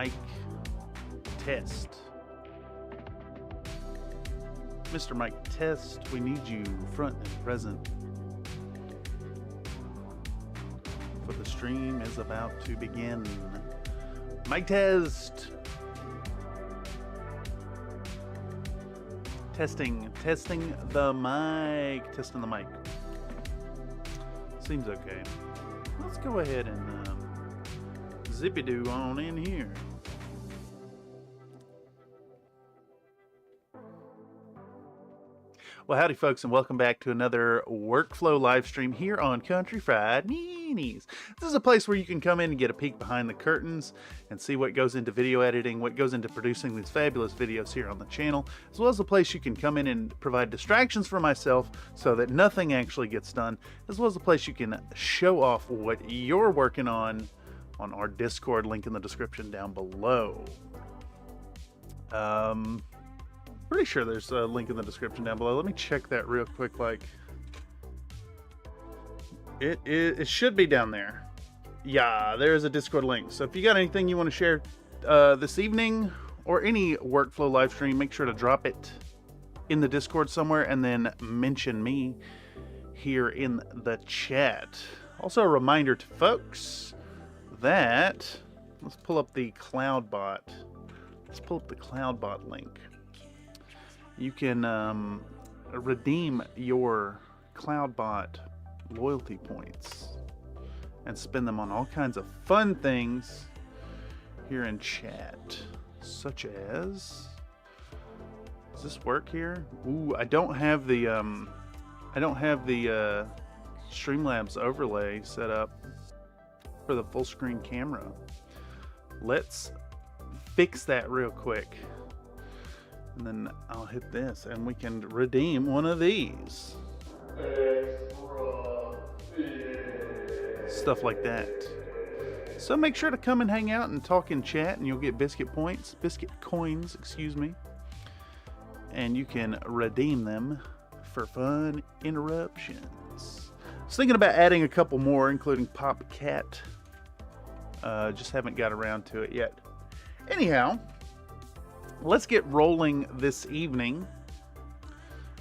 mic test. Mr. Mic Test, we need you front and present. For the stream is about to begin. Mic test. Testing the mic. Testing the mic. Seems okay. Let's go ahead and zippy-doo on in here. Well, howdy folks, and welcome back to another workflow live stream here on Country Fried Minis. This is a place where you can come in and get a peek behind the curtains and see what goes into video editing, what goes into producing these fabulous videos here on the channel, as well as a place you can come in and provide distractions for myself so that nothing actually gets done, as well as a place you can show off what you're working on our Discord, link in the description down below. Pretty sure there's a link in the description down below. Let me check that real quick. Like, it should be down there. Yeah, there's a Discord link. So if you got anything you want to share this evening or any workflow live stream, make sure to drop it in the Discord somewhere and then mention me here in the chat. Also a reminder to folks that let's pull up the CloudBot. Let's pull up the CloudBot link. You can redeem your CloudBot loyalty points and spend them on all kinds of fun things here in chat, such as, does this work here? Ooh, I don't have the Streamlabs overlay set up for the full screen camera. Let's fix that real quick. And then I'll hit this and we can redeem one of these. Stuff like that. So make sure to come and hang out and talk and chat and you'll get biscuit coins, excuse me. And you can redeem them for fun interruptions. I was thinking about adding a couple more, including Pop Cat. Just haven't got around to it yet. Anyhow, let's get rolling this evening.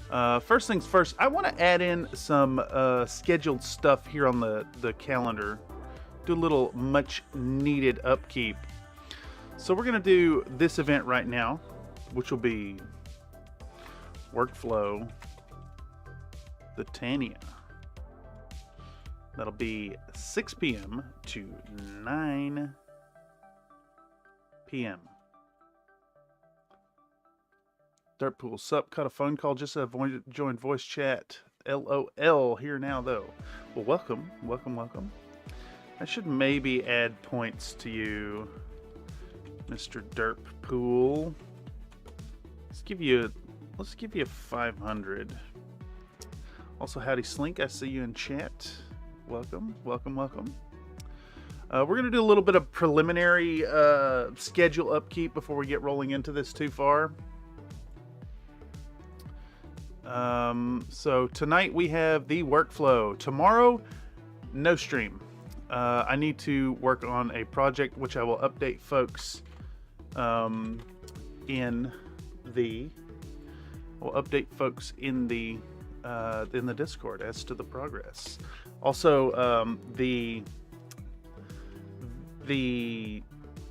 First things first, I want to add in some scheduled stuff here on the calendar. Do a little much needed upkeep. So we're going to do this event right now, which will be Workflow Thitania. That'll be 6 p.m. to 9 p.m. Dirtpool, sup, caught a phone call, just joined voice chat. LOL, here now though. Well, welcome. I should maybe add points to you, Mr. Dirtpool. Let's give you 500. Also, howdy Slink, I see you in chat. Welcome. We're gonna do a little bit of preliminary schedule upkeep before we get rolling into this too far. So tonight we have the workflow. Tomorrow, no stream. I need to work on a project which I will update folks in the Discord as to the progress. Also, the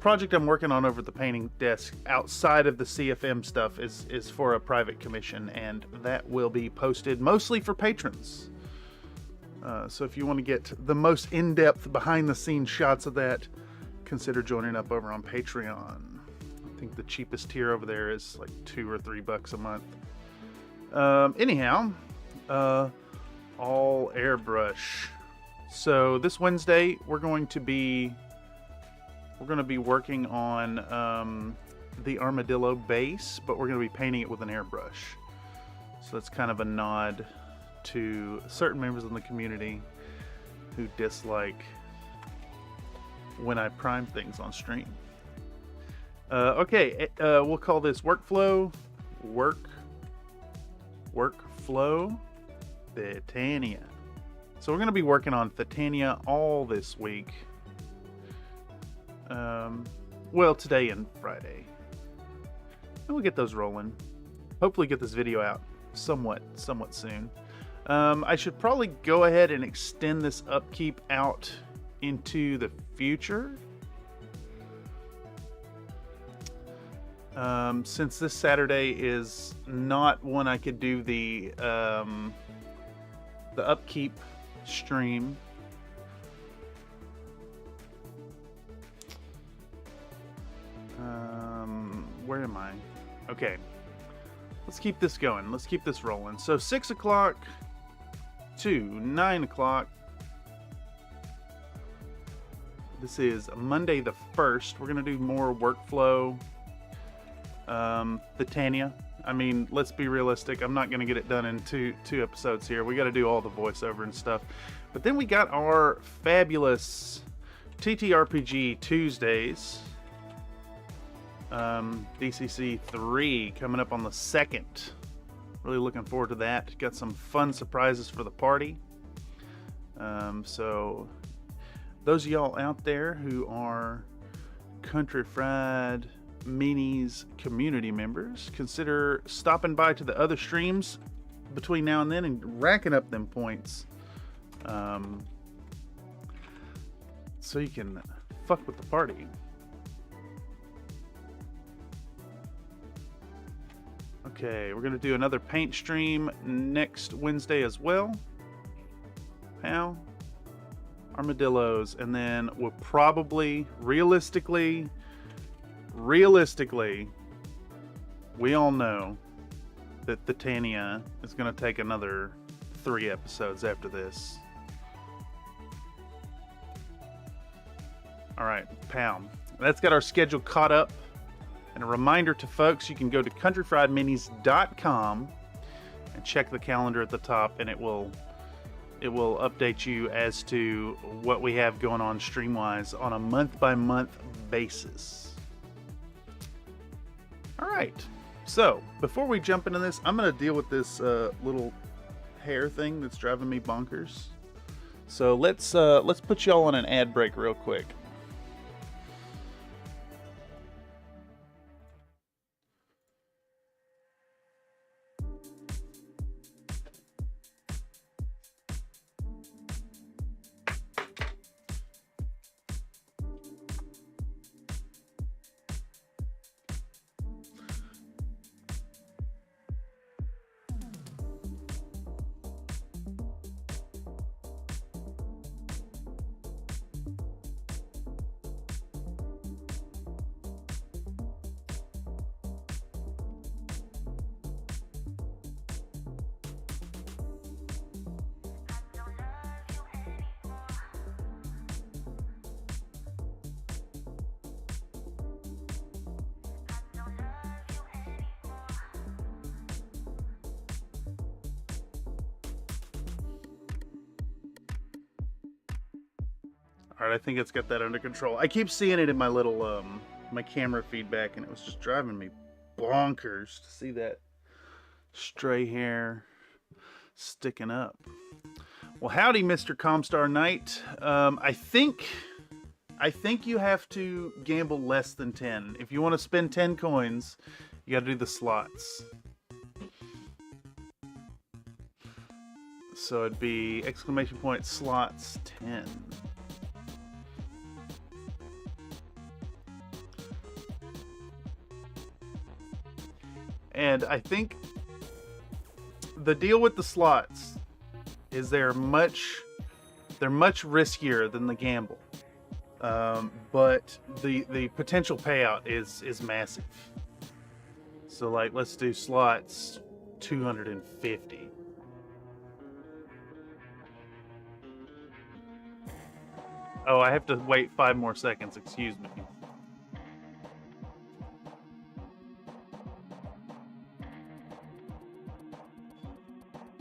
project I'm working on over at the painting desk outside of the CFM stuff is for a private commission, and that will be posted mostly for patrons. So if you want to get the most in-depth behind-the-scenes shots of that, consider joining up over on Patreon. I think the cheapest tier over there is like $2 or $3 a month. Anyhow, all airbrush. So this Wednesday we're going to be working on the armadillo base, but we're going to be painting it with an airbrush. So that's kind of a nod to certain members in the community who dislike when I prime things on stream. Okay, we'll call this workflow Thitania. So we're going to be working on Thitania all this week. Well, today and Friday. And we'll get those rolling. Hopefully get this video out somewhat soon. I should probably go ahead and extend this upkeep out into the future. Since this Saturday is not one I could do the upkeep stream. Where am I? Okay. Let's keep this going. Let's keep this rolling. So 6 o'clock to 9 o'clock. This is Monday the 1st. We're going to do more workflow. Thitania. I mean, let's be realistic. I'm not going to get it done in two episodes here. We got to do all the voiceover and stuff. But then we got our fabulous TTRPG Tuesdays. DCC 3 coming up on the 2nd. Really looking forward to that. Got some fun surprises for the party. So those of y'all out there who are Country Fried Minis community members, consider stopping by to the other streams between now and then and racking up them points. So you can fuck with the party. Okay, we're going to do another paint stream next Wednesday as well. Pow. Armadillos. And then we'll probably, realistically, we all know that Thitania is going to take another 3 episodes after this. Alright, pow. That's got our schedule caught up. And a reminder to folks, you can go to countryfriedminis.com and check the calendar at the top, and it will update you as to what we have going on stream-wise on a month-by-month basis. All right, so before we jump into this, I'm going to deal with this little hair thing that's driving me bonkers. So let's put y'all on an ad break real quick. Alright, I think it's got that under control. I keep seeing it in my little, my camera feedback, and it was just driving me bonkers to see that stray hair sticking up. Well, howdy, Mr. Comstar Knight. I think you have to gamble less than 10. If you want to spend 10 coins, you got to do the slots. So it'd be exclamation point slots 10. And I think the deal with the slots is they're much riskier than the gamble, but the potential payout is massive. So like, let's do slots 250. Oh, I have to wait 5 more seconds. Excuse me.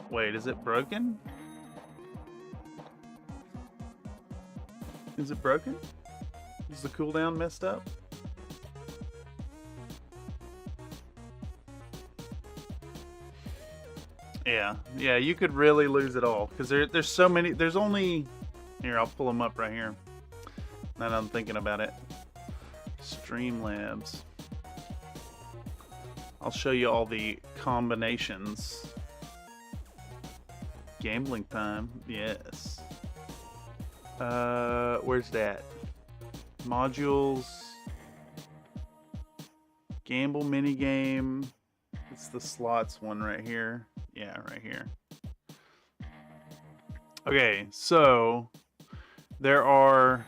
Wait, is it broken? Is it broken? Is the cooldown messed up? Yeah, you could really lose it all because there's so many. There's only here. I'll pull them up right here. Now that I'm thinking about it. Streamlabs. I'll show you all the combinations. Gambling time, yes. Where's that? Modules. Gamble minigame. It's the slots one right here. Yeah, right here. Okay, so there are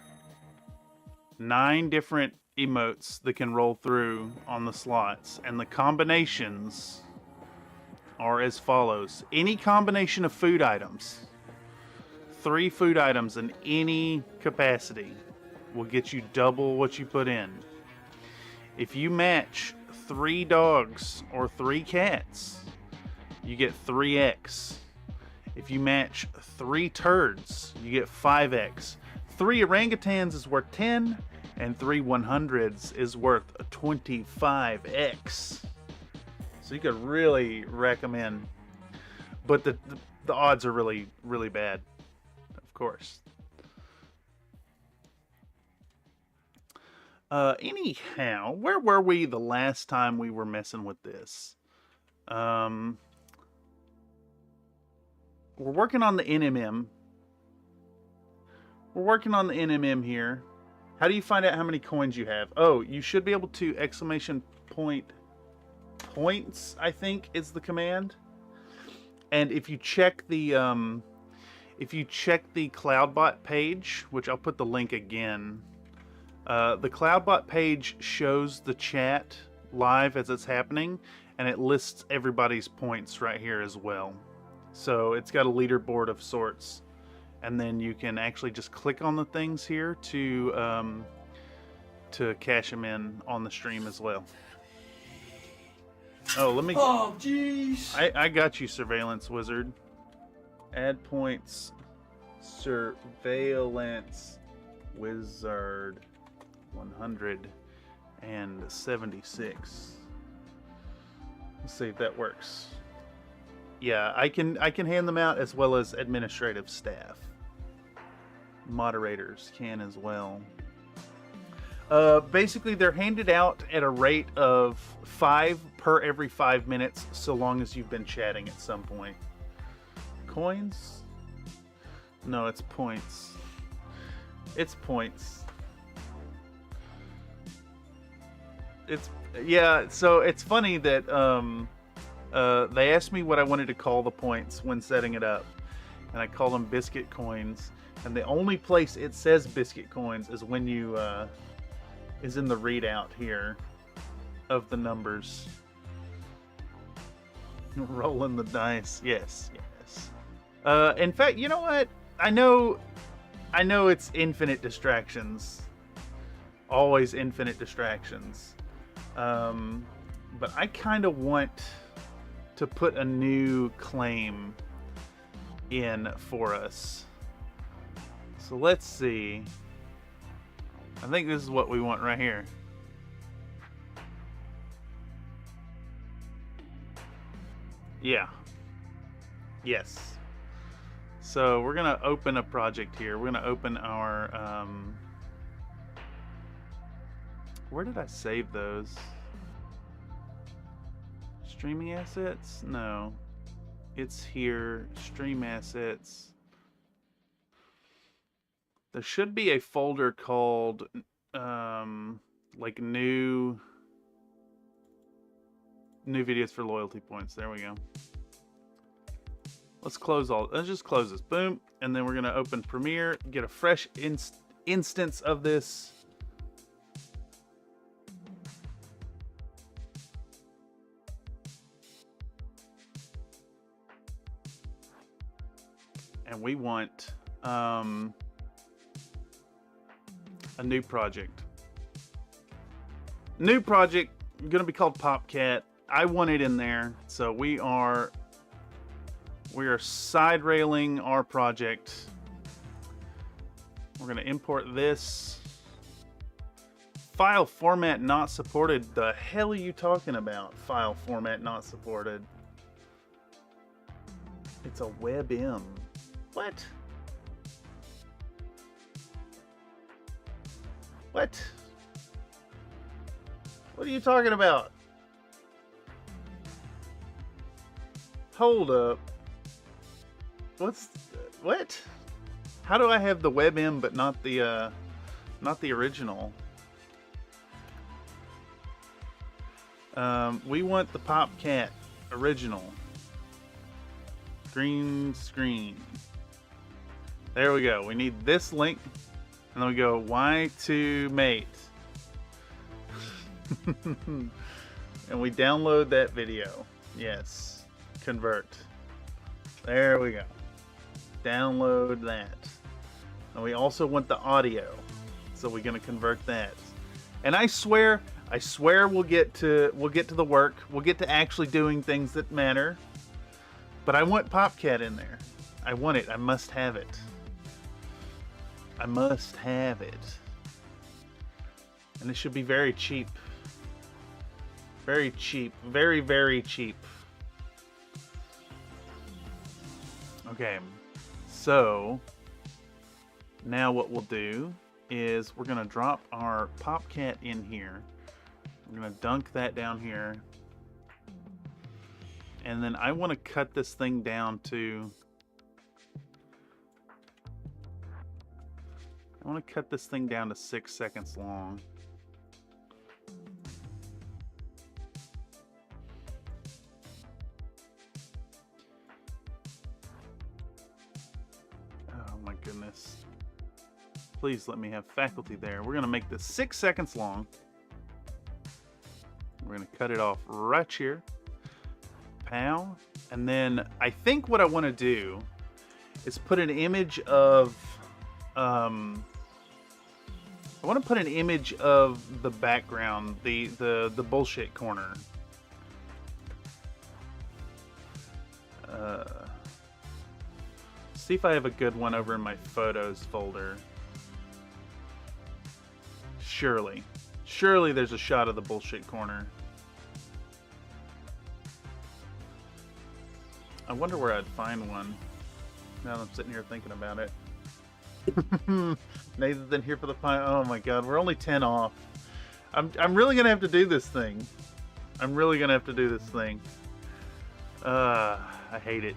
9 different emotes that can roll through on the slots, and the combinations are as follows. Any combination of food items, 3 food items in any capacity, will get you double what you put in. If you match 3 dogs or 3 cats, you get 3x. If you match 3 turds, you get 5x. 3 orangutans is worth 10, and 3 100s is worth 25x. So you could really recommend, but the odds are really, really bad, of course. Anyhow, where were we the last time we were messing with this? We're working on the NMM. We're working on the NMM here. How do you find out how many coins you have? Oh, you should be able to exclamation point points, I think is the command. And if you check the CloudBot page, which I'll put the link again, the CloudBot page shows the chat live as it's happening, and it lists everybody's points right here as well. So it's got a leaderboard of sorts, and then you can actually just click on the things here to cash them in on the stream as well. Oh, let me. Oh, jeez. I got you, Surveillance Wizard. Add points, Surveillance Wizard, 176. Let's see if that works. Yeah, I can hand them out, as well as administrative staff. Moderators can as well. Basically, they're handed out at a rate of 5 per every 5 minutes, so long as you've been chatting at some point. Coins? No, it's points. It's points. Yeah, so it's funny that they asked me what I wanted to call the points when setting it up, and I call them biscuit coins. And the only place it says biscuit coins is when you is in the readout here of the numbers. Rolling the dice, yes. In fact, you know what? I know it's infinite distractions, always infinite distractions. But I kind of want to put a new claim in for us. So let's see. I think this is what we want right here. Yeah. Yes. So we're gonna open a project here. We're gonna open our where did I save those? Streaming assets? No. It's here. Stream assets. There should be a folder called like new videos for loyalty points. There we go. Let's just close this. Boom. And then we're gonna open Premiere, get a fresh instance of this. And we want a new project. New project, gonna be called Popcat. I want it in there, so we are side railing our project. We're gonna import this. File format not supported. The hell are you talking about? File format not supported. It's a WebM. What? What? What are you talking about? Hold up. What? How do I have the WebM but not the original? We want the PopCat original. Green screen. There we go. We need this link. And then we go Y2 mate. And we download that video. Yes. Convert. There we go. Download that. And we also want the audio. So we're gonna convert that. And I swear we'll get to the work. We'll get to actually doing things that matter. But I want PopCat in there. I want it. I must have it. I must have it. And it should be very cheap. Very cheap. Very, very cheap. Okay. So, now what we'll do is we're going to drop our PopCat in here. We're going to dunk that down here. And then I want to cut this thing down to... I want to cut this thing down to 6 seconds long. Oh my goodness. Please let me have faculty there. We're going to make this 6 seconds long. We're going to cut it off right here. Pow. And then I think what I want to do is put an image of... I want to put an image of the background, the bullshit corner. See if I have a good one over in my photos folder. Surely there's a shot of the bullshit corner. I wonder where I'd find one. Now that I'm sitting here thinking about it. Nathan's here for the pie. Oh my god, we're only 10 off. I'm really gonna have to do this thing. I hate it.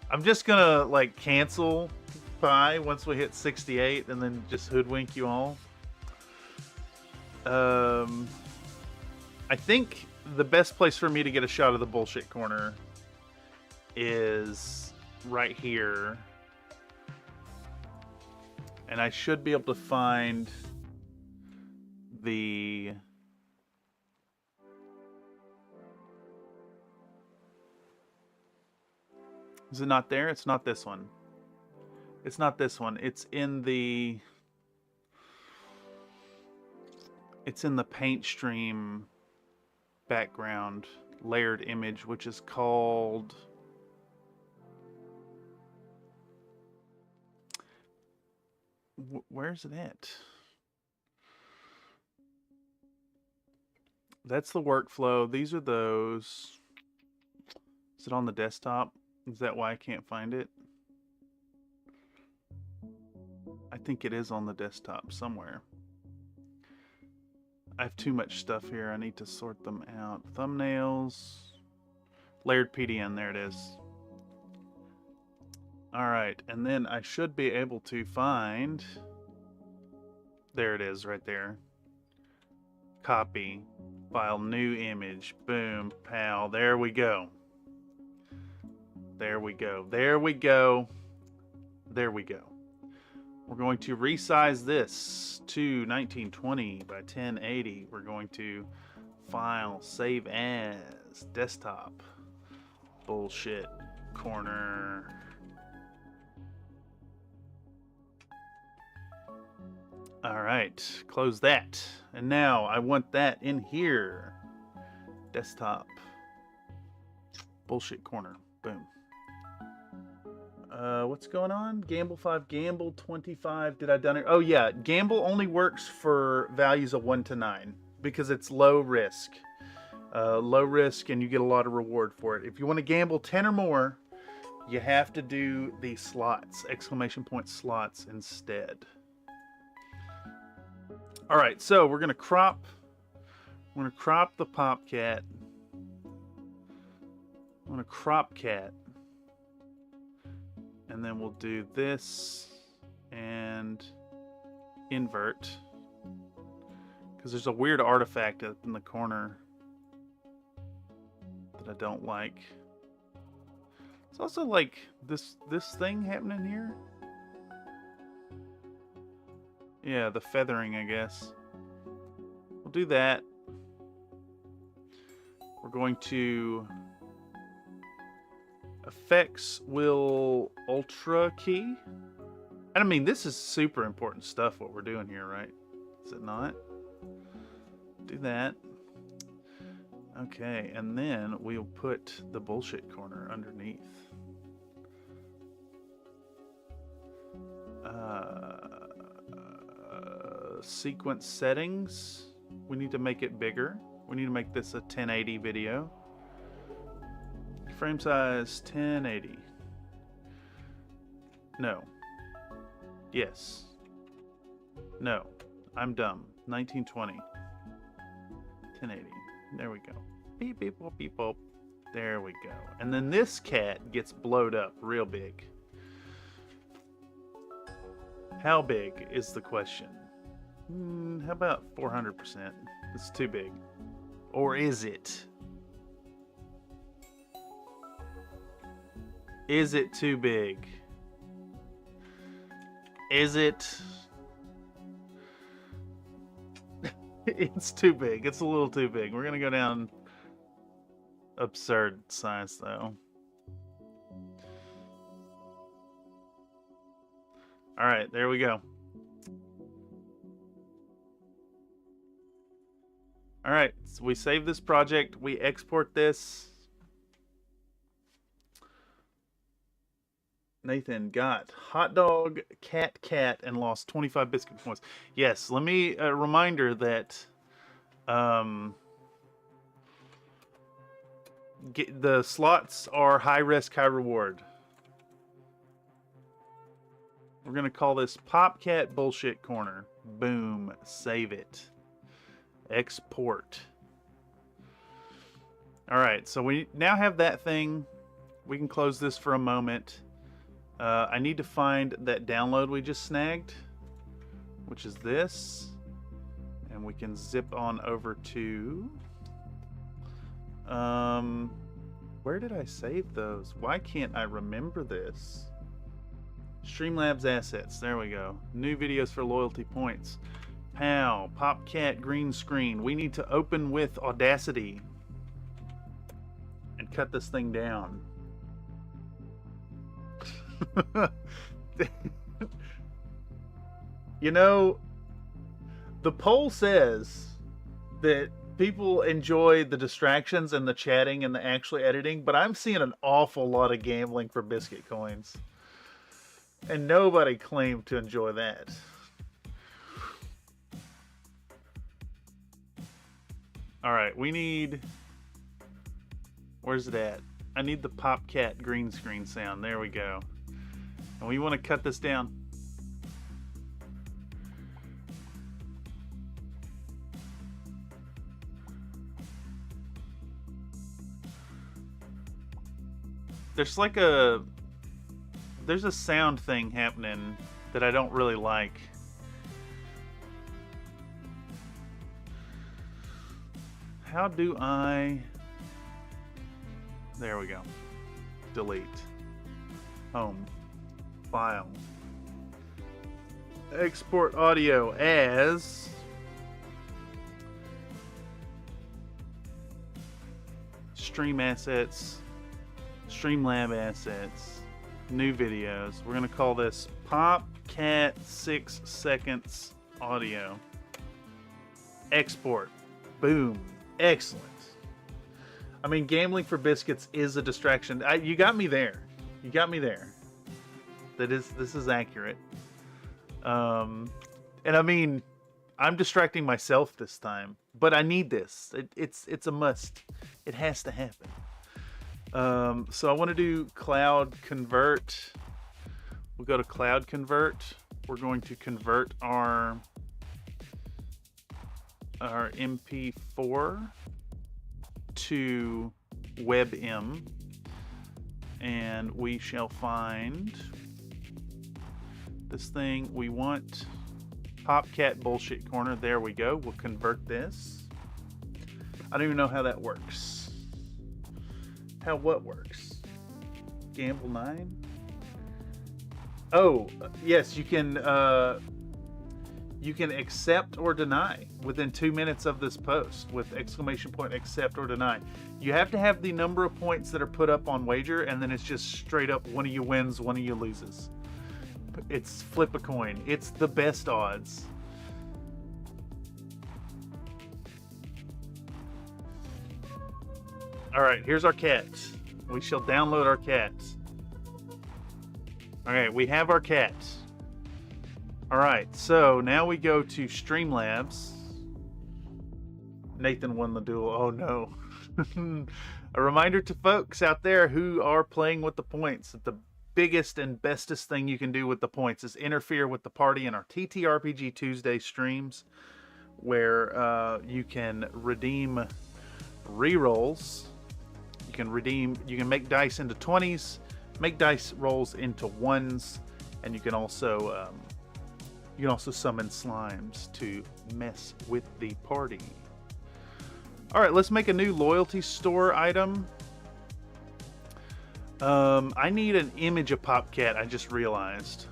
I'm just gonna like cancel pie once we hit 68 and then just hoodwink you all. I think the best place for me to get a shot of the bullshit corner is right here. And I should be able to find the... Is it not there? It's not this one. It's not this one. It's in the... It's in the paint stream background layered image, which is called... Where's it at? That's the workflow. These are those. Is it on the desktop? Is that why I can't find it? I think it is on the desktop somewhere. I have too much stuff here. I need to sort them out. Thumbnails. Layered PDN. There it is. Alright, and then I should be able to find... There it is, right there. Copy. File, new image. Boom, pow. There we go. There we go. There we go. There we go. We're going to resize this to 1920 by 1080. We're going to file, save as, desktop. Bullshit corner... Alright, close that. And now I want that in here. Desktop. Bullshit corner. Boom. What's going on? Gamble 5, Gamble 25. Did I done it? Oh yeah, Gamble only works for values of 1 to 9 because it's low risk. Low risk and you get a lot of reward for it. If you want to gamble 10 or more, you have to do the slots, exclamation point slots instead. All right, so we're going to crop We're gonna crop the pop cat. I'm gonna crop cat. And then we'll do this and invert. Because there's a weird artifact up in the corner that I don't like. It's also like this thing happening here. Yeah, the feathering, I guess. We'll do that. We're going to effects will ultra key. And I mean, this is super important stuff what we're doing here, right? Is it not? Do that. Okay, and then we'll put the bullshit corner underneath. Sequence settings. We need to make it bigger. We need to make this a 1080 video. Frame size 1080. No. Yes. No. I'm dumb. 1920. 1080. There we go. Beep, beep, boop, beep, boop. There we go. And then this cat gets blowed up real big. How big is the question? How about 400%? It's too big. Or is it? Is it too big? Is it? It's too big. It's a little too big. We're gonna go down absurd size though. All right, there we go. All right, so we save this project. We export this. Nathan got hot dog, cat, and lost 25 biscuit points. Yes, let me a reminder that the slots are high risk, high reward. We're gonna call this Popcat Bullshit Corner. Boom, save it. Export. All right, so we now have that thing. We can close this for a moment. I need to find that download we just snagged, which is this, and we can zip on over to where did I save those? Why can't I remember this? Streamlabs assets, there we go. New videos for loyalty points. Pow, Popcat green screen. We need to open with Audacity and cut this thing down. You know, the poll says that people enjoy the distractions and the chatting and the actually editing, but I'm seeing an awful lot of gambling for biscuit coins. And nobody claimed to enjoy that. Alright, we need... Where's it at? I need the Popcat green screen sound. There we go. And we want to cut this down. There's like there's a sound thing happening that I don't really like. How do I... There we go. Delete. Home. File. Export audio as... Stream assets. Streamlab assets. New videos. We're going to call this Popcat 6 seconds audio. Export. Boom. Excellent. I mean, gambling for biscuits is a distraction. You got me there. You got me there. This is accurate. And I mean, I'm distracting myself this time, but I need this. It's a must. It has to happen. So I want to do cloud convert. We'll go to cloud convert. We're going to convert our our MP4 to WebM, and we shall find this thing. We want Popcat Bullshit Corner. There we go. We'll convert this. I don't even know how that works. How what works? Gamble 9? Oh, yes, you can accept or deny within 2 minutes of this post with exclamation point accept or deny. You have to have the number of points that are put up on wager, and then it's just straight up one of you wins, one of you loses. It's flip a coin. It's the best odds. All right, here's our cat. We shall download our cat. All right, we have our cat. All right, so now we go to Streamlabs. Nathan won the duel. Oh no. A reminder to folks out there who are playing with the points that the biggest and bestest thing you can do with the points is interfere with the party in our TTRPG Tuesday streams, where you can redeem rerolls. You can make dice into 20s, make dice rolls into 1s, and you can also summon slimes to mess with the party. All right, let's make a new loyalty store item. I need an image of Popcat, I just realized.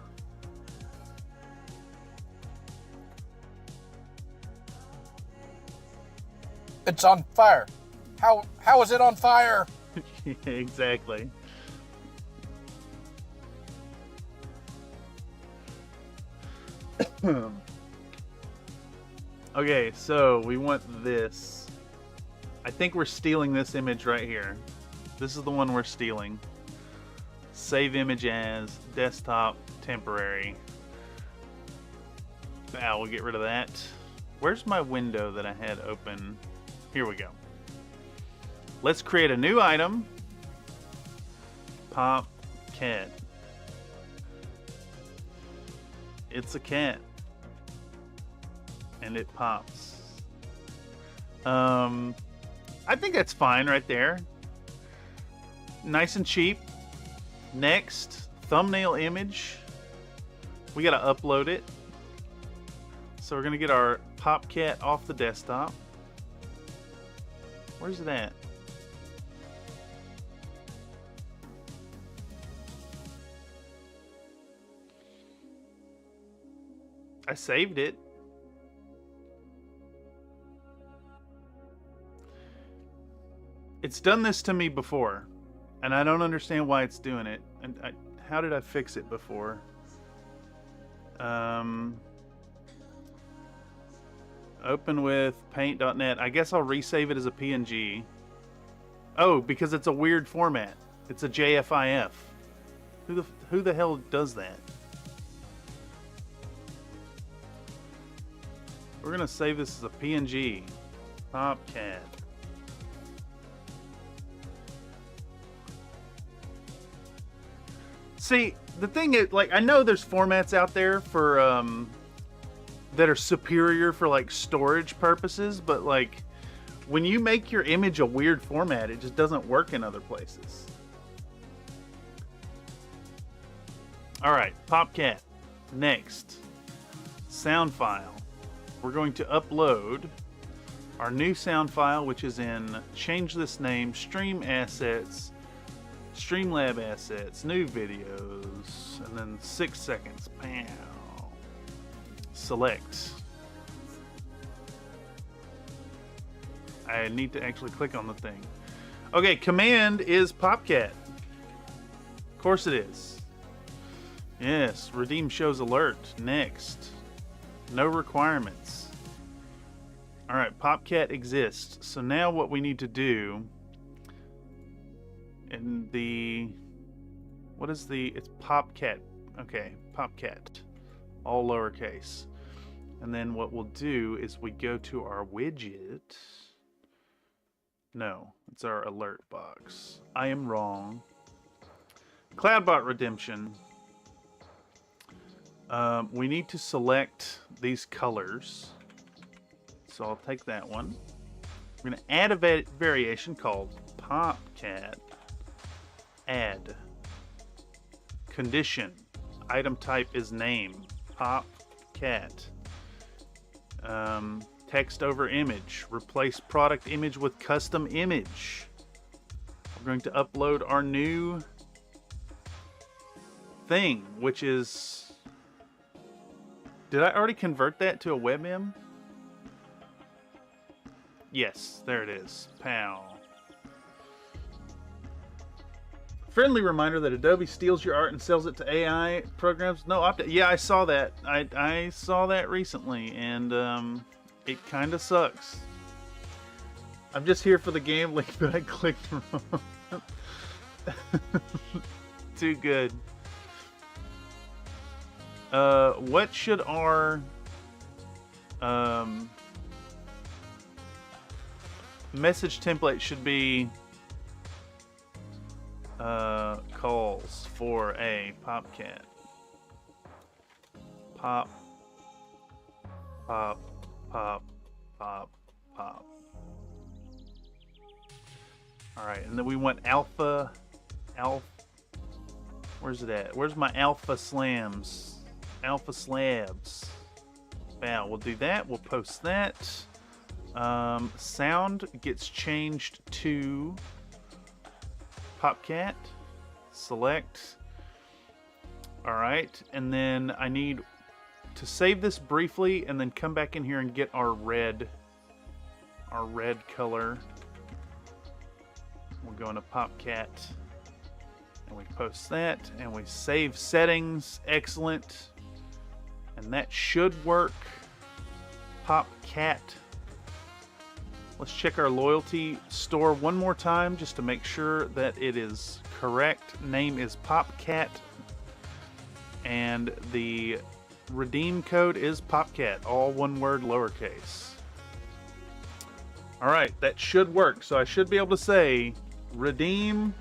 It's on fire. How is it on fire? Exactly. Okay, so we want this. I think we're stealing this image right here. This is the one we're stealing. Save image as desktop temporary. Now we'll get rid of that. Where's my window that I had open? Here we go. Let's create a new item. Popcat. It's a cat. And it pops. I think that's fine right there. Nice and cheap. Next, thumbnail image. We gotta upload it. So we're gonna get our Popcat off the desktop. Where's it at? I saved it. It's done this to me before, and I don't understand why it's doing it. And how did I fix it before? Open with paint.net. I guess I'll resave it as a PNG. Oh, because it's a weird format. It's a JFIF. Who the hell does that? We're gonna save this as a PNG. Popcat. See, the thing is, like, I know there's formats out there for that are superior for like storage purposes, but like when you make your image a weird format, it just doesn't work in other places. All right, Popcat. Next, sound file. We're going to upload our new sound file, which is in change this name, stream assets, Streamlab assets, new videos, and then 6 seconds. Pow. Select. I need to actually click on the thing. Okay, command is Popcat. Of course it is. Yes, redeem shows alert. Next. No requirements. Alright, Popcat exists. So now what we need to do in the... What is the... It's Popcat. Okay, Popcat. All lowercase. And then what we'll do is we go to our widget. No, it's our alert box. I am wrong. Cloudbot redemption. We need to select these colors. so I'll take that one. We're going to add a variation called popcat. Add. Condition. Item type is name. Popcat. Text over image. Replace product image with custom image. We're going to upload our new thing, which is... Did I already convert that to a WebM? Yes, there it is. Pow. Friendly reminder that Adobe steals your art and sells it to AI programs. No, yeah, I saw that. I saw that recently, and it kind of sucks. I'm just here for the game link, but I clicked wrong. Too good. What should our message template should be? Calls for a popcat. Pop, pop, pop, pop, pop. All right, and then we want alpha. Where's it at? Where's my alpha slams? Alpha slabs. Wow, we'll do that. We'll post that. Sound gets changed to popcat. Select. All right, and then I need to save this briefly and then come back in here and get our red color. We'll go into popcat and we post that and we save settings. Excellent. And that should work. Popcat. Let's check our loyalty store one more time just to make sure that it is correct. Name is popcat. And the redeem code is popcat. All one word, lowercase. Alright, that should work. So I should be able to say redeem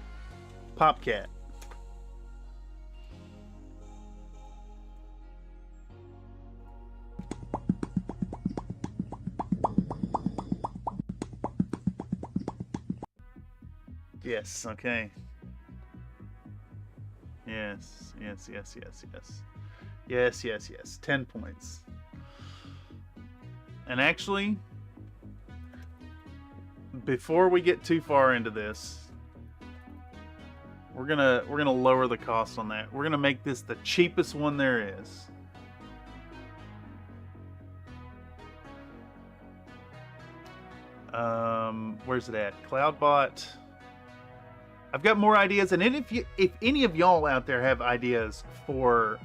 popcat. Yes, okay. Yes. Yes. 10 points. And actually, before we get too far into this, we're gonna lower the cost on that. We're gonna make this the cheapest one there is. Where's it at? CloudBot. I've got more ideas, and if any of y'all out there have ideas for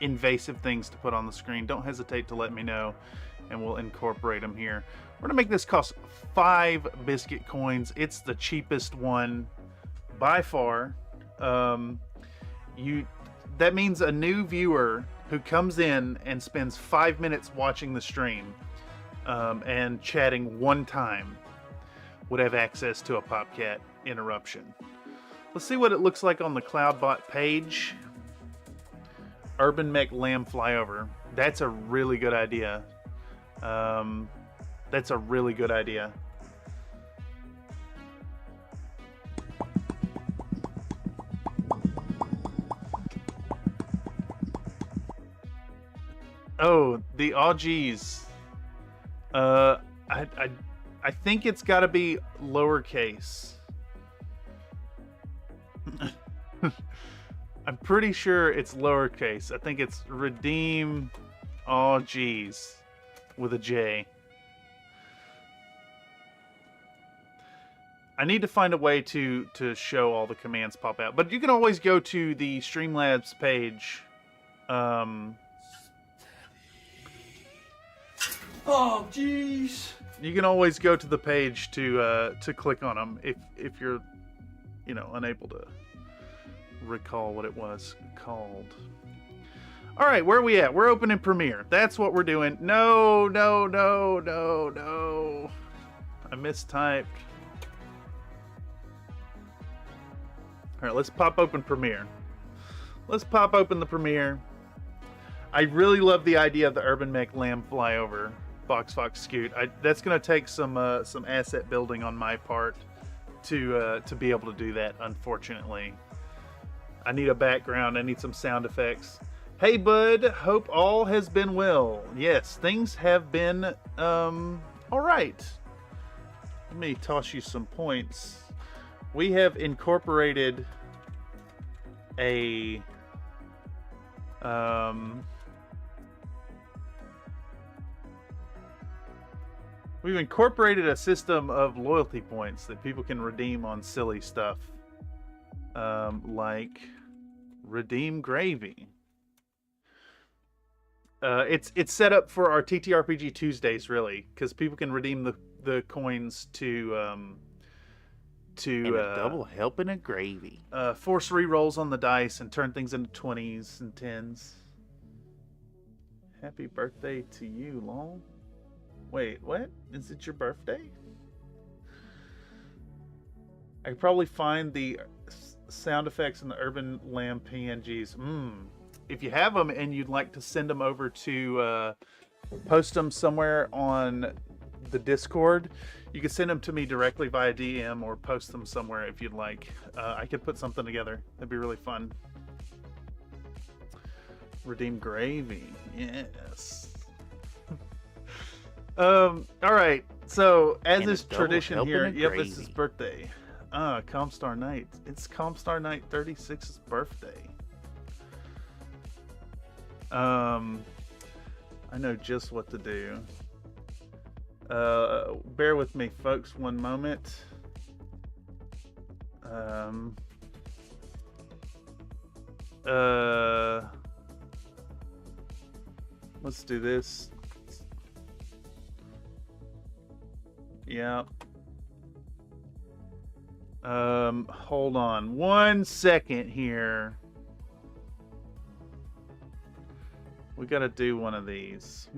invasive things to put on the screen, don't hesitate to let me know, and we'll incorporate them here. We're gonna make this cost 5 biscuit coins. It's the cheapest one by far. That means a new viewer who comes in and spends 5 minutes watching the stream and chatting one time would have access to a popcat interruption. Let's see what it looks like on the CloudBot page. Urban Mech Lamb Flyover. That's a really good idea. That's a really good idea. Oh, the Augies. I think it's got to be lowercase. I'm pretty sure it's lowercase. I think it's redeem Augies with a J. I need to find a way to show all the commands pop out, but you can always go to the Streamlabs page. Oh, jeez. You can always go to the page to click on them if you're, unable to recall what it was called. All right, where are we at? We're opening Premiere. That's what we're doing. No. I mistyped. All right, let's pop open Premiere. Let's pop open the Premiere. I really love the idea of the Urban Mech Lamb Flyover Fox Scoot. That's gonna take some asset building on my part to be able to do that. Unfortunately, I need a background. I need some sound effects. Hey, bud. Hope all has been well. Yes, things have been all right. Let me toss you some points. We have incorporated a we've incorporated a system of loyalty points that people can redeem on silly stuff, like redeem gravy. It's set up for our TTRPG Tuesdays, really, because people can redeem the coins to a double helping of gravy. Force re-rolls on the dice and turn things into 20s and 10s. Happy birthday to you, Long. Wait, what? Is it your birthday? I could probably find the sound effects in the Urban Lamb PNGs. If you have them and you'd like to send them over to post them somewhere on the Discord, you can send them to me directly via DM or post them somewhere if you'd like. I could put something together. That'd be really fun. Redeem gravy. Yes. All right. So as is tradition here, yep, it's his birthday. Comstar Knight. It's Comstar Knight 36's birthday. I know just what to do. Bear with me, folks, one moment. Let's do this. Yeah. Hold on 1 second here. We gotta do one of these.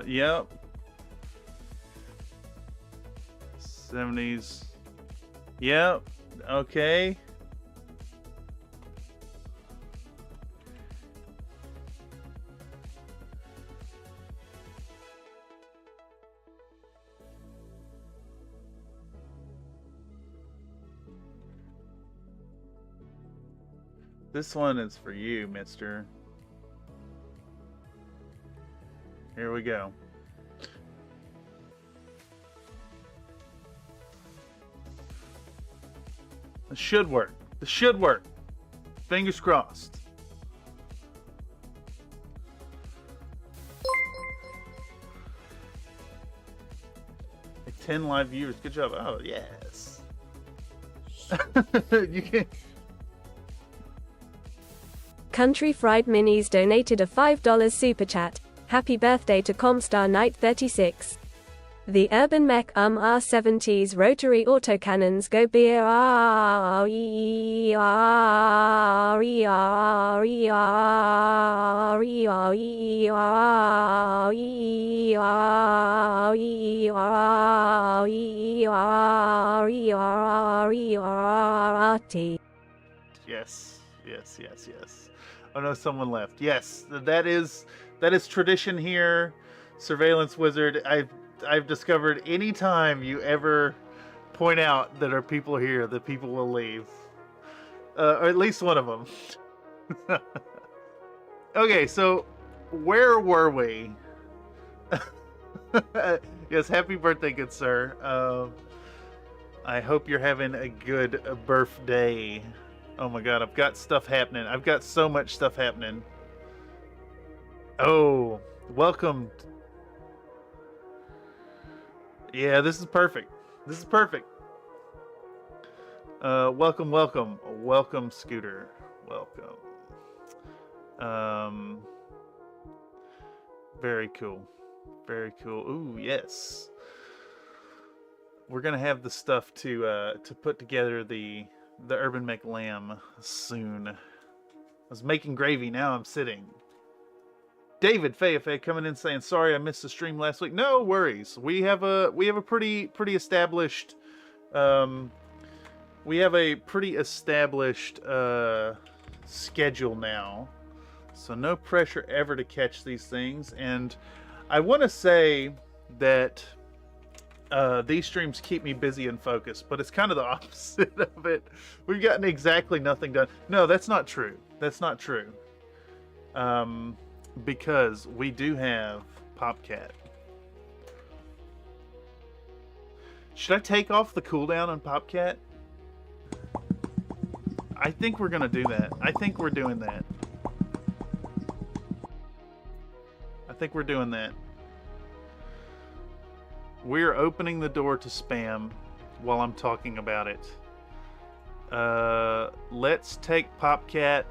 Yep. 70s. Yep. Okay. This one is for you, mister. Here we go. This should work. Fingers crossed. Like 10 live viewers. Good job. Oh, yes. You can. Country Fried Minis donated a $5 super chat. Happy birthday to Comstar Knight 36. The Urban Mech R70s rotary autocannons go Yes. Oh no, someone left. Yes, that is tradition here. Surveillance Wizard, I've discovered any time you ever point out that are people here, the people will leave. Or at least one of them. Okay, so where were we? Yes, happy birthday, good sir. I hope you're having a good birthday. Oh my god, I've got stuff happening. I've got so much stuff happening. Oh, welcome. Yeah, this is perfect. Welcome, Scooter. Welcome. Very cool. Ooh, yes. We're gonna have the stuff to put together the Urban Mech Lamb soon. I was making gravy, now I'm sitting. David Fayefe coming in saying, "Sorry, I missed the stream last week." No worries. We have a pretty established schedule now, so no pressure ever to catch these things. And I want to say that these streams keep me busy and focused, but it's kind of the opposite of it. We've gotten exactly nothing done. No, that's not true. That's not true. Because we do have Popcat. Should I take off the cooldown on Popcat? I think we're gonna do that. I think we're doing that. I think we're doing that. We're opening the door to spam while I'm talking about it. Let's take Popcat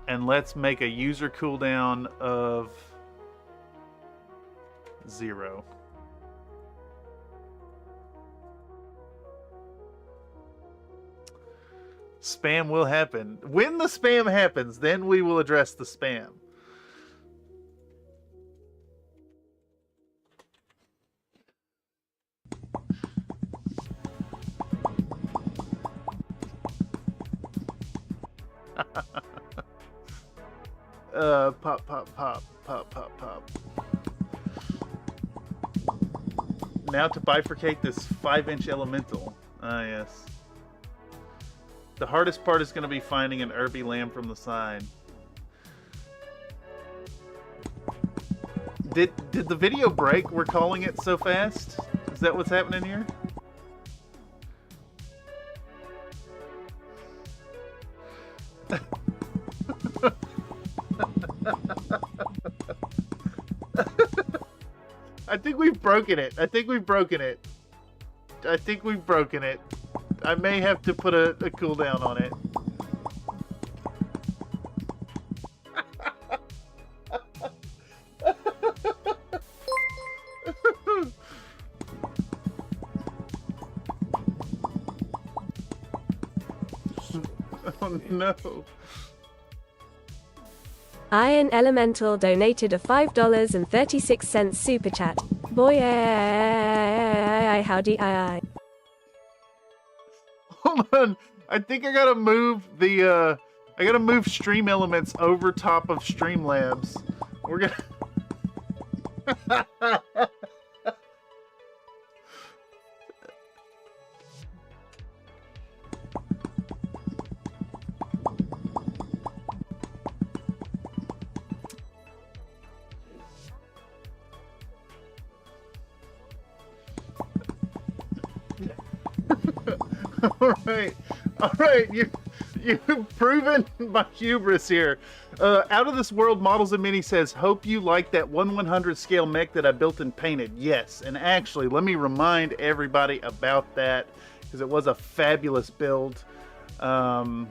and let's make a user cooldown of 0. Spam will happen. When the spam happens, then we will address the spam. Pop, pop, pop, pop, pop, pop. Now to bifurcate this 5-inch elemental. Ah, yes. The hardest part is going to be finding an Irby lamb from the side. Did the video break? We're calling it so fast? Is that what's happening here? I think we've broken it. I think we've broken it. I think we've broken it. I may have to put a cooldown on it. Oh no. Iron Elemental donated a $5.36 super chat. Boy, howdy, Hold on. I think I gotta move the I gotta move Stream Elements over top of Streamlabs. We're gonna All right, you've proven my hubris here. Out of This World Models and Mini says, hope you like that 1/100 scale mech that I built and painted. Yes, and actually, let me remind everybody about that, because it was a fabulous build. Out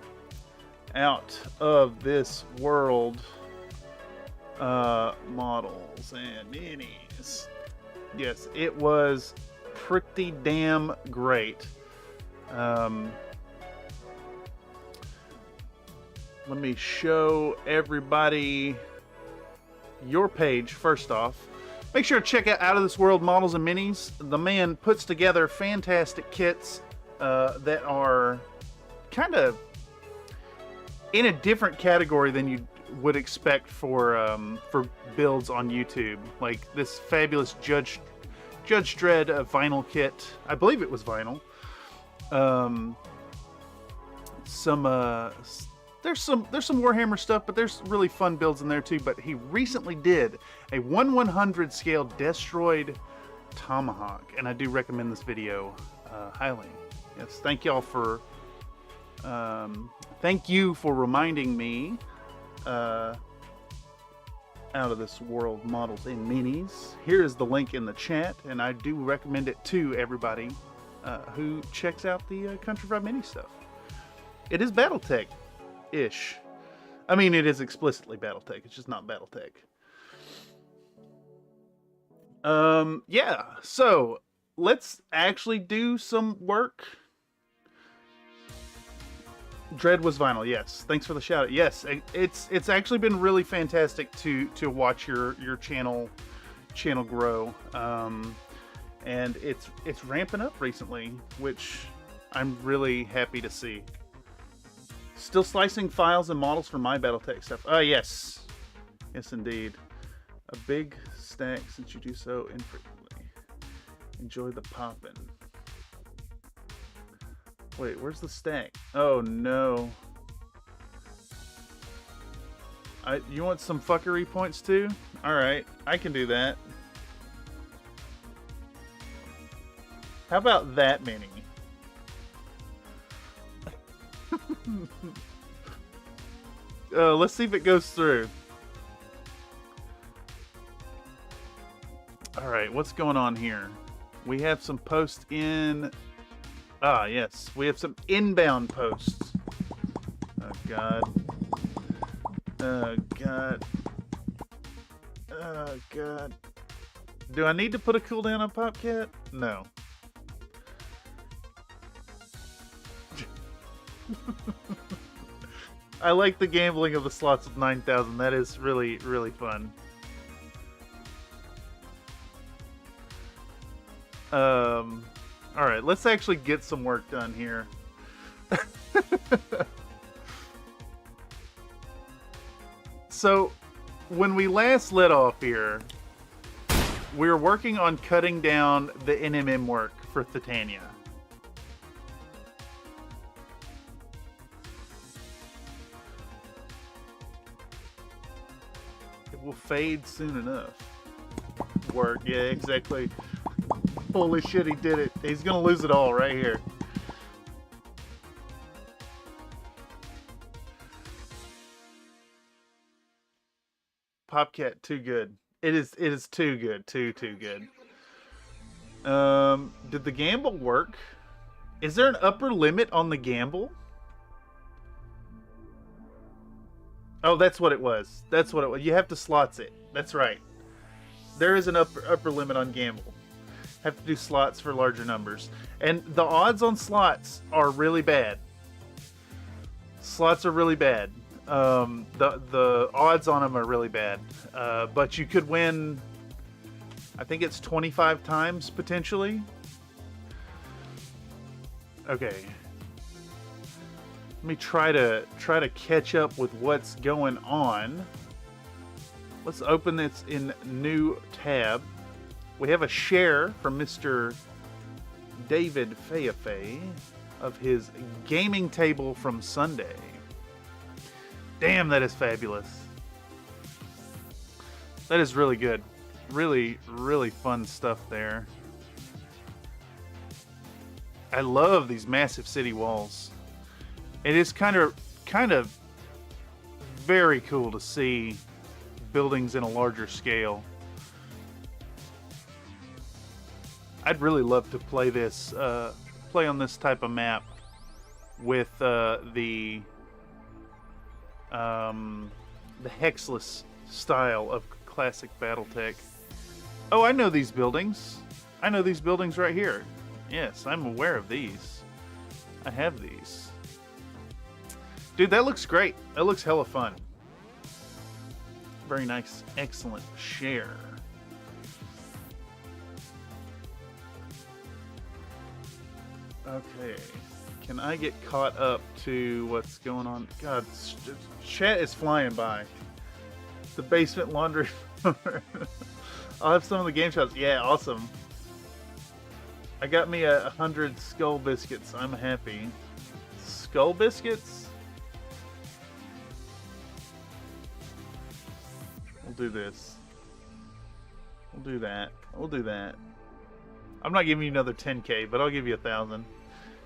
of This World Models and Minis. Yes, it was pretty damn great. Let me show everybody your page first off. Make sure to check out of This World Models and Minis. The man puts together fantastic kits that are kind of in a different category than you would expect for builds on YouTube. Like this fabulous Judge Dredd vinyl kit. I believe it was vinyl. There's some Warhammer stuff, but there's really fun builds in there too. But he recently did a 1/100 scale Destroyed Tomahawk, and I do recommend this video highly. Yes, thank you for reminding me. Out of This World Models and Minis. Here is the link in the chat, and I do recommend it to everybody who checks out the Country Fried Mini stuff. It is BattleTech-ish. I mean, it is explicitly BattleTech. It's just not BattleTech. Yeah. So let's actually do some work. Dread was vinyl. Yes. Thanks for the shout out. Yes, it's actually been really fantastic to watch your channel grow. And it's ramping up recently, which I'm really happy to see. Still slicing files and models for my BattleTech stuff. Yes. Yes, indeed. A big stack since you do so infrequently. Enjoy the poppin'. Wait, where's the stack? Oh, no. You want some fuckery points too? Alright, I can do that. How about that many? Let's see if it goes through. Alright, what's going on here? We have some posts in... yes. We have some inbound posts. Oh, God. Oh, God. Oh, God. Do I need to put a cooldown on Popcat? No. I like the gambling of the slots with 9,000. That is really, really fun. Alright, let's actually get some work done here. So, when we last lit off here, we were working on cutting down the NMM work for Thitania. It will fade soon enough. Work, yeah, exactly. Holy shit, he did it. He's gonna lose it all right here. Popcat, too good. It is too good. Too good. Did the gamble work? Is there an upper limit on the gamble? Oh, that's what it was. That's what it was. You have to slots it. That's right. There is an upper limit on gamble. Have to do slots for larger numbers. And the odds on slots are really bad. Slots are really bad. The odds on them are really bad. But you could win, I think it's 25 times potentially. Okay. Let me try to catch up with what's going on. Let's open this in new tab. We have a share from Mr. David Fayafay of his gaming table from Sunday. Damn, that is fabulous. That is really good. Really, really fun stuff there. I love these massive city walls. It is kind of very cool to see buildings in a larger scale. I'd really love to play this, play on this type of map with the hexless style of classic BattleTech. Oh, I know these buildings. I know these buildings right here. Yes, I'm aware of these. I have these. Dude, that looks great. That looks hella fun. Very nice. Excellent share. Okay. Can I get caught up to what's going on? God, chat is flying by. The basement laundry. I'll have some of the game shots. Yeah, awesome. I got me 100 skull biscuits. I'm happy. Skull biscuits? We'll do this. We'll do that. We'll do that. I'm not giving you another 10k, but I'll give you 1,000.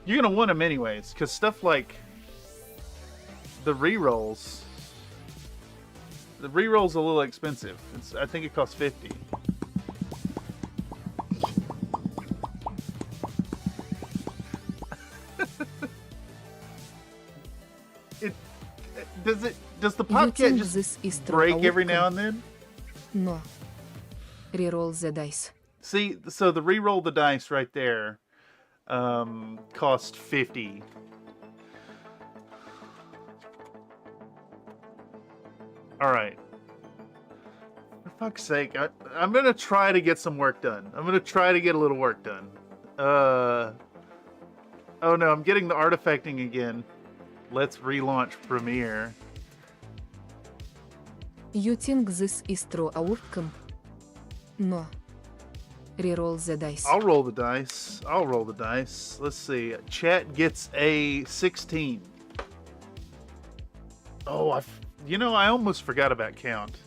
You're gonna want them anyways, because stuff like the rerolls. The reroll's a little expensive. I think it costs 50. Does the Popcat just break every now and then? No. Reroll the dice. See, so the reroll the dice right there cost 50. Alright. For fuck's sake, I'm gonna try to get some work done. I'm gonna try to get a little work done. Oh no, I'm getting the artifacting again. Let's relaunch Premiere. You think this is true outcome? No. Reroll the dice. I'll roll the dice. I'll roll the dice. Let's see. Chat gets a 16. Oh, you know, I almost forgot about count,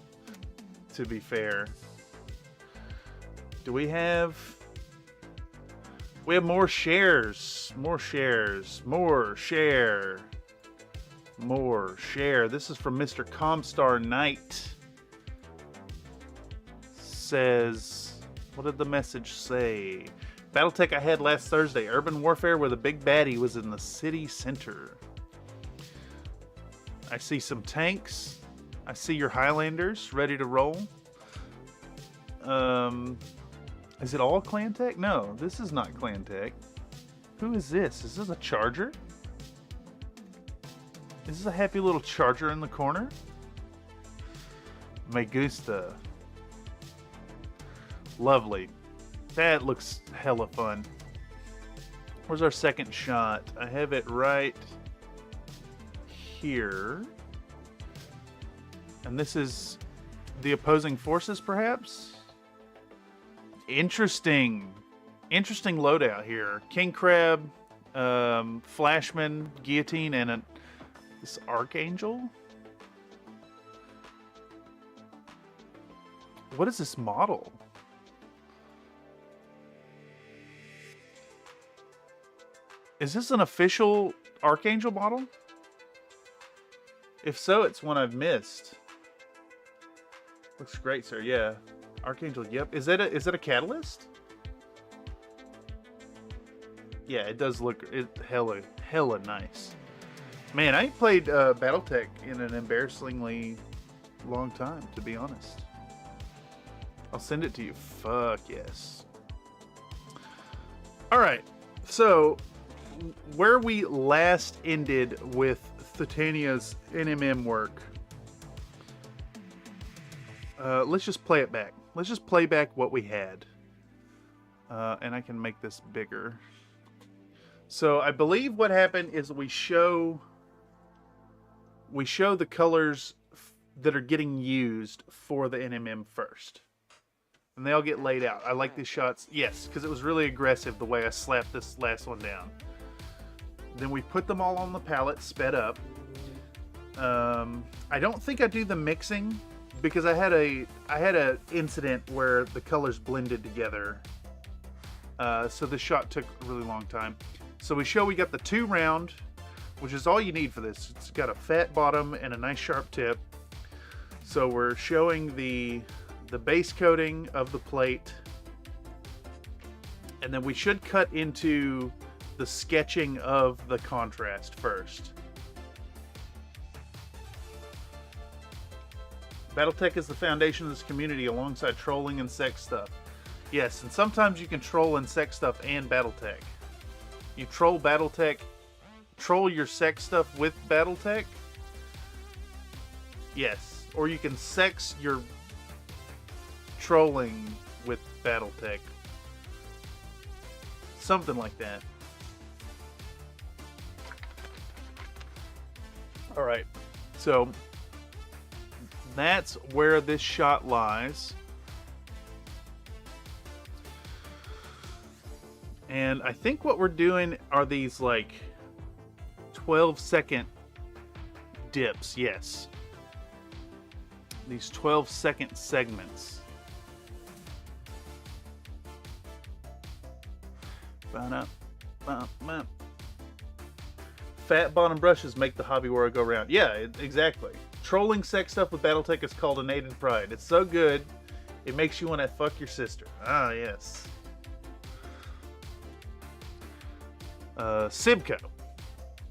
to be fair. Do we have... We have more shares. More shares. More share. More share. This is from Mr. Comstar Knight. Says... What did the message say? Battletech I had last Thursday. Urban warfare where the big baddie was in the city center. I see some tanks. I see your Highlanders ready to roll. Is it all Clan Tech? No, this is not Clan Tech. Who is this? Is this a Charger? Is this a happy little Charger in the corner? Me gusta. Lovely. That looks hella fun. Where's our second shot? I have it right here. And this is the opposing forces, perhaps? Interesting. Interesting loadout here. King Crab, Flashman, Guillotine, and this Archangel? What is this model? Is this an official Archangel model? If so, it's one I've missed. Looks great, sir. Yeah. Archangel, yep. Is that a catalyst? Yeah, it does look hella nice. Man, I ain't played Battletech in an embarrassingly long time, to be honest. I'll send it to you. Fuck yes. Alright, so where we last ended with Thitania's NMM work, let's just play it back. Let's just play back what we had. And I can make this bigger. So I believe what happened is we show the colors that are getting used for the NMM first. And they all get laid out. I like these shots. Yes, because it was really aggressive the way I slapped this last one down. Then we put them all on the palette, sped up. I don't think I do the mixing because I had a incident where the colors blended together. So the shot took a really long time. So we got the 2 round, which is all you need for this. It's got a fat bottom and a nice sharp tip. So we're showing the base coating of the plate. And then we should cut into the sketching of the contrast first. Battletech is the foundation of this community alongside trolling and sex stuff. Yes, and sometimes you can troll and sex stuff and Battletech. You troll Battletech, troll your sex stuff with Battletech. Yes, or you can sex your trolling with Battletech. Something like that. Alright, so that's where this shot lies. And I think what we're doing are these like 12-second dips, yes. These 12-second segments. Fat bottom brushes make the hobby world go round. Yeah, exactly. Trolling sex stuff with Battletech is called a native pride. It's so good, it makes you want to fuck your sister. Ah, yes. Sibco.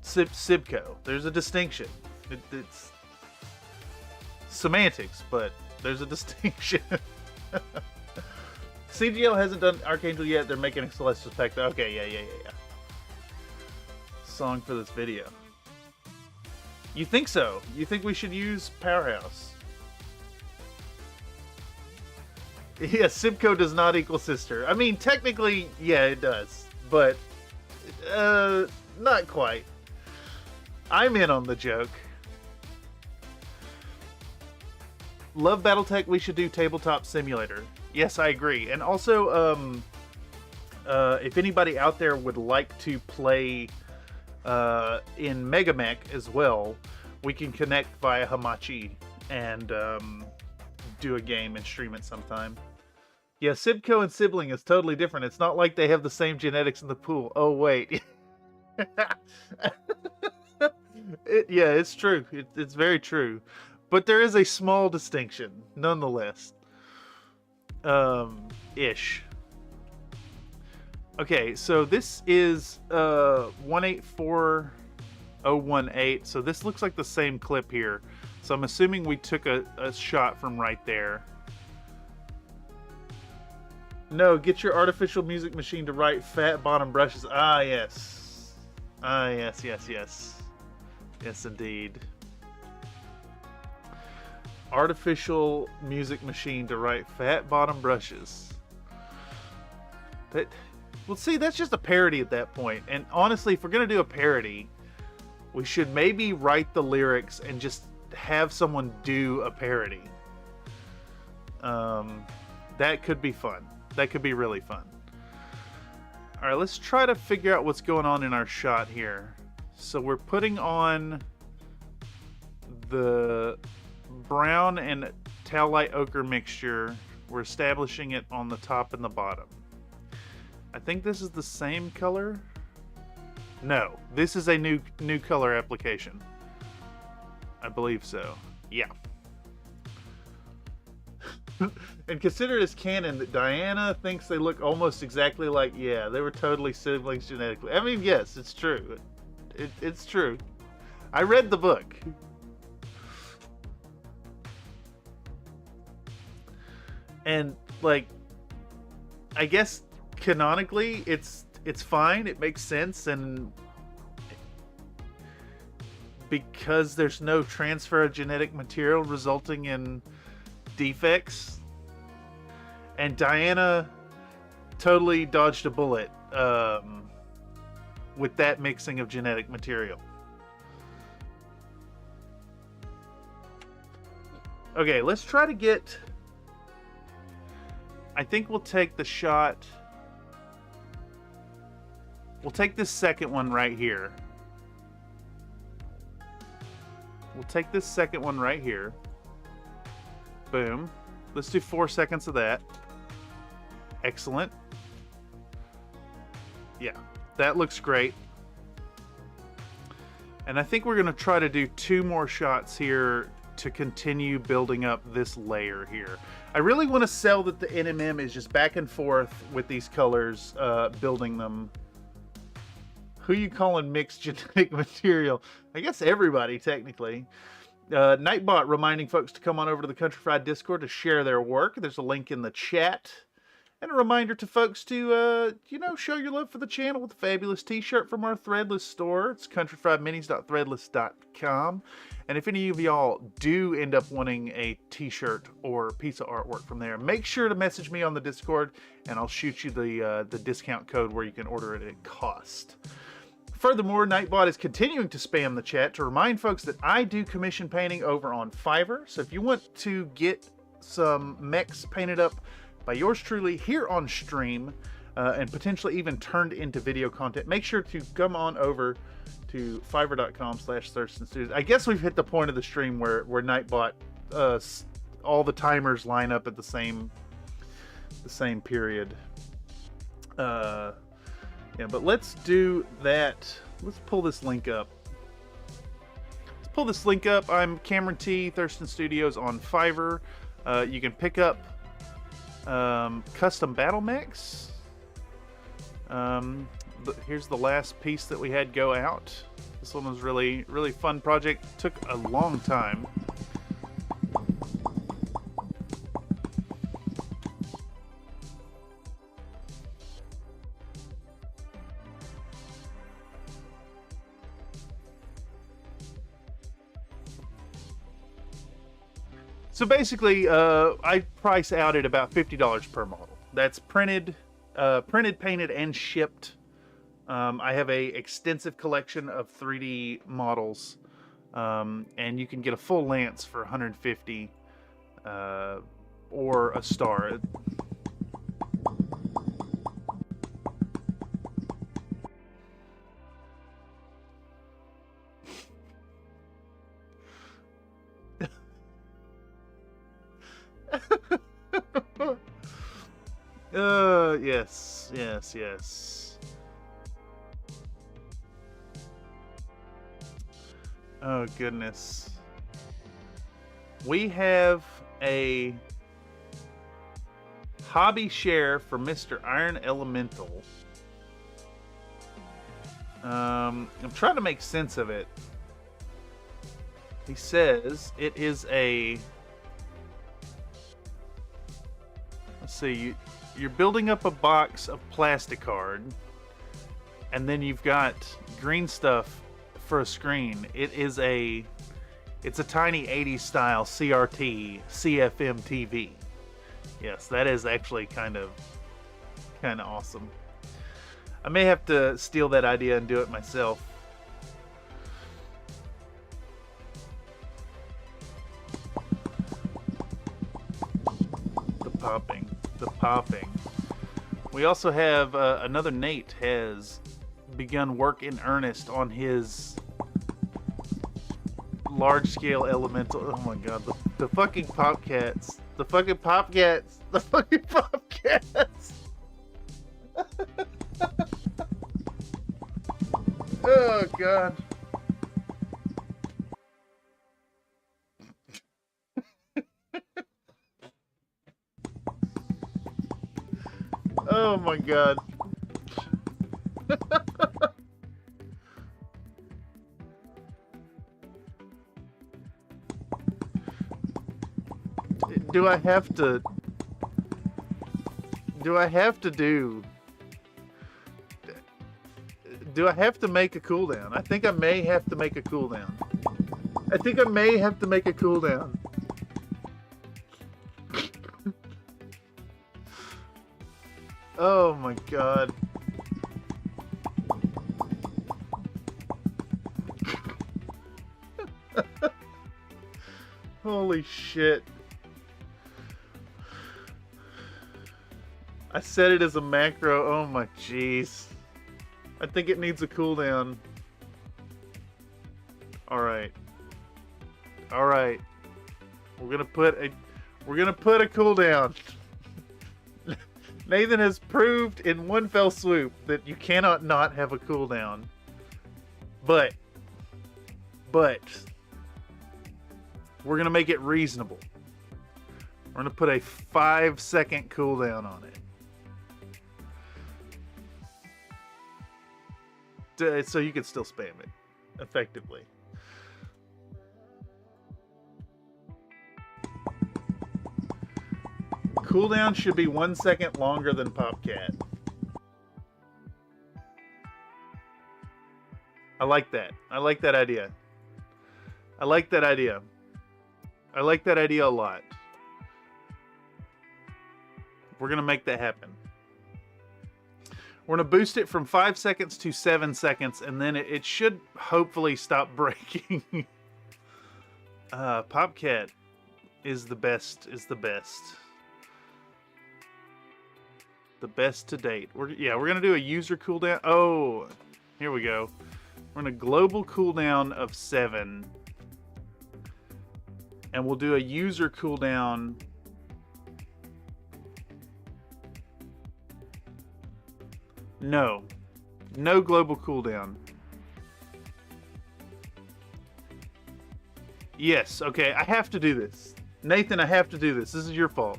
Sibco. There's a distinction. It's semantics, but there's a distinction. CGL hasn't done Archangel yet. They're making a Celestial Pact. Okay, yeah. Song for this video. You think so? You think we should use Powerhouse? Yeah, Sibco does not equal sister. I mean, technically, yeah, it does. But, not quite. I'm in on the joke. Love Battletech, we should do Tabletop Simulator. Yes, I agree. And also, if anybody out there would like to play in Megamech as well, we can connect via Hamachi and do a game and stream it sometime. Yeah, Sibco and Sibling is totally different. It's not like they have the same genetics in the pool. Oh, wait. Yeah, it's true. It's very true. But there is a small distinction, nonetheless. Ish. Okay, so this is 184018. So this looks like the same clip here. So I'm assuming we took a shot from right there. No, get your artificial music machine to write fat bottom brushes. Ah, yes. Ah, yes, yes, yes. Yes, indeed. Artificial music machine to write fat bottom brushes. That, well, see, that's just a parody at that point. And honestly, if we're going to do a parody, we should maybe write the lyrics and just have someone do a parody. That could be fun. That could be really fun. All right, let's try to figure out what's going on in our shot here. So we're putting on the brown and Towelite ochre mixture. We're establishing it on the top and the bottom. I think this is the same color. No, this is a new color application. I believe so. Yeah. And consider it as canon that Diana thinks they look almost exactly like, yeah, they were totally siblings genetically. I mean, yes, it's true. It's true. I read the book. And, like, I guess canonically it's fine. It makes sense. And because there's no transfer of genetic material resulting in defects, and Diana totally dodged a bullet with that mixing of genetic material. Okay, let's try to get... I think we'll take the shot... We'll take this second one right here. We'll take this second one right here. Boom. Let's do 4 seconds of that. Excellent. Yeah, that looks great. And I think we're going to try to do 2 more shots here to continue building up this layer here. I really want to sell that the NMM is just back and forth with these colors, building them. Who you calling mixed genetic material? I guess everybody, technically. Nightbot reminding folks to come on over to the Country Fried Discord to share their work. There's a link in the chat. And a reminder to folks to, show your love for the channel with a fabulous t-shirt from our Threadless store. It's countryfriedminis.threadless.com. And if any of y'all do end up wanting a t-shirt or piece of artwork from there, make sure to message me on the Discord, and I'll shoot you the discount code where you can order it at cost. Furthermore, Nightbot is continuing to spam the chat to remind folks that I do commission painting over on Fiverr. So if you want to get some mechs painted up by yours truly here on stream, and potentially even turned into video content, make sure to come on over to fiverr.com/ThurstonStudios. I guess we've hit the point of the stream where Nightbot, all the timers line up at the same period. Yeah, but let's do that. Let's pull this link up. I'm Cameron T, Thurston Studios on Fiverr. You can pick up custom battle mechs. Here's the last piece that we had go out. This one was really, really fun project. Took a long time. So basically, I price out at about $50 per model. That's printed, painted, and shipped. I have a extensive collection of 3D models, and you can get a full lance for 150 or a star. Yes. Oh, goodness. We have a hobby share for Mr. Iron Elemental. I'm trying to make sense of it. He says it is a... Let's see, you're building up a box of plasticard, and then you've got green stuff for a screen. It's a tiny 80s style CRT CFM TV. Yes, that is actually kind of awesome. I may have to steal that idea and do it myself. The popping. We also have another Nate has begun work in earnest on his large-scale elemental. Oh my god, the fucking popcats. The fucking popcats. The fucking popcats. Oh god. Oh my god. Do I have to make a cooldown? I think I may have to make a cooldown. Oh my god. Holy shit. I set it as a macro. Oh my jeez. I think it needs a cooldown. Alright. Alright. We're gonna put a cooldown. Nathan has proved in one fell swoop that you cannot not have a cooldown. But we're gonna make it reasonable. We're gonna put a 5-second cooldown on it. So you can still spam it effectively. Cooldown should be 1 second longer than Popcat. I like that. I like that idea. I like that idea a lot. We're gonna make that happen. We're going to boost it from 5 seconds to 7 seconds, and then it should hopefully stop breaking. Popcat is the best. The best to date. We're going to do a user cooldown. Oh, here we go. We're going to global cooldown of 7. And we'll do a user cooldown... No global cooldown. Yes, okay, I have to do this. Nathan, I have to do this. This is your fault.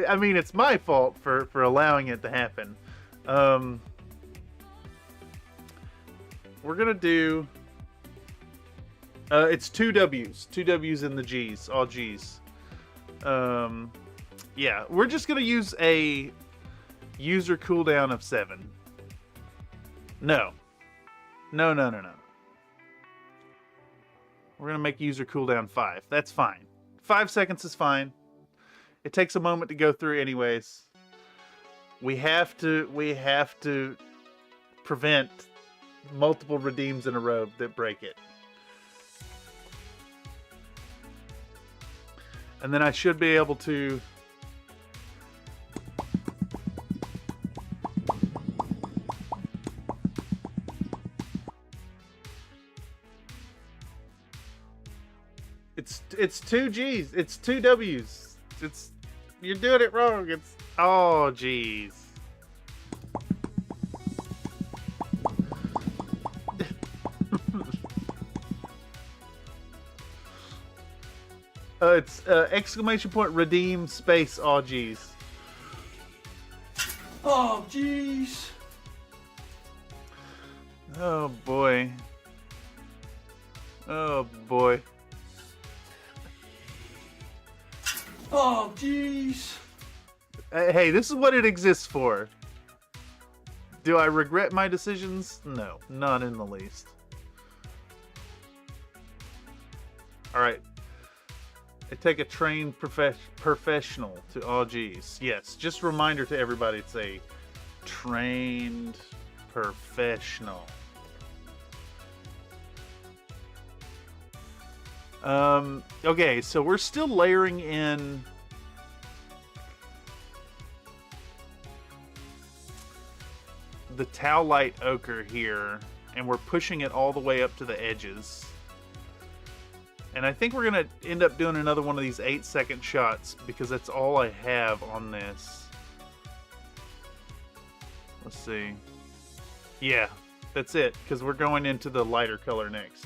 I mean, it's my fault for allowing it to happen. We're gonna do... it's 2 W's. 2 W's in the G's. All G's. Yeah, we're just going to use a user cooldown of 7. No. We're going to make user cooldown 5. That's fine. 5 seconds is fine. It takes a moment to go through anyways. We have to prevent multiple redeems in a row that break it. And then I should be able to It's 2 G's. It's 2 W's. You're doing it wrong. It's oh geez. It's exclamation point redeem space oh geez. Oh geez. Oh boy. Oh boy. Oh, jeez. Hey, this is what it exists for. Do I regret my decisions? No, not in the least. Alright. I take a trained professional to all G's. Yes, just a reminder to everybody to say trained professional. Okay, so we're still layering in the Tau Light Ochre here, and we're pushing it all the way up to the edges. And I think we're going to end up doing another one of these 8-second shots, because that's all I have on this. Let's see. Yeah, that's it, because we're going into the lighter color next.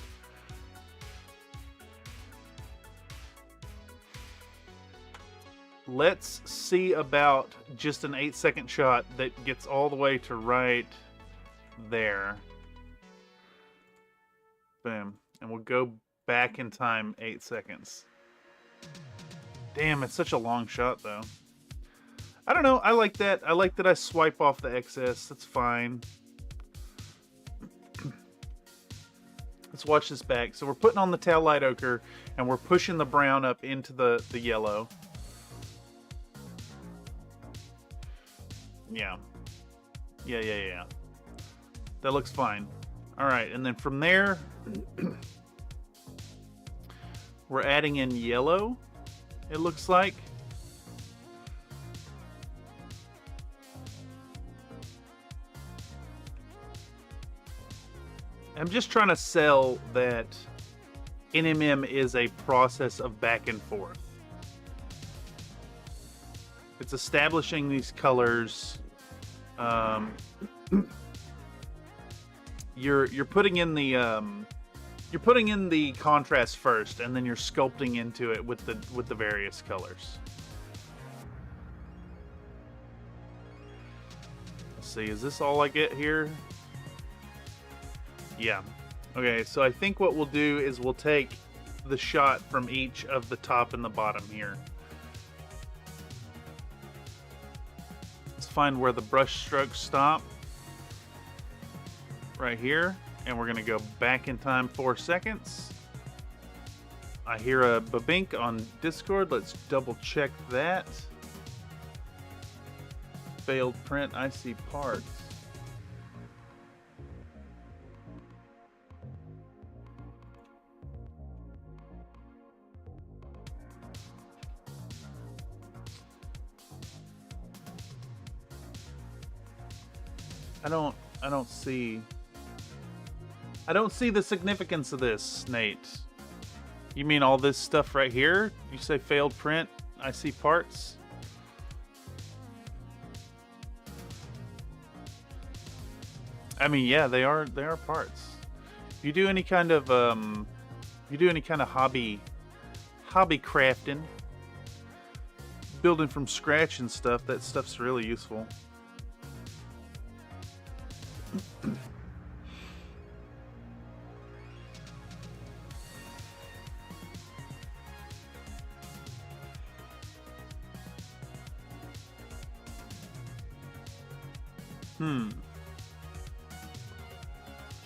Let's see about just an 8-second shot that gets all the way to right there. Boom. And we'll go back in time 8 seconds. Damn, it's such a long shot, though. I don't know. I like that. I like that I swipe off the excess. That's fine. Let's watch this back. So we're putting on the Tau Light Ochre, and we're pushing the brown up into the yellow. Yeah. Yeah. That looks fine. Alright, and then from there, we're adding in yellow, it looks like. I'm just trying to sell that NMM is a process of back and forth. It's establishing these colors. You're putting in the contrast first, and then you're sculpting into it with the various colors. Let's see, is this all I get here? Yeah. Okay, so I think what we'll do is we'll take the shot from each of the top and the bottom here. Let's find where the brush strokes stop. Right here. And we're going to go back in time 4 seconds. I hear a babink on Discord. Let's double check that. Failed print. I see parts. I don't see the significance of this, Nate. You mean all this stuff right here? You say failed print, I see parts. I mean, yeah, they are parts. If you do any kind of hobby crafting, building from scratch and stuff, that stuff's really useful.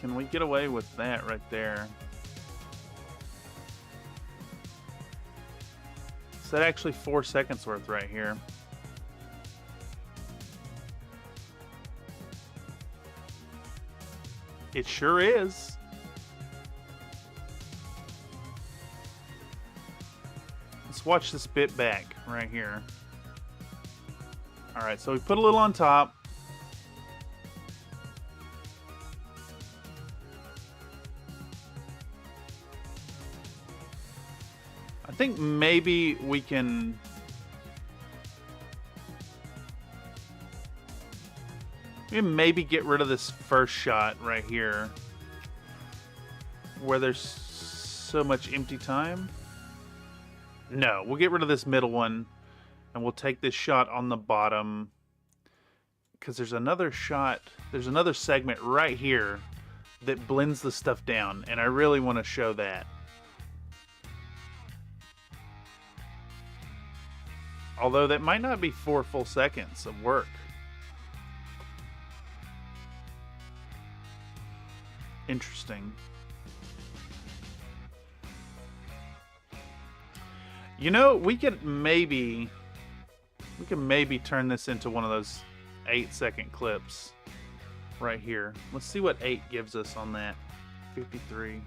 Can we get away with that right there? Is that actually 4 seconds worth right here? It sure is. Let's watch this bit back right here. Alright, so we put a little on top. I think maybe we can... we can maybe get rid of this first shot right here, where there's so much empty time. No, we'll get rid of this middle one, and we'll take this shot on the bottom, because there's another shot, there's another segment right here that blends the stuff down, and I really want to show that. Although that might not be 4 full seconds of work. Interesting. You know, we could maybe turn this into one of those 8-second clips right here. Let's see what 8 gives us on that. 53.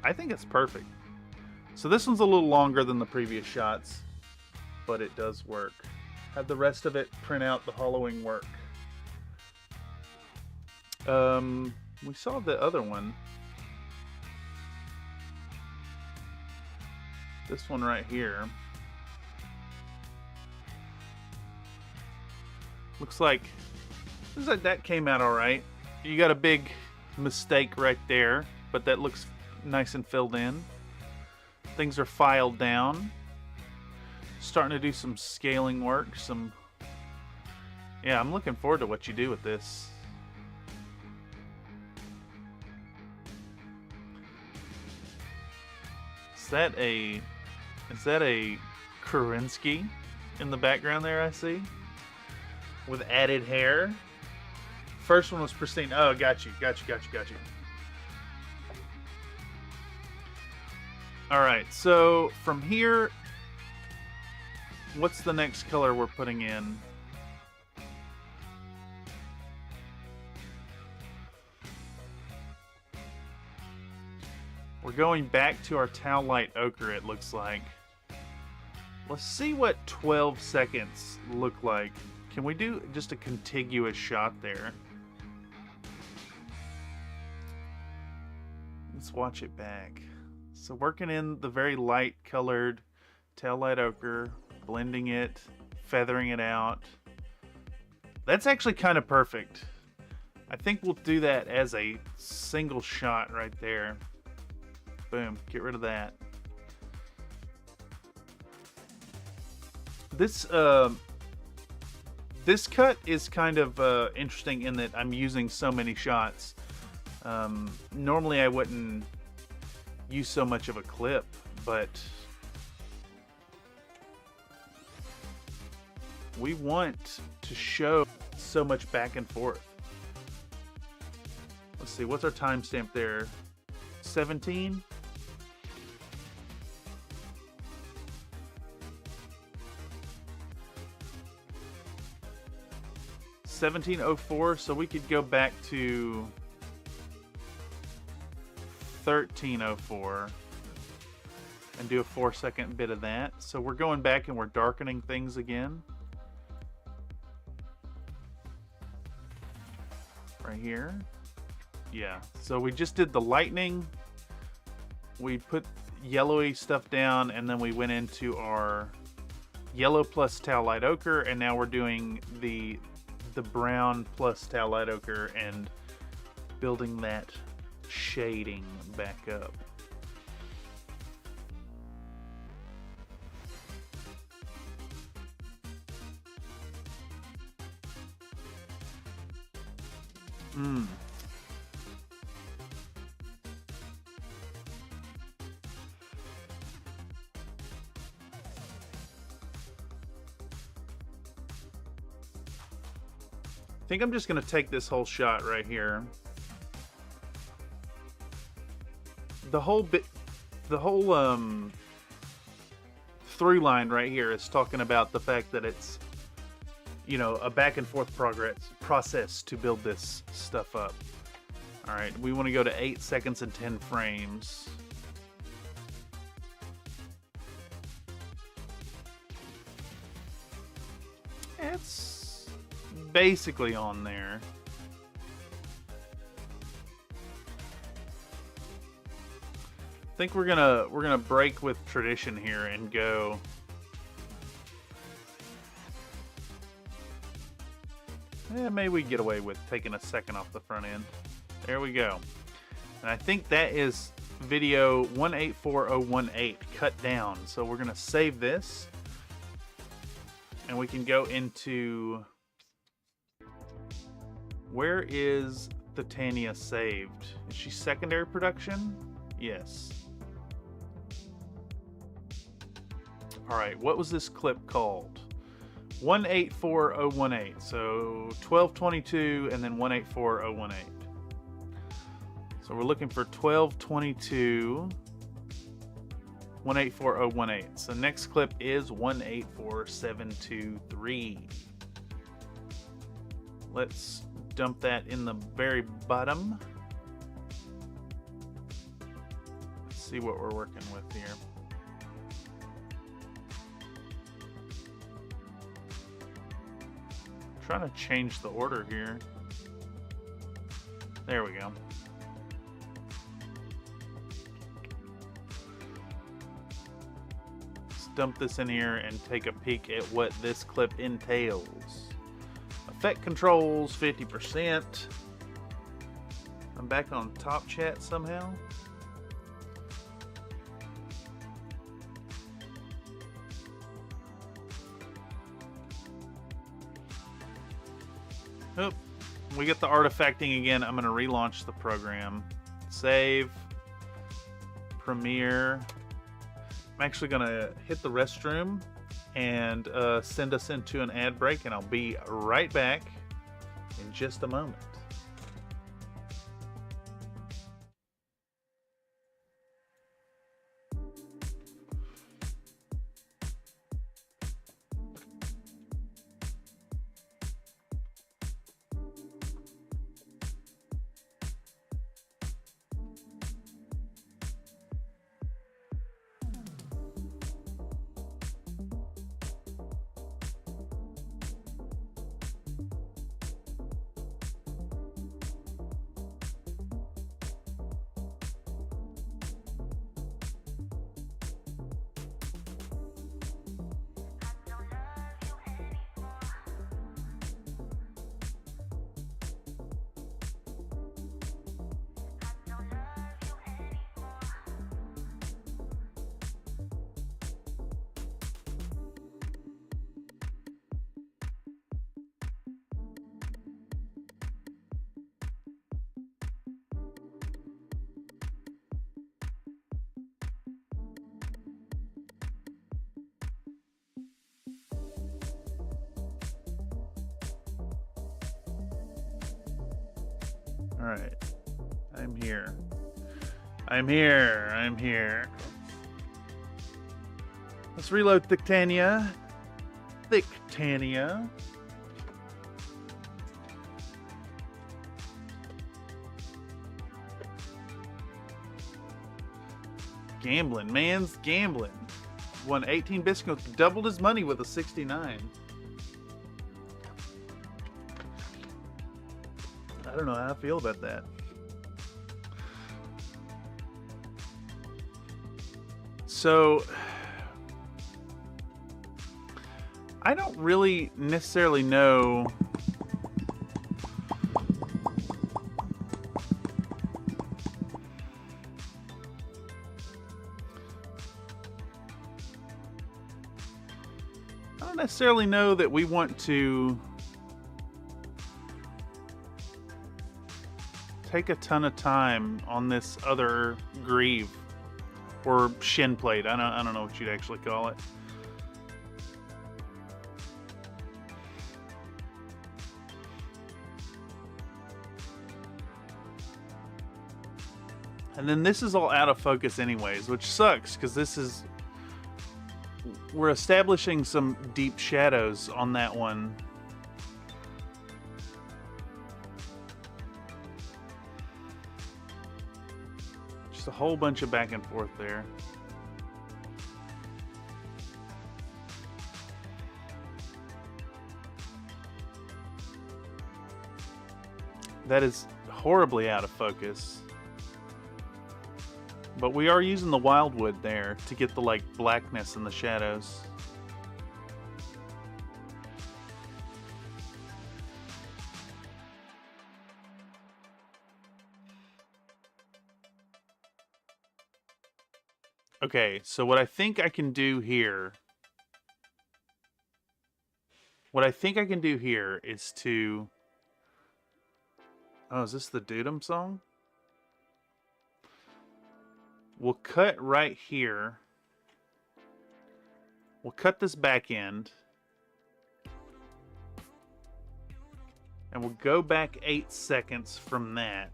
I think it's perfect. So this one's a little longer than the previous shots, but it does work. Had the rest of it print out the hollowing work. We saw the other one. This one right here. Looks like that came out all right. You got a big mistake right there, but that looks nice and filled in. Things are filed down. Starting to do some scaling work. Yeah, I'm looking forward to what you do with this. Is that a Kerensky in the background there, I see? With added hair. First one was pristine. Oh, got you. Alright, so from here, what's the next color we're putting in? We're going back to our towel light ochre, it looks like. Let's see what 12 seconds look like. Can we do just a contiguous shot there? Let's watch it back. So working in the very light colored tail light ochre, blending it, feathering it out. That's actually kind of perfect. I think we'll do that as a single shot right there. Boom, get rid of that. This cut is kind of interesting in that I'm using so many shots. Normally I wouldn't use so much of a clip, but we want to show so much back and forth. Let's see, what's our timestamp there? 17? $17.04, so we could go back to 13.04 and do a 4-second bit of that. So we're going back and we're darkening things again. Right here. Yeah, so we just did the lightning. We put yellowy stuff down and then we went into our yellow plus towel light ochre, and now we're doing the brown plus towel light ochre and building that shading back up. I think I'm just going to take this whole shot right here. The whole through line right here is talking about the fact that it's, you know, a back and forth process to build this stuff up. All right, we want to go to 8 seconds and 10 frames. It's basically on there. I think we're gonna break with tradition here and go. Maybe we get away with taking a second off the front end. There we go. And I think that is video 184018 cut down. So we're gonna save this, and we can go into, where is Thitania saved? Is she secondary production? Yes. All right, what was this clip called? 184018. So 1222 and then 184018. So we're looking for 1222 184018. So next clip is 184723. Let's dump that in the very bottom. Let's see what we're working with here. Trying to change the order here. There we go. Let's dump this in here and take a peek at what this clip entails. Effect controls 50%. I'm back on top chat somehow. Oop, we get the artifacting again. I'm going to relaunch the program. Save. Premiere. I'm actually going to hit the restroom and send us into an ad break, and I'll be right back in just a moment. All right, I'm here. I'm here. Let's reload Thitania. Gambling, man's gambling. Won 18 biscuits, doubled his money with a 69. I don't know how I feel about that. So, I don't really necessarily know that we want to take a ton of time on this other greave or shin plate. I don't know what you'd actually call it. And then this is all out of focus anyways, which sucks because this is we're establishing some deep shadows on that one. Just a whole bunch of back and forth there. That is horribly out of focus. But we are using the wildwood there to get the like blackness in the shadows. Okay, so what I think I can do here... What I think I can do here is to... Oh, is this the Dudum song? We'll cut right here. We'll cut this back end. And we'll go back 8 seconds from that.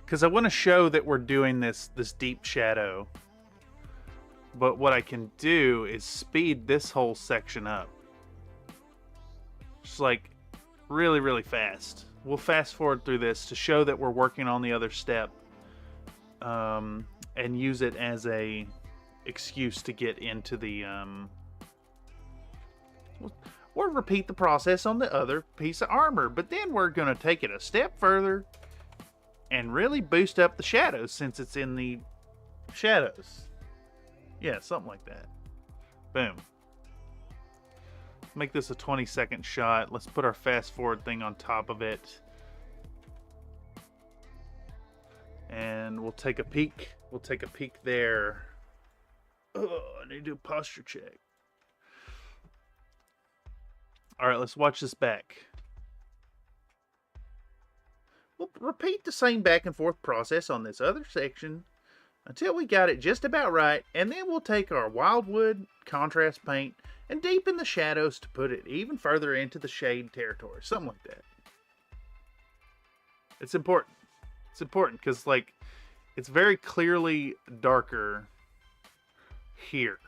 Because I want to show that we're doing this deep shadow. But what I can do is speed this whole section up. Just like really, really fast. We'll fast forward through this to show that we're working on the other step. And use it as a excuse to get into the... We'll repeat the process on the other piece of armor. But then we're going to take it a step further and really boost up the shadows since it's in the shadows. Yeah, something like that. Boom. Make this a 20-second shot. Let's put our fast forward thing on top of it. And we'll take a peek. We'll take a peek there. Oh, I need to do a posture check. Alright, let's watch this back. We'll repeat the same back and forth process on this other section until we got it just about right, and then we'll take our wildwood contrast paint and deepen the shadows to put it even further into the shade territory. Something like that. It's important. It's important because, like, it's very clearly darker here.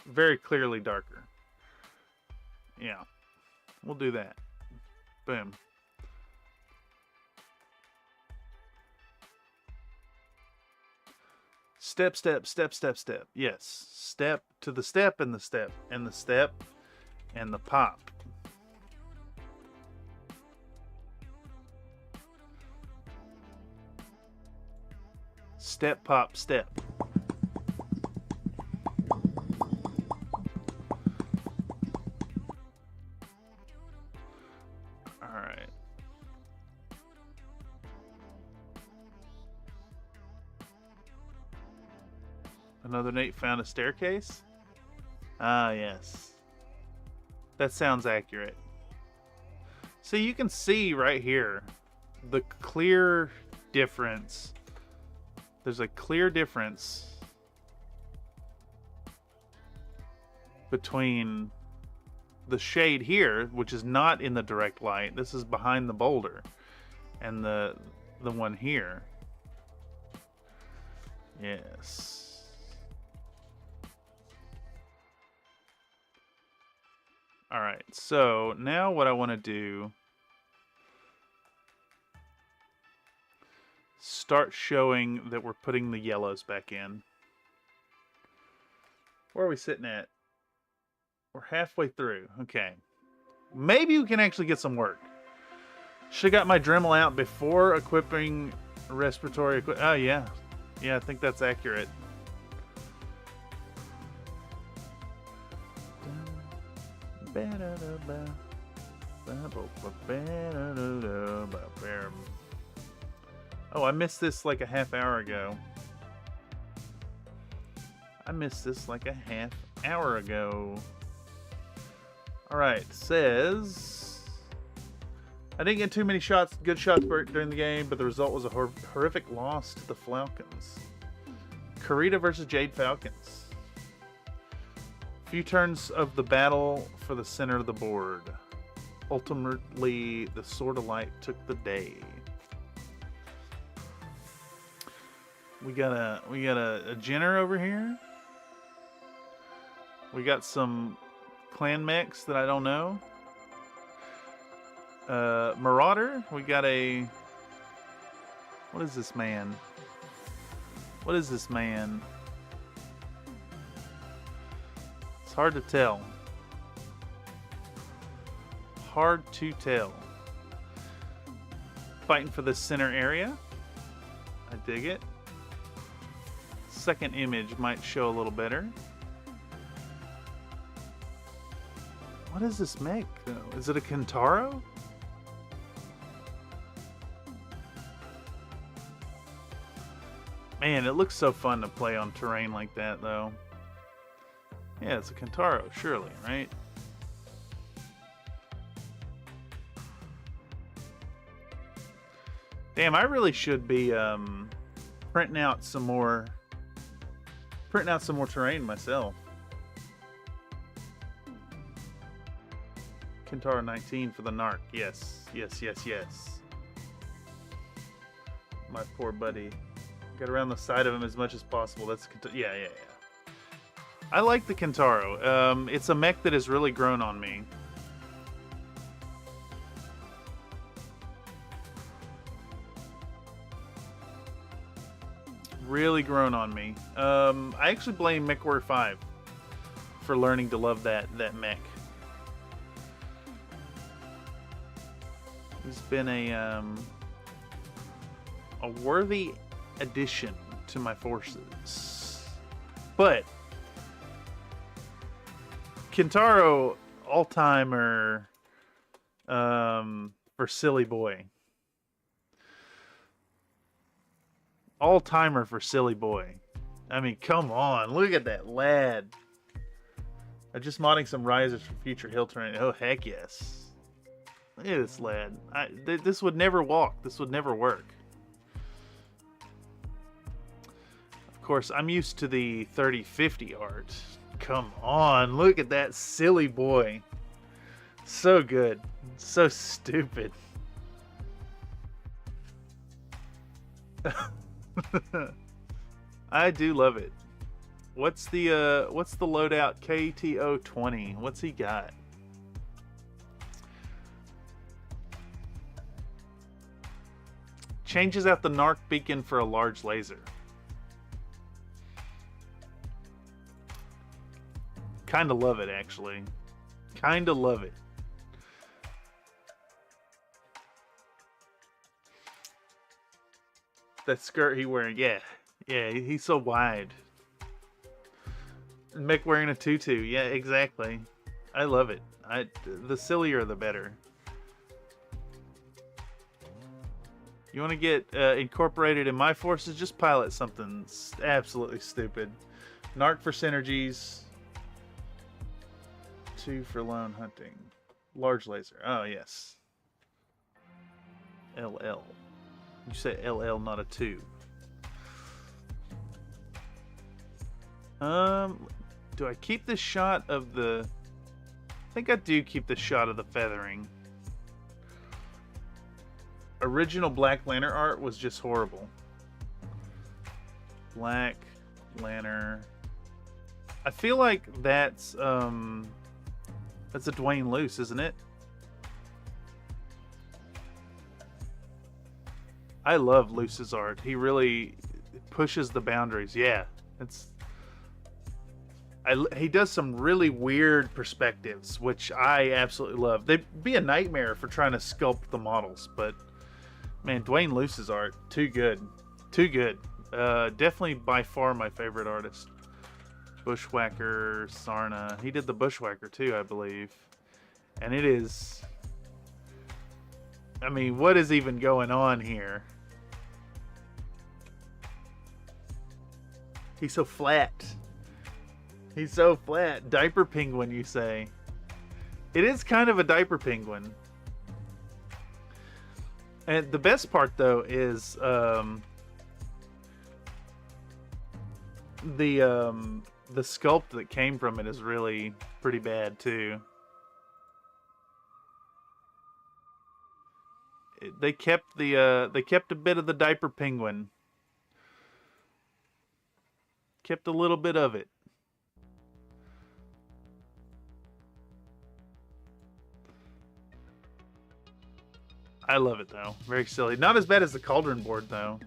Very clearly darker. Yeah. We'll do that. Boom. Step, step, step, step, step. Yes. Step to the step and the step and the step and the pop. Step, pop, step. All right. Another Nate found a staircase? Ah, yes. That sounds accurate. So you can see right here the clear difference. There's a clear difference between the shade here, which is not in the direct light. This is behind the boulder. And the one here. Yes. Alright, so now what I want to do, start showing that we're putting the yellows back in. Where are we sitting at? We're halfway through. Okay. Maybe we can actually get some work. Should have got my Dremel out before equipping respiratory equipment. Oh, yeah. Yeah, I think that's accurate. Oh, I missed this like a half hour ago. Alright, says... I didn't get too many good shots during the game, but the result was a horrific loss to the Falcons. Karita versus Jade Falcons. Few turns of the battle for the center of the board. Ultimately, the Sword of Light took the day. We got a Jenner over here. We got some clan mechs that I don't know. Marauder. We got a. What is this man? What is this man? It's hard to tell. Hard to tell. Fighting for the center area. I dig it. Second image might show a little better. What is this mech, though? Is it a Kentaro? Man, it looks so fun to play on terrain like that, though. Yeah, it's a Kentaro, surely, right? Damn, I really should be printing out some more terrain myself. Kentaro 19 for the narc. Yes, yes, yes, yes. My poor buddy. Get around the side of him as much as possible. That's yeah, yeah, yeah. I like the Kentaro. It's a mech that has really grown on me. Really grown on me. I actually blame MechWarrior 5 for learning to love that mech. He's been a worthy addition to my forces. But Kentaro all-timer for Silly Boy. All-timer for Silly Boy. I mean, come on. Look at that lad. I'm just modding some risers for future hill terrain. Oh, heck yes. Look at this lad. This would never walk. This would never work. Of course, I'm used to the 3050 art. Come on. Look at that Silly Boy. So good. So stupid. I do love it. What's the loadout? KTO20. What's he got? Changes out the narc beacon for a large laser. Kinda love it, actually. Kinda love it. That skirt he wearing, yeah. Yeah, he's so wide. Mick wearing a tutu, yeah, exactly. I love it. The sillier the better. You want to get incorporated in my forces? Just pilot something absolutely stupid. Narc for synergies. 2 for lone hunting. Large laser. Oh, yes. LL. You say LL, not a 2. Do I keep the shot of the... I think I do keep the shot of the feathering. Original Black Lantern art was just horrible. Black Lantern. I feel like that's a Dwayne Luce, isn't it? I love Luce's art. He really pushes the boundaries. Yeah, he does some really weird perspectives, which I absolutely love. They'd be a nightmare for trying to sculpt the models, but man, Dwayne Luce's art, too good. Too good. Definitely by far my favorite artist. Bushwhacker, Sarna. He did the Bushwhacker too, I believe. And it is... I mean, what is even going on here? He's so flat. He's so flat. Diaper penguin, you say? It is kind of a diaper penguin. And the best part, though, is the sculpt that came from it is really pretty bad too. They kept a bit of the diaper penguin. Kept a little bit of it. I love it though. Very silly. Not as bad as the Cauldron board though.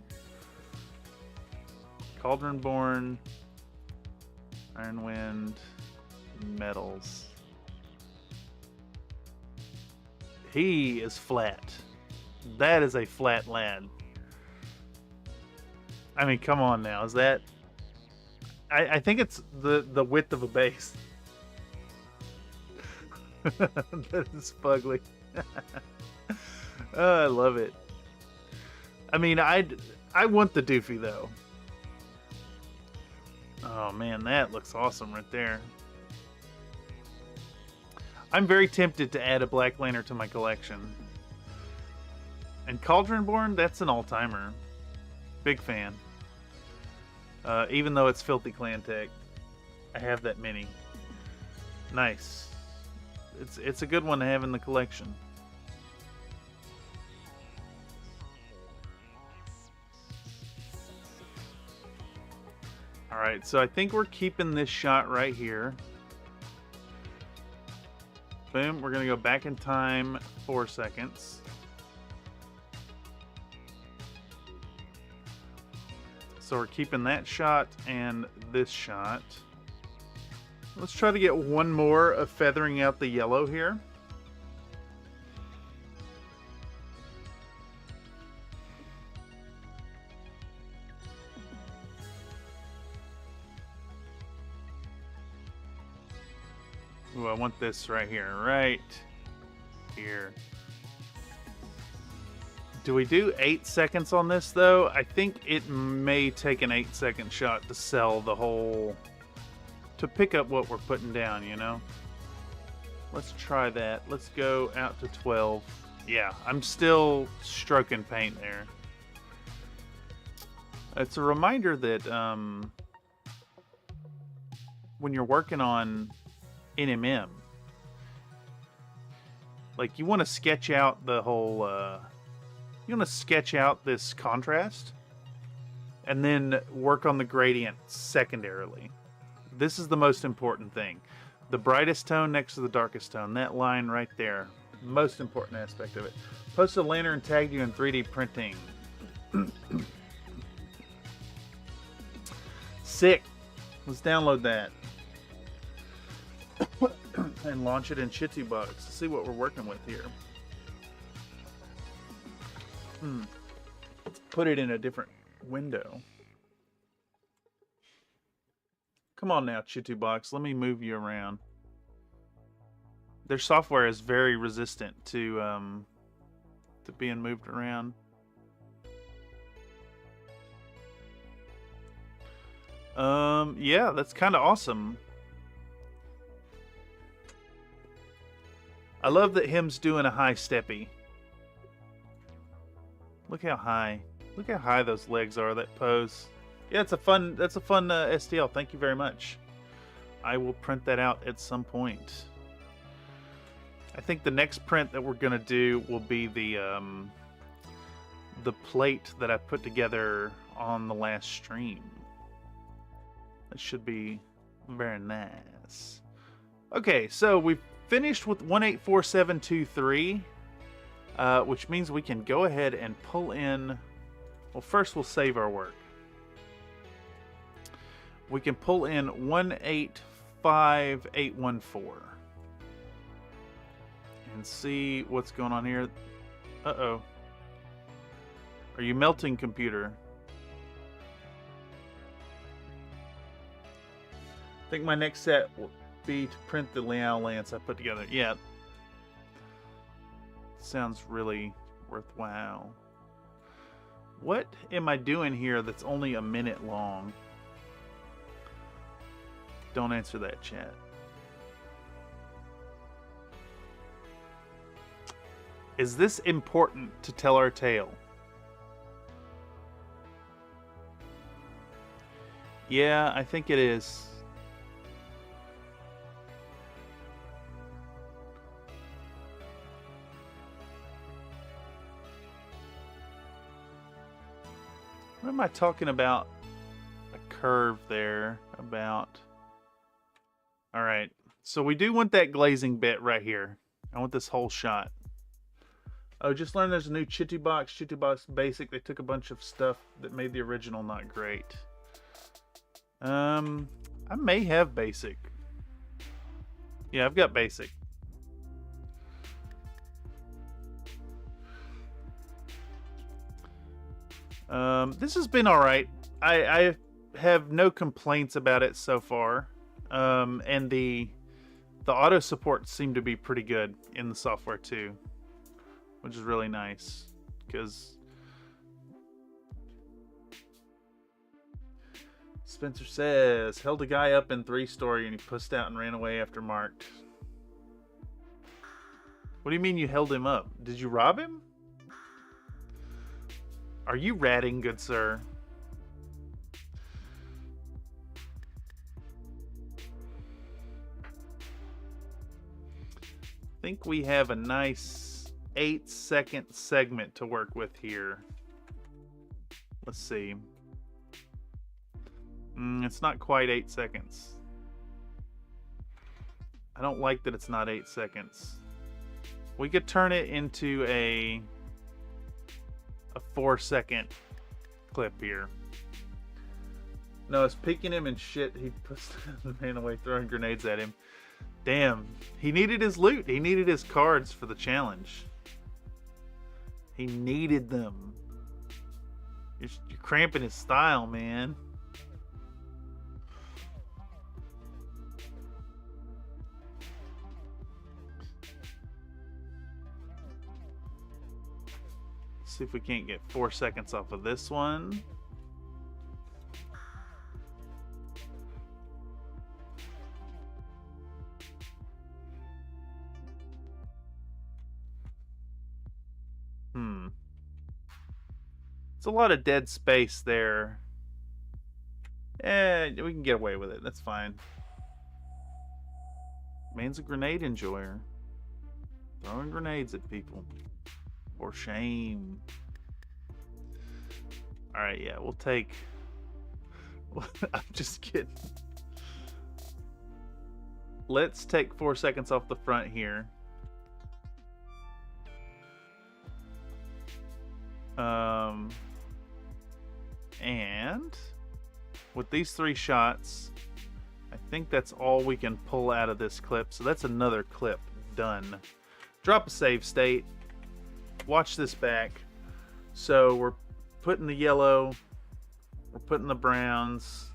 Cauldron Born, Ironwind, Metals. He is flat. That is a flat lad. I mean, come on now. Is that... I think it's the width of a base. That is fugly. Oh, I love it. I mean, I want the Doofy, though. Oh, man, that looks awesome right there. I'm very tempted to add a Black Lantern to my collection. And Cauldronborn, that's an all-timer. Big fan. Even though it's Filthy Clan Tech, I have that mini. Nice. It's a good one to have in the collection. Alright, so I think we're keeping this shot right here. Boom, we're going to go back in time 4 seconds. So we're keeping that shot and this shot. Let's try to get one more of feathering out the yellow here. Ooh, I want this right here, right here. Do we do 8 seconds on this, though? I think it may take an 8-second shot to sell the whole... to pick up what we're putting down, you know? Let's try that. Let's go out to 12. Yeah, I'm still stroking paint there. It's a reminder that when you're working on NMM, like, you want to sketch out the whole... you want to sketch out this contrast and then work on the gradient secondarily. This is the most important thing. The brightest tone next to the darkest tone. That line right there. Most important aspect of it. Post a lantern, tagged you in 3D printing. Sick. Let's download that. And launch it in Chitubox to see what we're working with here. Put it in a different window. Come on now, Chitubox. Let me move you around. Their software is very resistant to being moved around. Yeah, that's kind of awesome. I love that him's doing a high steppy. Look how high. Look how high those legs are, that pose. Yeah, that's a fun STL. Thank you very much. I will print that out at some point. I think the next print that we're gonna do will be the plate that I put together on the last stream. That should be very nice. Okay, so we've finished with 184723. Which means we can go ahead and pull in... Well, first we'll save our work. We can pull in 185814. And see what's going on here. Uh-oh. Are you melting, computer? I think my next set will be to print the Liao Lance I put together. Yeah. Sounds really worthwhile. What am I doing here that's only a minute long? Don't answer that, chat. Is this important to tell our tale? Yeah, I think it is. What am I talking about? A curve there about. All right. So we do want that glazing bit right here. I want this whole shot. Oh, just learned there's a new Chitty Box Basic. They took a bunch of stuff that made the original not great. I may have Basic. Yeah, I've got Basic. This has been all right. I have no complaints about it so far. And the auto support seemed to be pretty good in the software too, which is really nice because Spencer says held a guy up in 3-story and he pussed out and ran away after marked. What do you mean you held him up? Did you rob him? Are you ratting, good sir? I think we have a nice 8-second segment to work with here. Let's see. It's not quite 8 seconds. I don't like that it's not 8 seconds. We could turn it into a 4-second clip here. No, it's picking him and shit. He ran away throwing grenades at him. Damn, he needed his loot. He needed his cards for the challenge. He needed them. You're cramping his style, man. Let's see if we can't get 4 seconds off of this one. It's a lot of dead space there. We can get away with it. That's fine. Man's a grenade enjoyer. Throwing grenades at people. For shame. Alright, yeah, we'll take... I'm just kidding. Let's take 4 seconds off the front here. And with these 3 shots, I think that's all we can pull out of this clip. So that's another clip done. Drop a save state. Watch this back. So we're putting the yellow, we're putting the browns,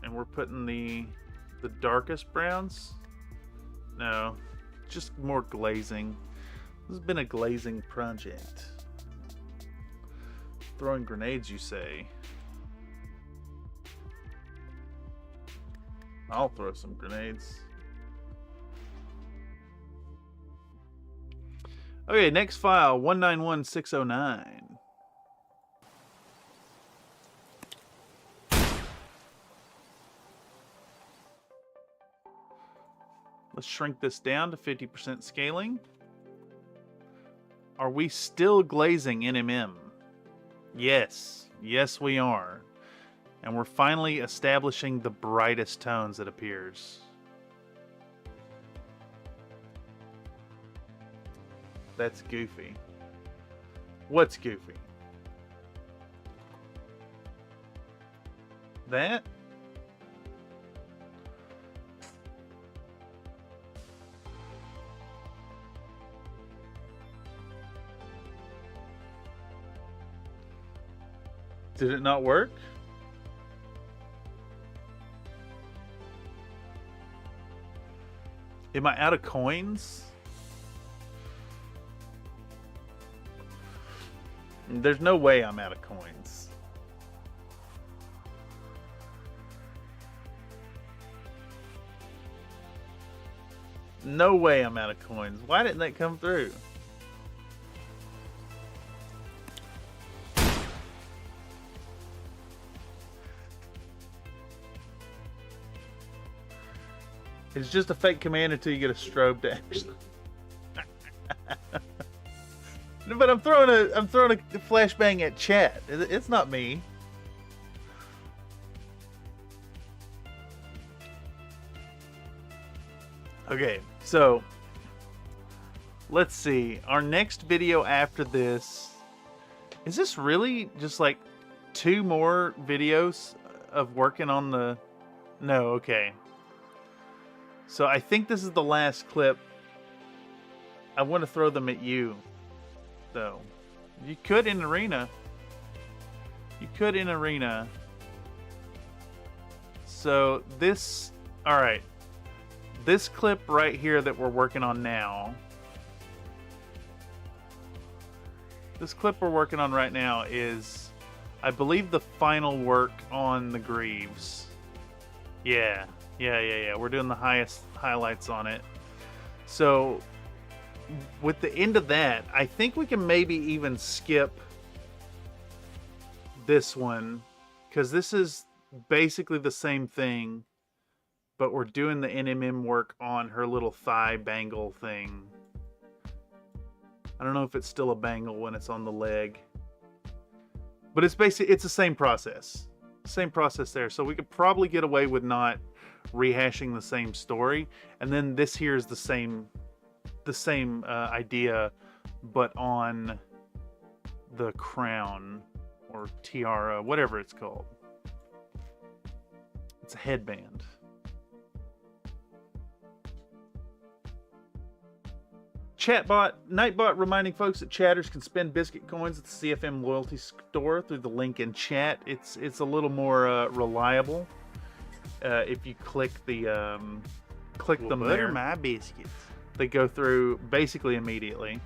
and we're putting the darkest browns. No, just more glazing. This has been a glazing project. Throwing grenades, you say? I'll throw some grenades. Okay, next file, 191609. Let's shrink this down to 50% scaling. Are we still glazing NMM? Yes. Yes, we are. And we're finally establishing the brightest tones, it appears. That's goofy. What's goofy? That? Did it not work? Am I out of coins? There's no way I'm out of coins. No way I'm out of coins. Why didn't that come through? It's just a fake command until you get a strobe to actually. But I'm throwing a flashbang at chat. It's not me. Okay, so let's see. Our next video after this, is this really just like 2 more videos of working on the... No, okay. So I think this is the last clip. I want to throw them at you, though. You could in arena. You could in arena. So this... Alright. This clip right here that we're working on now... This clip we're working on right now is, I believe, the final work on the Greaves. Yeah. We're doing the highest highlights on it. So, with the end of that, I think we can maybe even skip this one, because this is basically the same thing, but we're doing the NMM work on her little thigh bangle thing. I don't know if it's still a bangle when it's on the leg, but it's basically, it's the same process. Same process there. So we could probably get away with not rehashing the same story. And then this here is the same idea, but on the crown or tiara, whatever it's called. It's a headband. Chatbot, Nightbot reminding folks that chatters can spend biscuit coins at the CFM loyalty store through the link in chat. It's a little more reliable if you click the them Butter there. my biscuits. They go through basically immediately.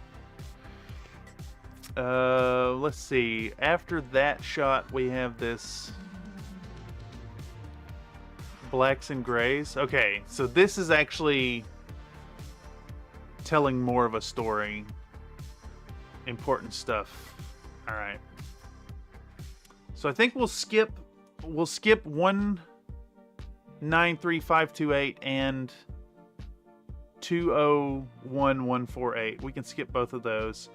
Let's see. After that shot, we have this blacks and grays. Okay, so this is actually telling more of a story. Important stuff. All right. So I think we'll skip 193528 and 201148. We can skip both of those,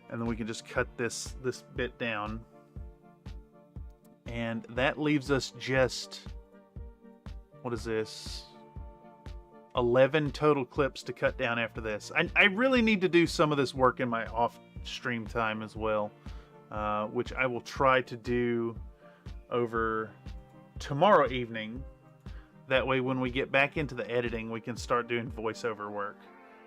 and then we can just cut this bit down. And that leaves us just, what is this? 11 total clips to cut down after this. I really need to do some of this work in my off-stream time as well, which I will try to do over tomorrow evening. That way when we get back into the editing, we can start doing voiceover work,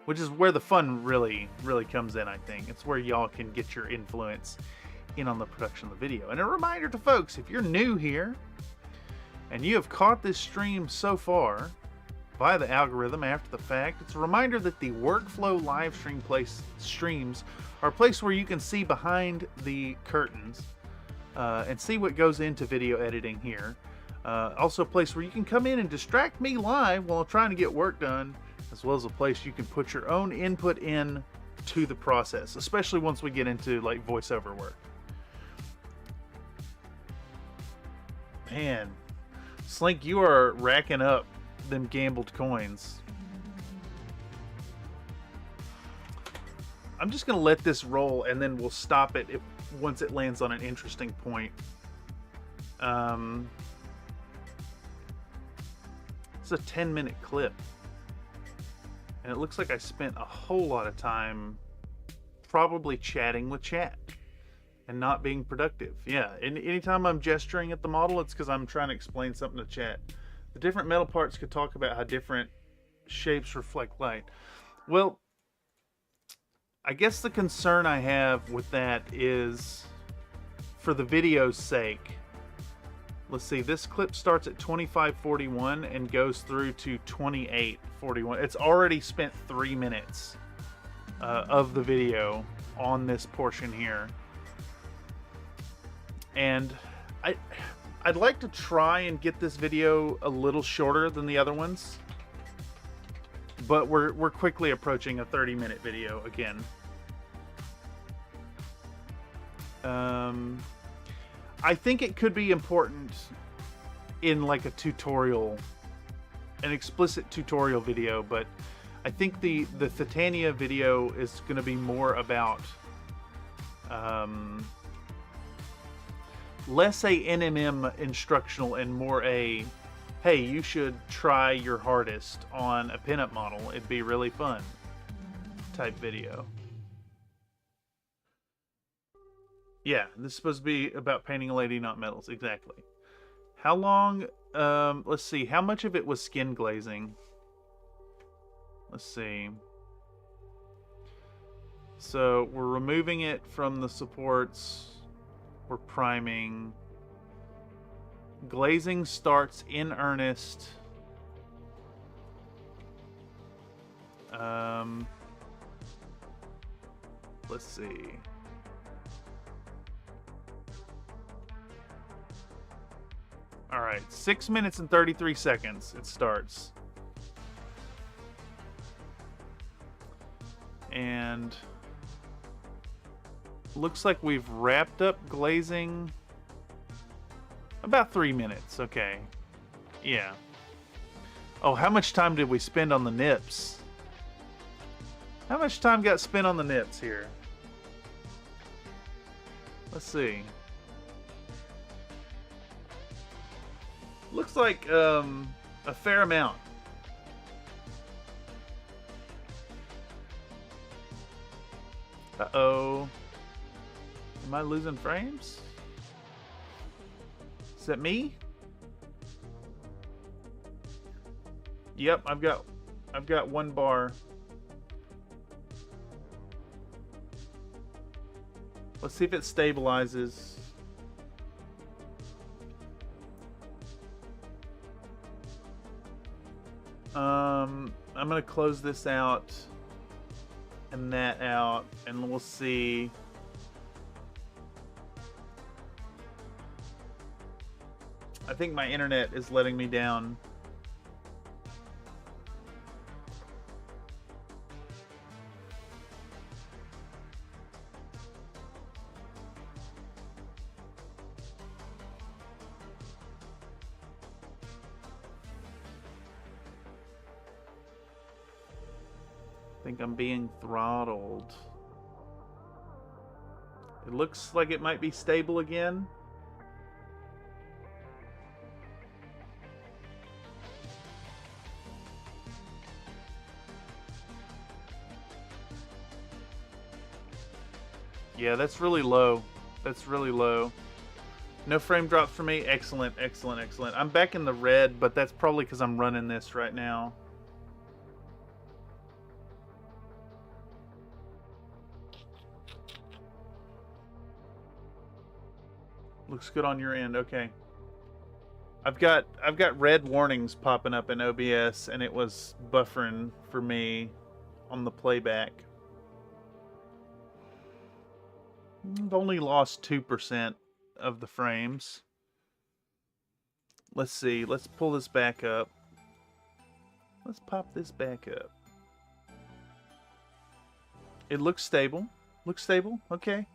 which is where the fun really comes in, I think. It's where y'all can get your influence in on the production of the video. And a reminder to folks, if you're new here and you have caught this stream so far via the algorithm after the fact, it's a reminder that the workflow live streams are a place where you can see behind the curtains and see what goes into video editing here. Also a place where you can come in and distract me live while I'm trying to get work done, as well as a place you can put your own input in to the process, especially once we get into like voiceover work. Man, Slink, you are racking up them gambled coins. I'm just gonna let this roll and then we'll stop it once it lands on an interesting point. It's a 10-minute clip, and it looks like I spent a whole lot of time probably chatting with chat and not being productive. Yeah, and anytime I'm gesturing at the model, it's because I'm trying to explain something to chat. The different metal parts could talk about how different shapes reflect light. Well, I guess the concern I have with that is, for the video's sake, let's see, this clip starts at 25:41 and goes through to 28:41. It's already spent 3 minutes of the video on this portion here. And I'd like to try and get this video a little shorter than the other ones, but we're quickly approaching a 30-minute video again. I think it could be important in like a tutorial, an explicit tutorial video, but I think the Thitania video is going to be more about less a NMM instructional and more a hey, you should try your hardest on a pinup model. It'd be really fun type video. Yeah, this is supposed to be about painting a lady, not metals. Exactly. How long? Let's see. How much of it was skin glazing? Let's see. So we're removing it from the supports. We're priming. Glazing starts in earnest. Let's see. All right, 6 minutes and 33 seconds it starts. And looks like we've wrapped up glazing about 3 minutes. Okay. Yeah. Oh, how much time did we spend on the nips? How much time got spent on the nips here? Let's see. Looks like a fair amount. Uh-oh. Am I losing frames? Is that me? Yep, I've got one bar. Let's see if it stabilizes. I'm gonna close this out and that out, and we'll see. I think my internet is letting me down. I think I'm being throttled. It looks like it might be stable again. Yeah, that's really low. That's really low. No frame drops for me. Excellent, excellent, excellent. I'm back in the red, but that's probably because I'm running this right now. Looks good on your end. Okay. I've got red warnings popping up in OBS, and it was buffering for me on the playback. I've only lost 2% of the frames. Let's see. Let's pull this back up. Let's pop this back up. It looks stable. Looks stable. Okay.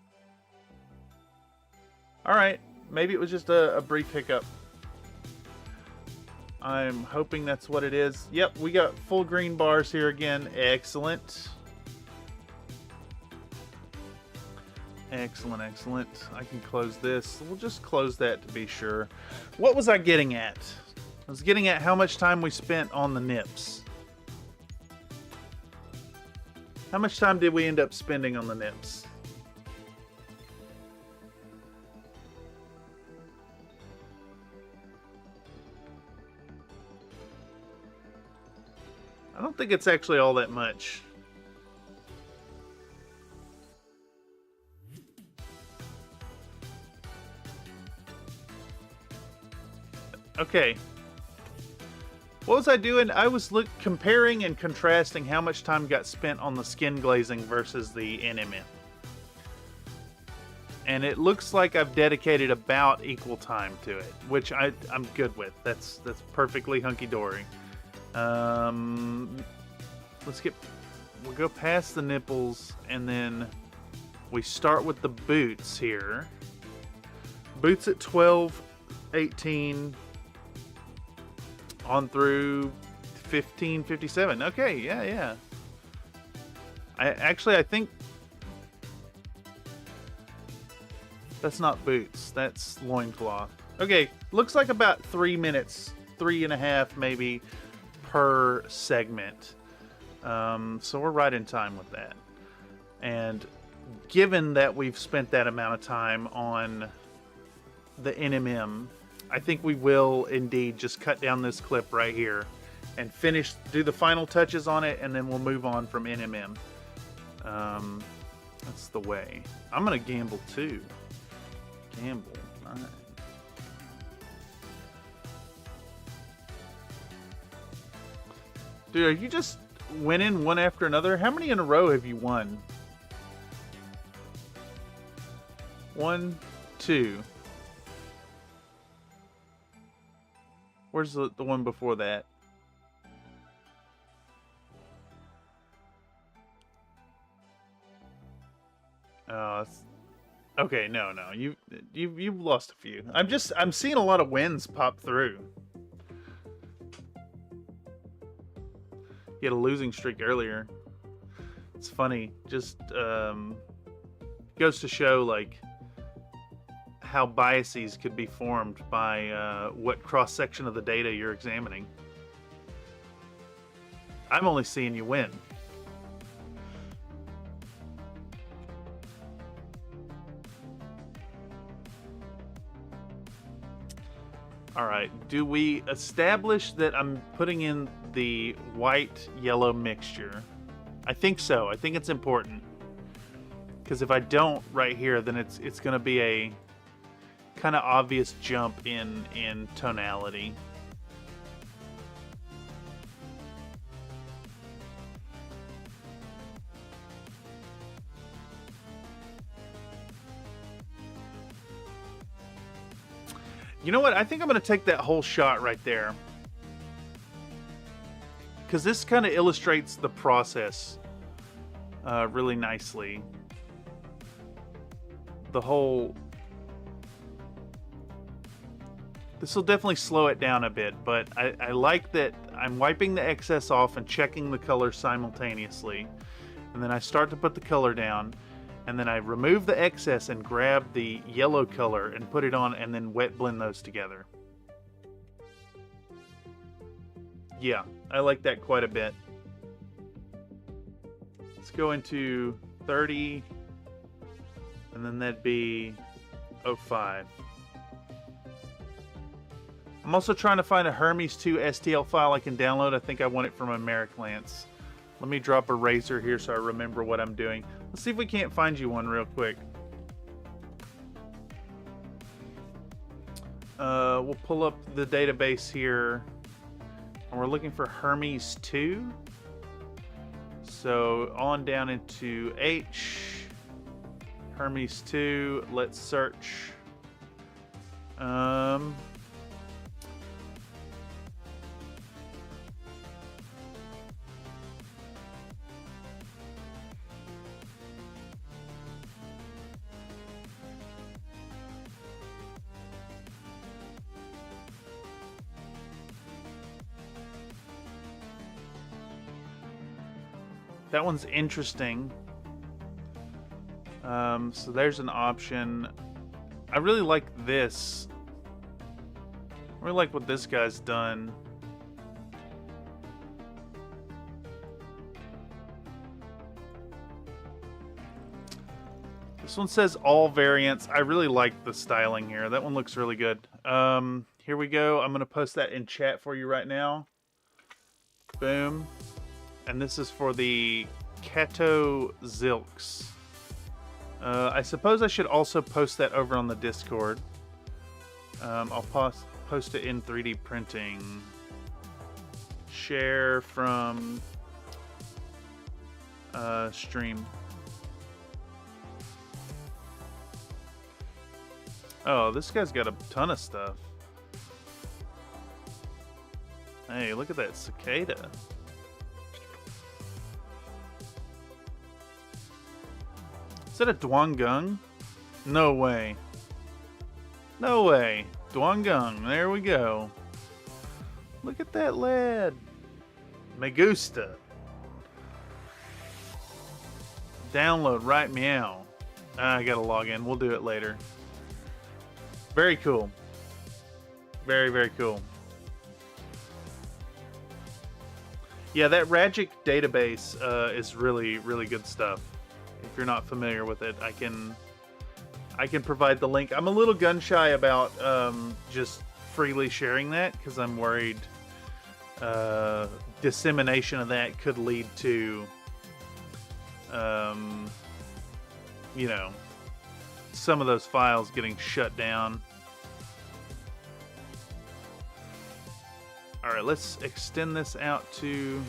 Alright, maybe it was just a brief hiccup. I'm hoping that's what it is. Yep, we got full green bars here again. Excellent. Excellent, excellent. I can close this. We'll just close that to be sure. What was I getting at? I was getting at how much time we spent on the nips. How much time did we end up spending on the nips? I don't think it's actually all that much. Okay. What was I doing? I was comparing and contrasting how much time got spent on the skin glazing versus the NMM. And it looks like I've dedicated about equal time to it, which I'm good with. That's perfectly hunky-dory. We'll go past the nipples, and then we start with the boots here. Boots at 12, 18, on through 15, 57. Okay, yeah. I think that's not boots. That's loincloth. Okay, looks like about 3 minutes 3.5 maybe per segment. So we're right in time with that. And given that we've spent that amount of time on the NMM, I think we will indeed just cut down this clip right here and do the final touches on it, and then we'll move on from NMM. That's the way. I'm gonna gamble too. Gamble. All right. Dude, are you just winning one after another? How many in a row have you won? 1, 2. Where's the one before that? Okay, no. You've lost a few. I'm seeing a lot of wins pop through. You had a losing streak earlier. It's funny. Just goes to show like how biases could be formed by what cross section of the data you're examining. I'm only seeing you win. All right, do we establish that I'm putting in the white-yellow mixture? I think so. I think it's important. Because if I don't right here, then it's going to be a kind of obvious jump in tonality. You know what? I think I'm going to take that whole shot right there. Because this kind of illustrates the process really nicely. The whole... This will definitely slow it down a bit, but I like that I'm wiping the excess off and checking the color simultaneously. And then I start to put the color down. And then I remove the excess and grab the yellow color and put it on and then wet blend those together. Yeah, I like that quite a bit. Let's go into 30, and then that'd be 05. I'm also trying to find a Hermes 2 STL file I can download. I think I want it from Americlance. Let me drop a razor here so I remember what I'm doing. Let's see if we can't find you one real quick. We'll pull up the database here. And we're looking for Hermes 2. So on down into H. Hermes 2. Let's search. That one's interesting. So there's an option. I really like this. I really like what this guy's done. This one says all variants. I really like the styling here. That one looks really good. Here we go. I'm going to post that in chat for you right now. Boom. And this is for the Kato Zilks. I suppose I should also post that over on the Discord. I'll post it in 3D printing. Share from stream. Oh, this guy's got a ton of stuff. Hey, look at that cicada. Is that a Dwangung? No way. No way. Dwangung. There we go. Look at that lad. Me gusta. Download right meow. I gotta log in. We'll do it later. Very cool. Very, very cool. Yeah, that Ragic database is really, really good stuff. If you're not familiar with it, I can provide the link. I'm a little gun shy about just freely sharing that because I'm worried dissemination of that could lead to, you know, some of those files getting shut down. All right, let's extend this out to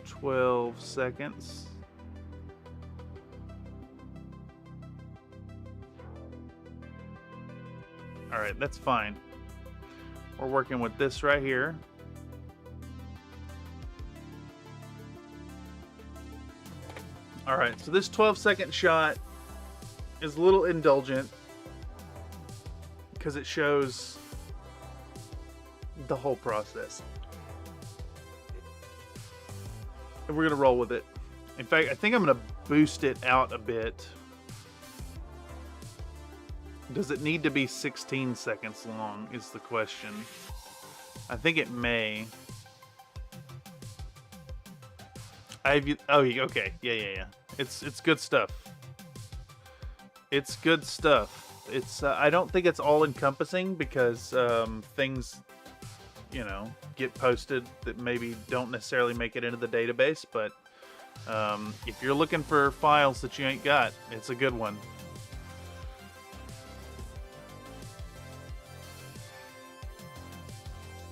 12 seconds. All right, that's fine. We're working with this right here. All right, so this 12-second shot is a little indulgent because it shows the whole process. And we're gonna roll with it. In fact, I think I'm gonna boost it out a bit. Does it need to be 16 seconds long is the question. I think it may. Okay. Yeah. It's good stuff. It's good stuff. It's I don't think it's all encompassing because things, you know, get posted that maybe don't necessarily make it into the database, but if you're looking for files that you ain't got, it's a good one.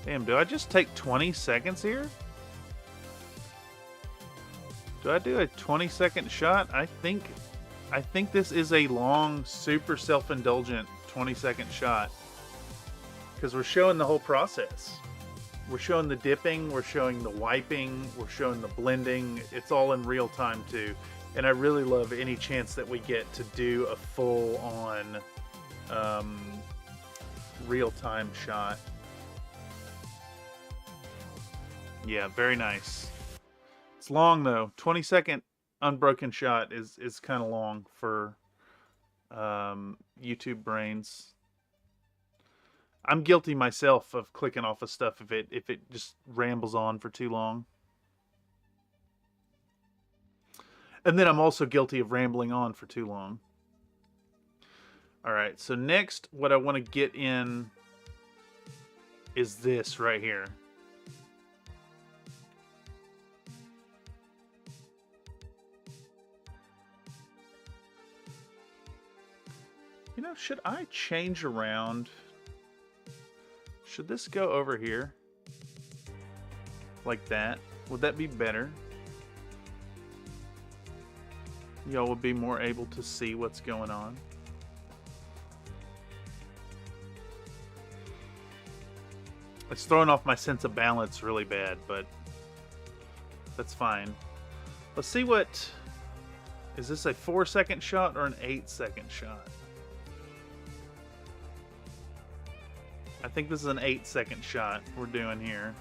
Damn, do I just take 20 seconds here? Do I do a 20-second shot? I think this is a long, super self-indulgent 20-second shot. Because we're showing the whole process. We're showing the dipping, we're showing the wiping, we're showing the blending. It's all in real time too. And I really love any chance that we get to do a full-on real-time shot. Yeah, very nice. It's long though. 20-second unbroken shot is kind of long for YouTube brains. I'm guilty myself of clicking off of stuff if it just rambles on for too long. And then I'm also guilty of rambling on for too long. All right, so next what I want to get in is this right here. You know, should I change around? Should this go over here? Like that? Would that be better? Y'all would be more able to see what's going on. It's throwing off my sense of balance really bad, but that's fine. Let's see what... Is this a 4-second shot or an 8-second shot? I think this is an 8-second shot we're doing here.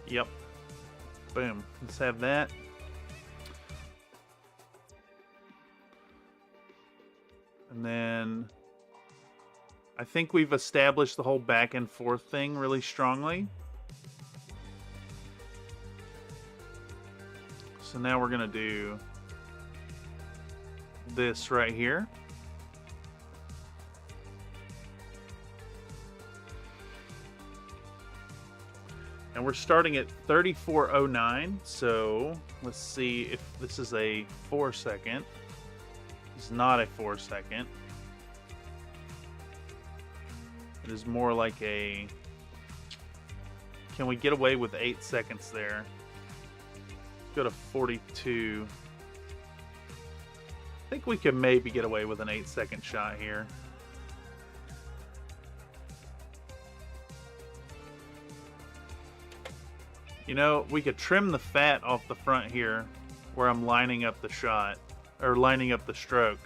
Yep. Boom. Let's have that. And then I think we've established the whole back and forth thing really strongly. So now we're going to do this right here. And we're starting at 3409, so let's see if this is a 4-second. It's not a 4-second. It is more like a... Can we get away with 8 seconds there? Let's go to 42. I think we could maybe get away with an 8-second shot here. You know, we could trim the fat off the front here where I'm lining up the shot, or lining up the stroke.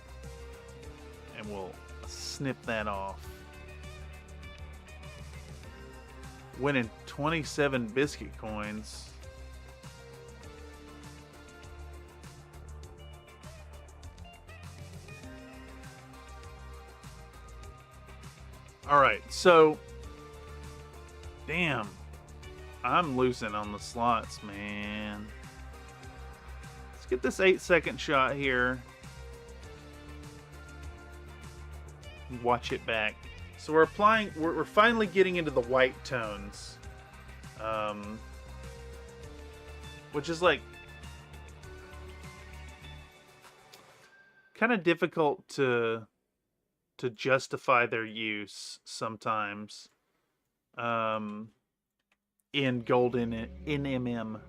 And we'll snip that off. Winning 27 biscuit coins. Alright, so Damn. I'm losing on the slots, man. Let's get this 8-second shot here. Watch it back. So we're applying, we're finally getting into the white tones. Which is like kind of difficult to justify their use sometimes. In golden in MM,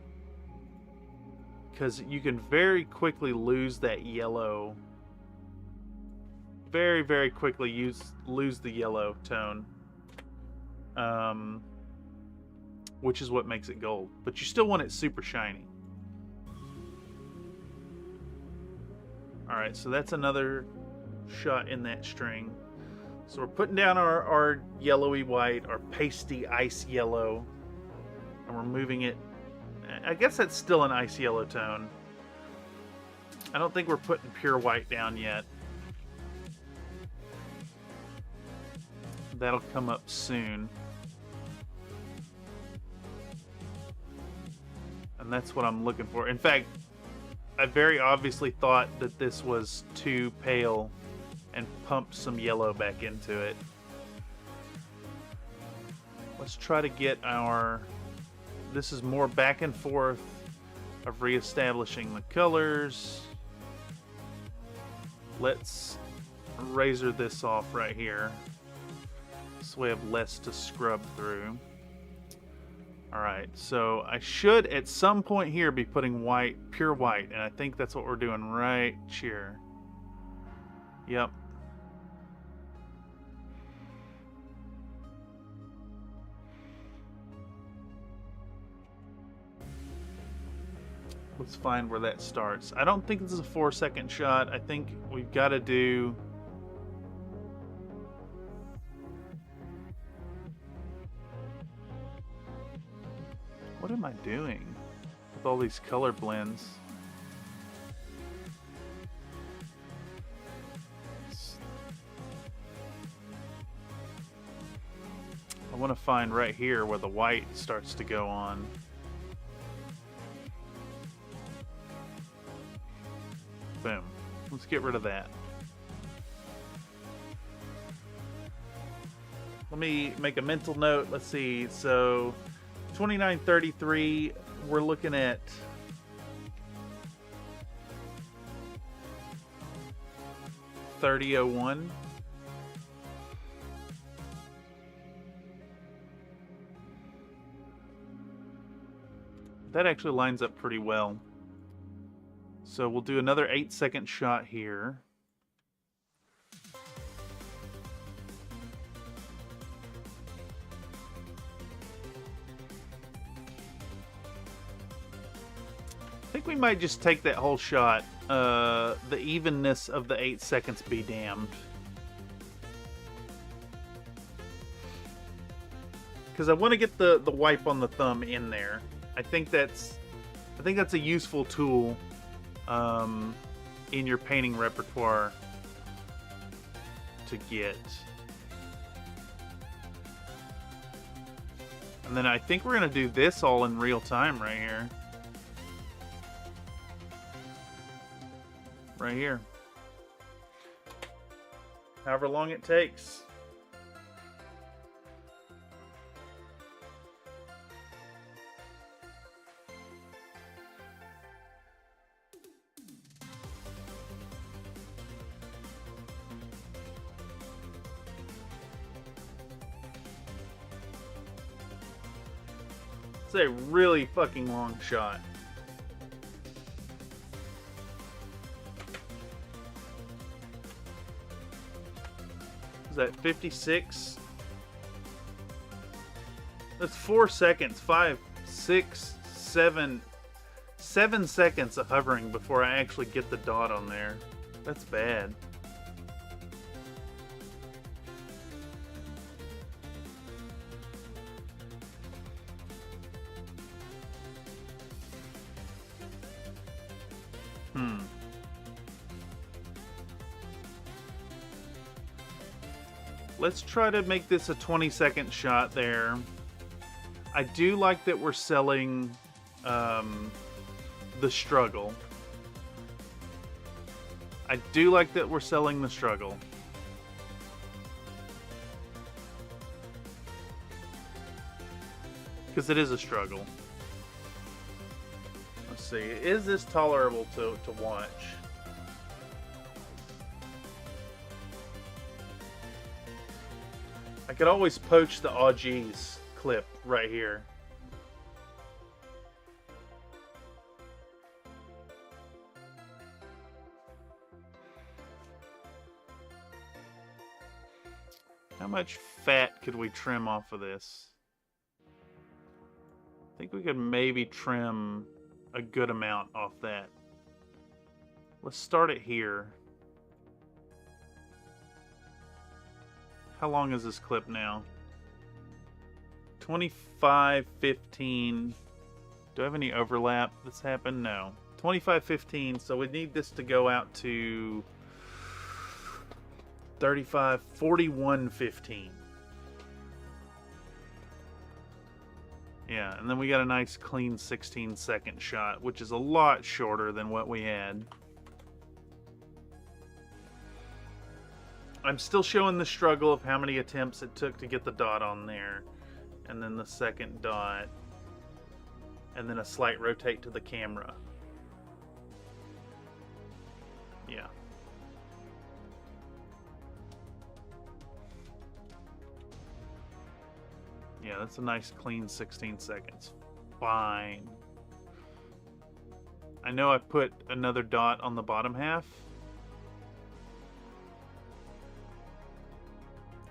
because you can very quickly lose that yellow. Very, very quickly lose the yellow tone. Which is what makes it gold. But you still want it super shiny. Alright, so that's another shot in that string. So we're putting down our yellowy white, our pasty ice yellow. And we're moving it. I guess that's still an ice yellow tone. I don't think we're putting pure white down yet. That'll come up soon. And that's what I'm looking for. In fact, I very obviously thought that this was too pale and pumped some yellow back into it. Let's try to get our... This is more back and forth of reestablishing the colors. Let's razor this off right here, so we have less to scrub through. Alright, so I should at some point here be putting white, pure white, and I think that's what we're doing right here. Yep. Let's find where that starts. I don't think this is a 4-second shot. I think we've got to do... What am I doing with all these color blends? I want to find right here where the white starts to go on. Boom. Let's get rid of that. Let me make a mental note. Let's see. So 2933, we're looking at $30.01. That actually lines up pretty well. So we'll do another 8-second shot here. I think we might just take that whole shot. The evenness of the 8 seconds be damned. Because I want to get the wipe on the thumb in there. I think that's a useful tool in your painting repertoire to get. And then I think we're going to do this all in real time right here. Right here. However long it takes. It's a really fucking long shot. Is that 56? That's 4 seconds. 5, 6, 7. 7 seconds of hovering before I actually get the dot on there. That's bad. Let's try to make this a 20-second shot there. I do like that we're selling the struggle. I do like that we're selling the struggle. Because it is a struggle. Let's see. Is this tolerable to watch? I could always poach the "Aw geez" clip right here. How much fat could we trim off of this? I think we could maybe trim a good amount off that. Let's start it here. How long is this clip now? 25:15. Do I have any overlap that's happened? No. 25:15, so we need this to go out to 41:15. Yeah, and then we got a nice clean 16-second shot, which is a lot shorter than what we had. I'm still showing the struggle of how many attempts it took to get the dot on there. And then the second dot. And then a slight rotate to the camera. Yeah. Yeah, that's a nice clean 16 seconds. Fine. I know I put another dot on the bottom half.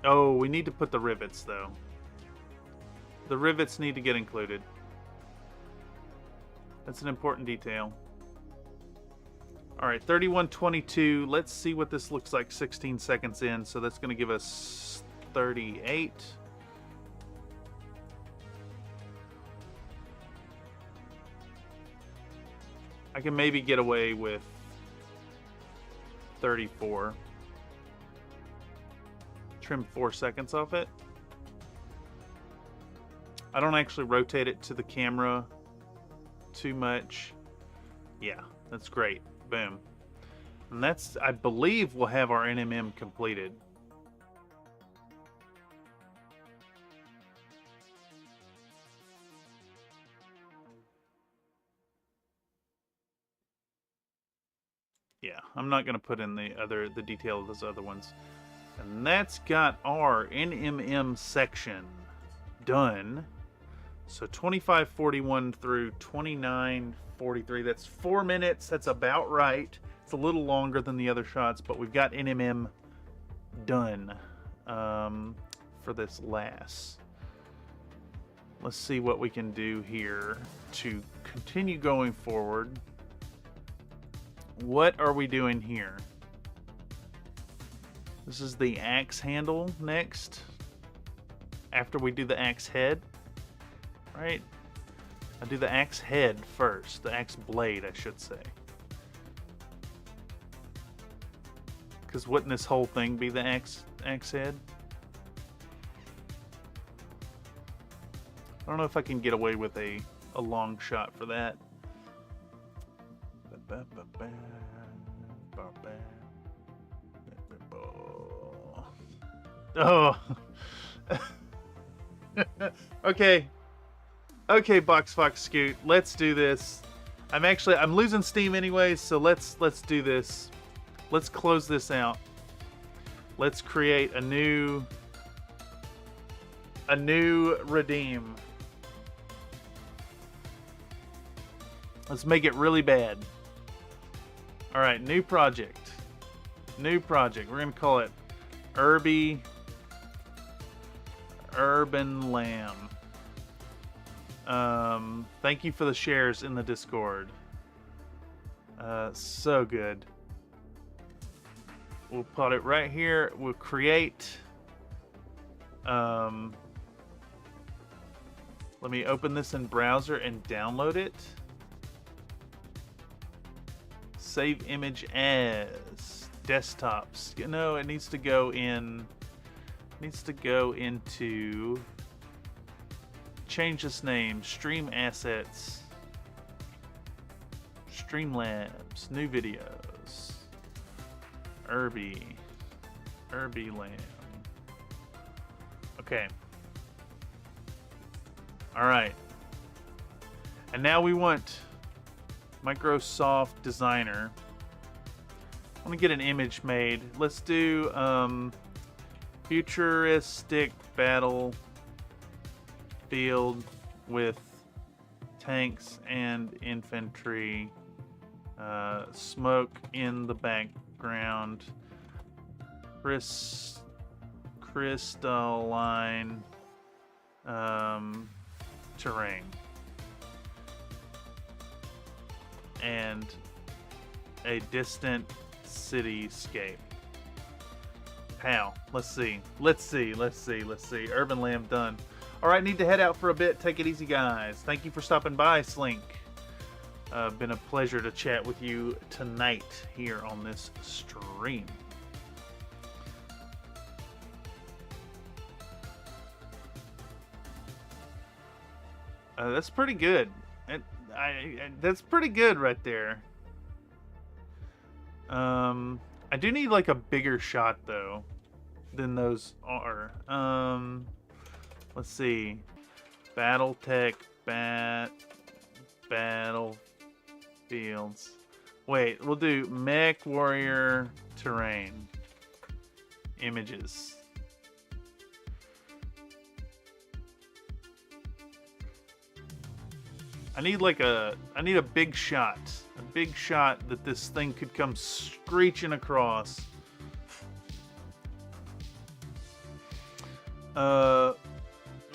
Oh, we need to put the rivets, though. The rivets need to get included. That's an important detail. Alright, 31:22. Let's see what this looks like 16 seconds in. So that's going to give us 38. I can maybe get away with 34. Trim 4 seconds off it. I don't actually rotate it to the camera too much. Yeah, that's great. Boom. And that's, I believe, we'll have our NMM completed. Yeah, I'm not going to put in the detail of those other ones. And that's got our NMM section done. So 25:41 through 29:43. That's 4 minutes. That's about right. It's a little longer than the other shots, but we've got NMM done for this last. Let's see what we can do here to continue going forward. What are we doing here? This is the axe handle next. After we do the axe head, right? I do the axe head first. The axe blade, I should say. Because wouldn't this whole thing be the axe head? I don't know if I can get away with a long shot for that. Oh. Okay. Okay, Box Fox Scoot. Let's do this. I'm losing steam anyways, so let's do this. Let's close this out. Let's create a new redeem. Let's make it really bad. All right, new project. New project. We're going to call it Urban Lamb. Thank you for the shares in the Discord. So good. We'll put it right here. We'll create. Let me open this in browser and download it. Save image as desktops. No, it needs to go in. Needs to go into change this name. Stream assets. Streamlabs. New videos. Irby Lamb. Okay. Alright. And now we want Microsoft Designer. I want to get an image made. Let's do futuristic battlefield with tanks and infantry. Smoke in the background. Crystalline terrain. And a distant cityscape. How? Let's see. Urban Lamb done. Alright, need to head out for a bit. Take it easy, guys. Thank you for stopping by, Slink. Been a pleasure to chat with you tonight here on this stream. That's pretty good. That's pretty good right there. I do need like a bigger shot though than those are. Let's see. Battletech battlefields. Wait, we'll do mech warrior terrain images. I need a big shot. A big shot that this thing could come screeching across.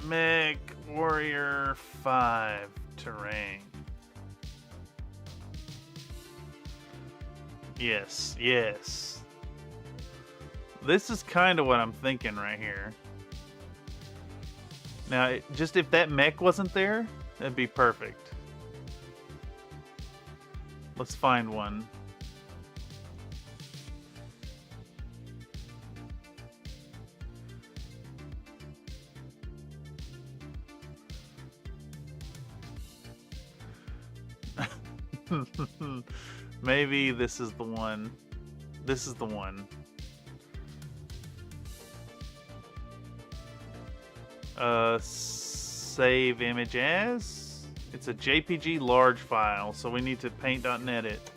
Mech Warrior 5 terrain. Yes. This is kind of what I'm thinking right here. Now, just if that mech wasn't there, that'd be perfect. Let's find one. Maybe this is the one. This is the one. Save image as. It's a JPG large file, so we need to paint.net it.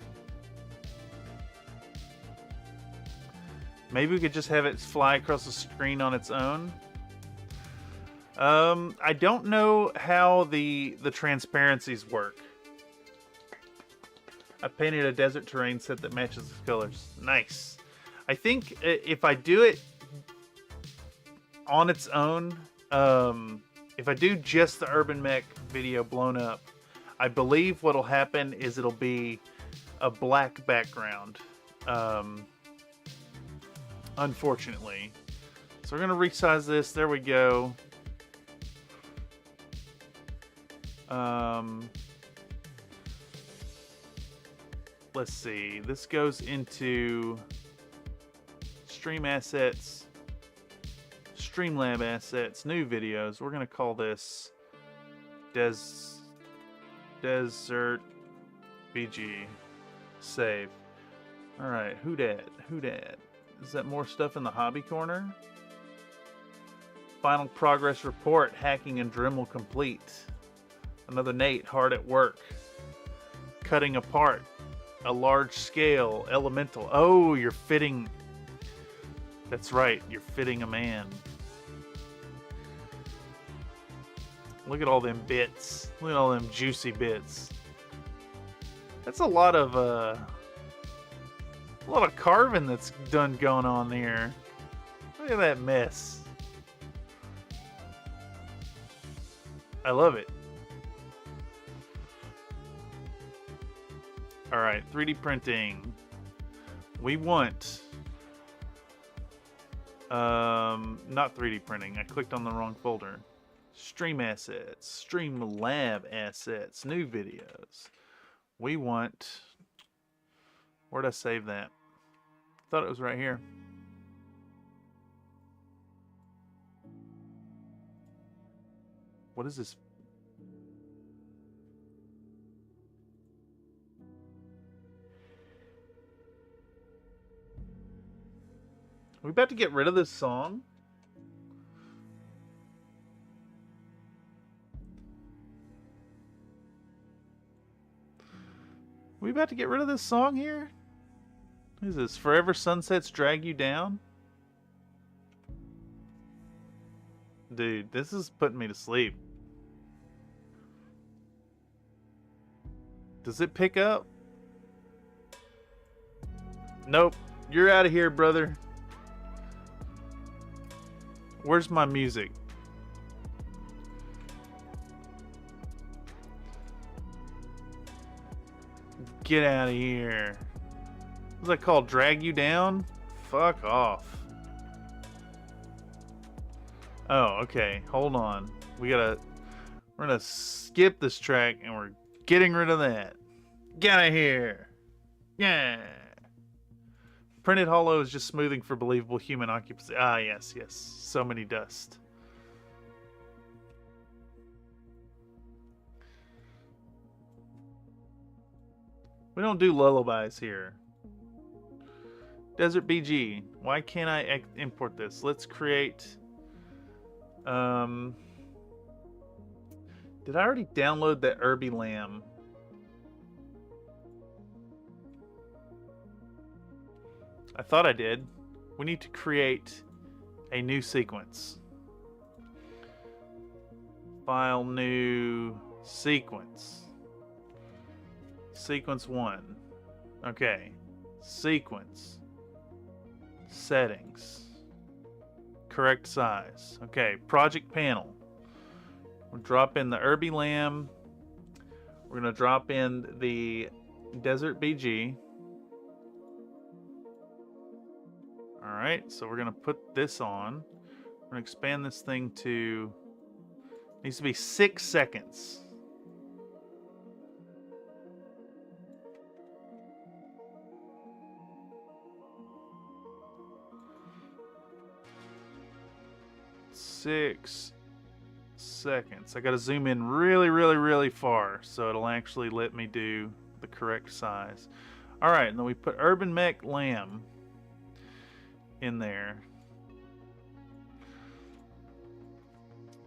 Maybe we could just have it fly across the screen on its own. I don't know how the transparencies work. I painted a desert terrain set that matches the colors. Nice. I think if I do it on its own, if I do just the Urban Mech video blown up, I believe what'll happen is it'll be a black background. Unfortunately. So we're going to resize this. There we go. Let's see. This goes into Stream Assets, Streamlab Assets, New Videos. We're going to call this Desert BG. Save. Alright, who dat? Is that more stuff in the hobby corner? Final progress report. Hacking and Dremel complete. Another Nate hard at work. Cutting apart. A large scale elemental. Oh, you're fitting. That's right, you're fitting a man. Look at all them bits. Look at all them juicy bits. That's a lot of carving that's done going on here. Look at that mess. I love it. Alright, 3D printing. We want... not 3D printing. I clicked on the wrong folder. Stream assets. Streamlab assets. New videos. We want... Where'd I save that? Thought it was right here. What is this? we about to get rid of this song? We about to get rid of this song here? What is this? Forever Sunsets Drag You Down? Dude, this is putting me to sleep. Does it pick up? Nope. You're out of here, brother. Where's my music? Get out of here. What's that called? Drag you down? Fuck off. Oh, okay. Hold on. We're gonna skip this track and we're getting rid of that. Get out of here. Yeah. Printed hollow is just smoothing for believable human occupancy. Ah, yes, yes. So many dust. We don't do lullabies here. Desert BG. Why can't I import this? Let's create... Did I already download that Irby Lamb? I thought I did. We need to create a new sequence. File, new sequence. Sequence 1. Okay. Sequence. Settings. Correct size. Okay. Project panel. We'll drop in the Irby Lamb. We're going to drop in the Desert BG. Alright, so we're going to put this on. We're going to expand this thing to... needs to be 6 seconds. Six seconds. I got to zoom in really, really, really far so it'll actually let me do the correct size. Alright, and then we put Urban Mech Lamb in there.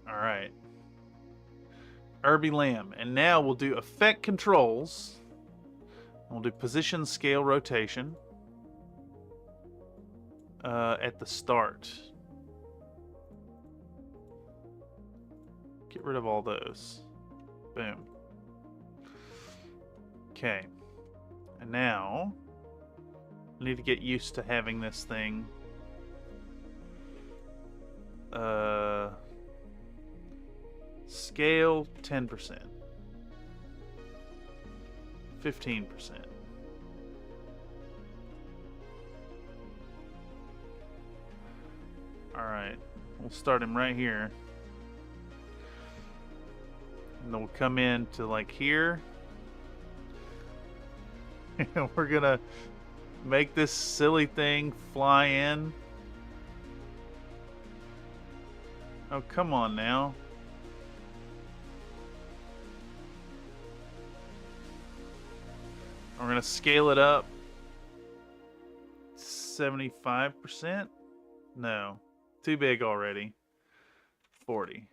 Alright. Irby Lamb. And now we'll do effect controls. We'll do position, scale, rotation. At the start. Get rid of all those. Boom. Okay. And now I need to get used to having this thing scale 10%. 15%. Alright. We'll start him right here. And then we'll come in to like here. And we're gonna make this silly thing fly in. Oh, come on now. We're gonna scale it up 75%. No, too big already. 40.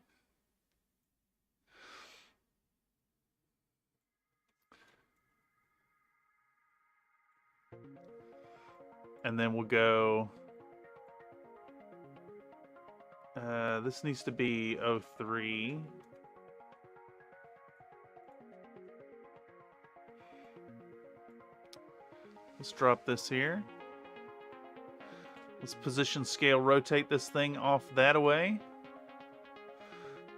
And then we'll go... this needs to be 03. Let's drop this here. Let's position, scale, rotate this thing off that away.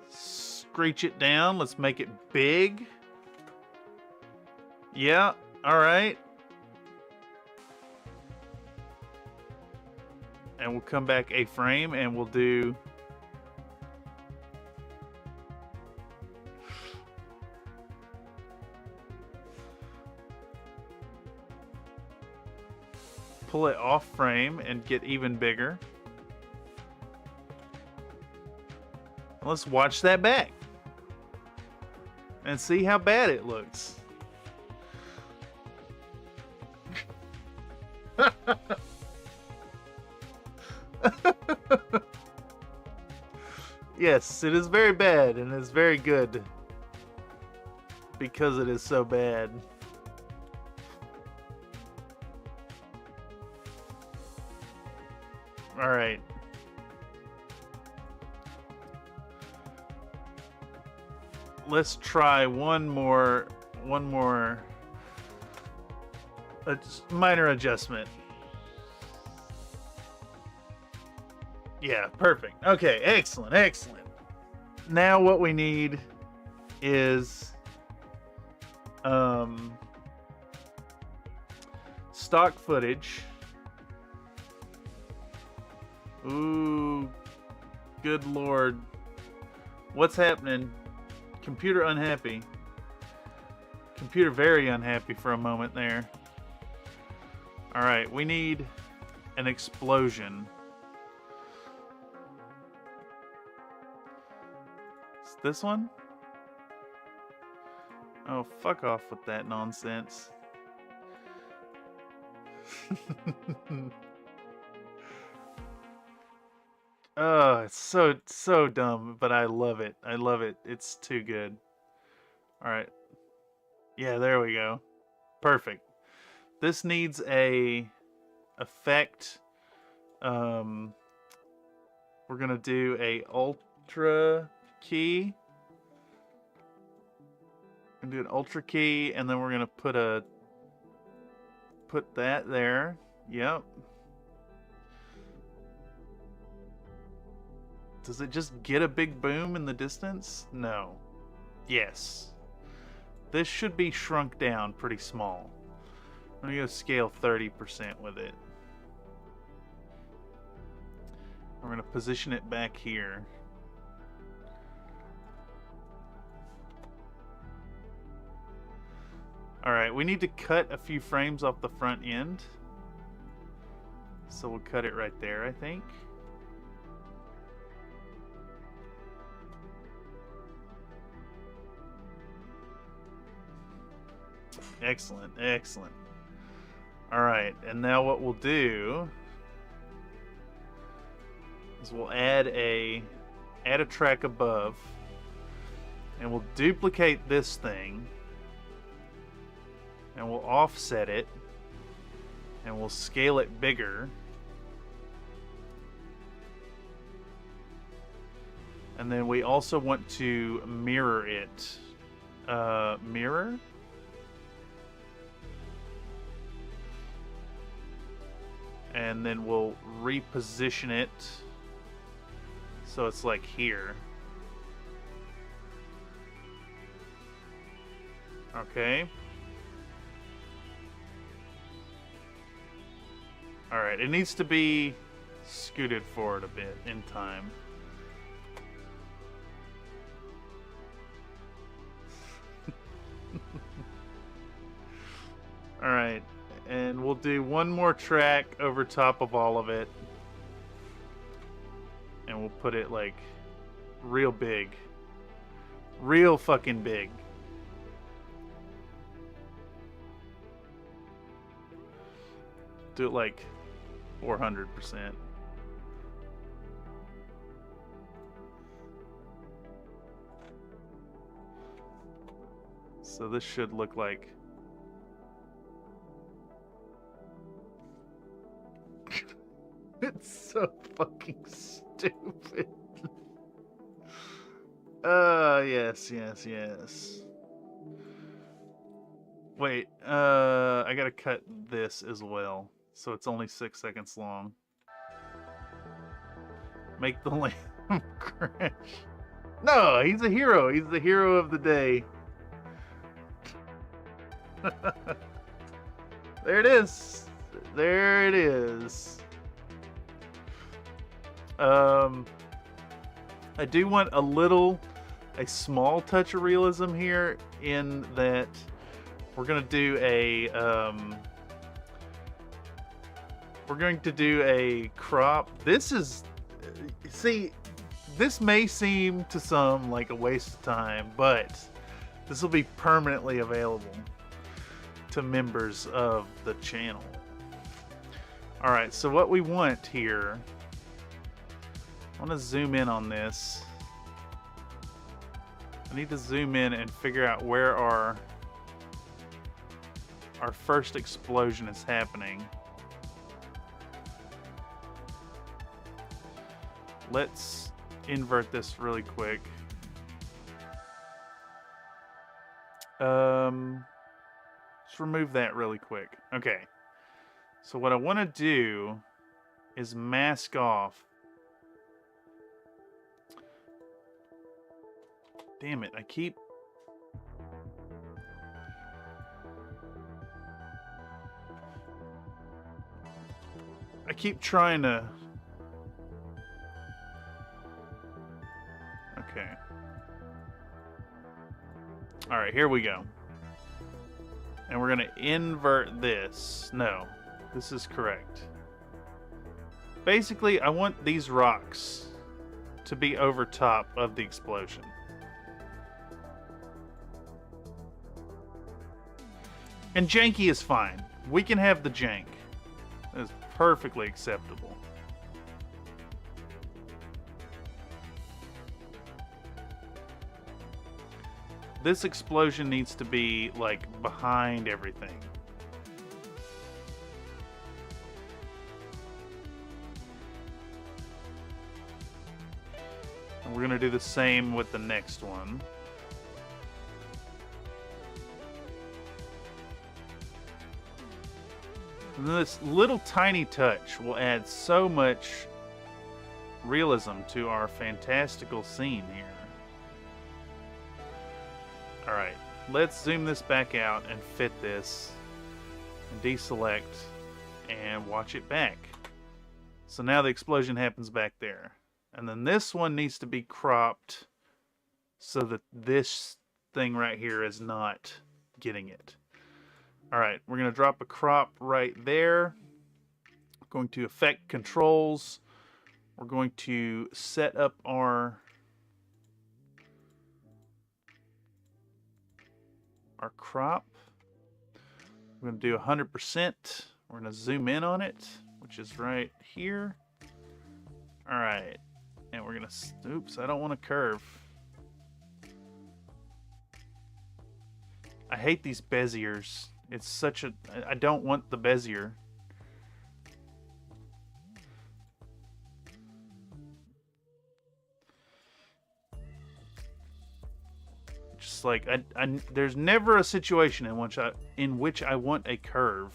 Screech it down. Let's make it big. Yeah, alright. And we'll come back a frame and we'll do... pull it off frame and get even bigger. Let's watch that back and see how bad it looks. Yes, it is very bad and it's very good because it is so bad. All right. Let's try one more minor adjustment. Yeah, perfect. Okay, excellent, excellent. Now what we need is stock footage. Ooh, good lord. What's happening? Computer unhappy. Computer very unhappy for a moment there. Alright, we need an explosion. Is this one? Oh, fuck off with that nonsense. Oh, it's so dumb, but I love it. I love it. It's too good. All right. Yeah, there we go. Perfect. This needs a effect. We're gonna do a ultra key. And do an ultra key, and then we're gonna put that there. Yep. Does it just get a big boom in the distance? No. Yes. This should be shrunk down pretty small. I'm gonna go scale 30% with it. We're gonna position it back here. Alright, we need to cut a few frames off the front end. So we'll cut it right there, I think. Excellent, excellent. Alright, and now what we'll do is we'll add a track above, and we'll duplicate this thing, and we'll offset it, and we'll scale it bigger, and then we also want to mirror it. Mirror? And then we'll reposition it so it's like here. Okay. Alright, it needs to be scooted forward a bit in time. Alright. And we'll do one more track over top of all of it. And we'll put it like real big. Real fucking big. Do it like 400%. So this should look like it's so fucking stupid. Yes. Wait, I gotta cut this as well, so it's only 6 seconds long. Make the lamp crash. No, he's a hero. He's the hero of the day. There it is. There it is. I do want a small touch of realism here in that we're going to do a crop. This may seem to some like a waste of time, but this will be permanently available to members of the channel. Alright, so what we want here, I want to zoom in on this. need to zoom in and figure out where our first explosion is happening. Let's invert this really quick. Let's remove that really quick. Okay. So what I want to do is mask off. Damn it, I keep trying to... Okay. Alright, here we go. And we're going to invert this. No, this is correct. Basically, I want these rocks to be over top of the explosion. And janky is fine. We can have the jank. That is perfectly acceptable. This explosion needs to be, like, behind everything. And we're going to do the same with the next one. And this little tiny touch will add so much realism to our fantastical scene here. Alright, let's zoom this back out and fit this, and deselect, and watch it back. So now the explosion happens back there. And then this one needs to be cropped so that this thing right here is not getting it. Alright, we're going to drop a crop right there. We're going to affect controls. We're going to set up our crop. We're going to do 100%. We're going to zoom in on it, which is right here. Alright, and we're going to... Oops, I don't want to curve. I hate these Beziers. It's such a... I don't want the Bezier. Just like, there's never a situation in which I want a curve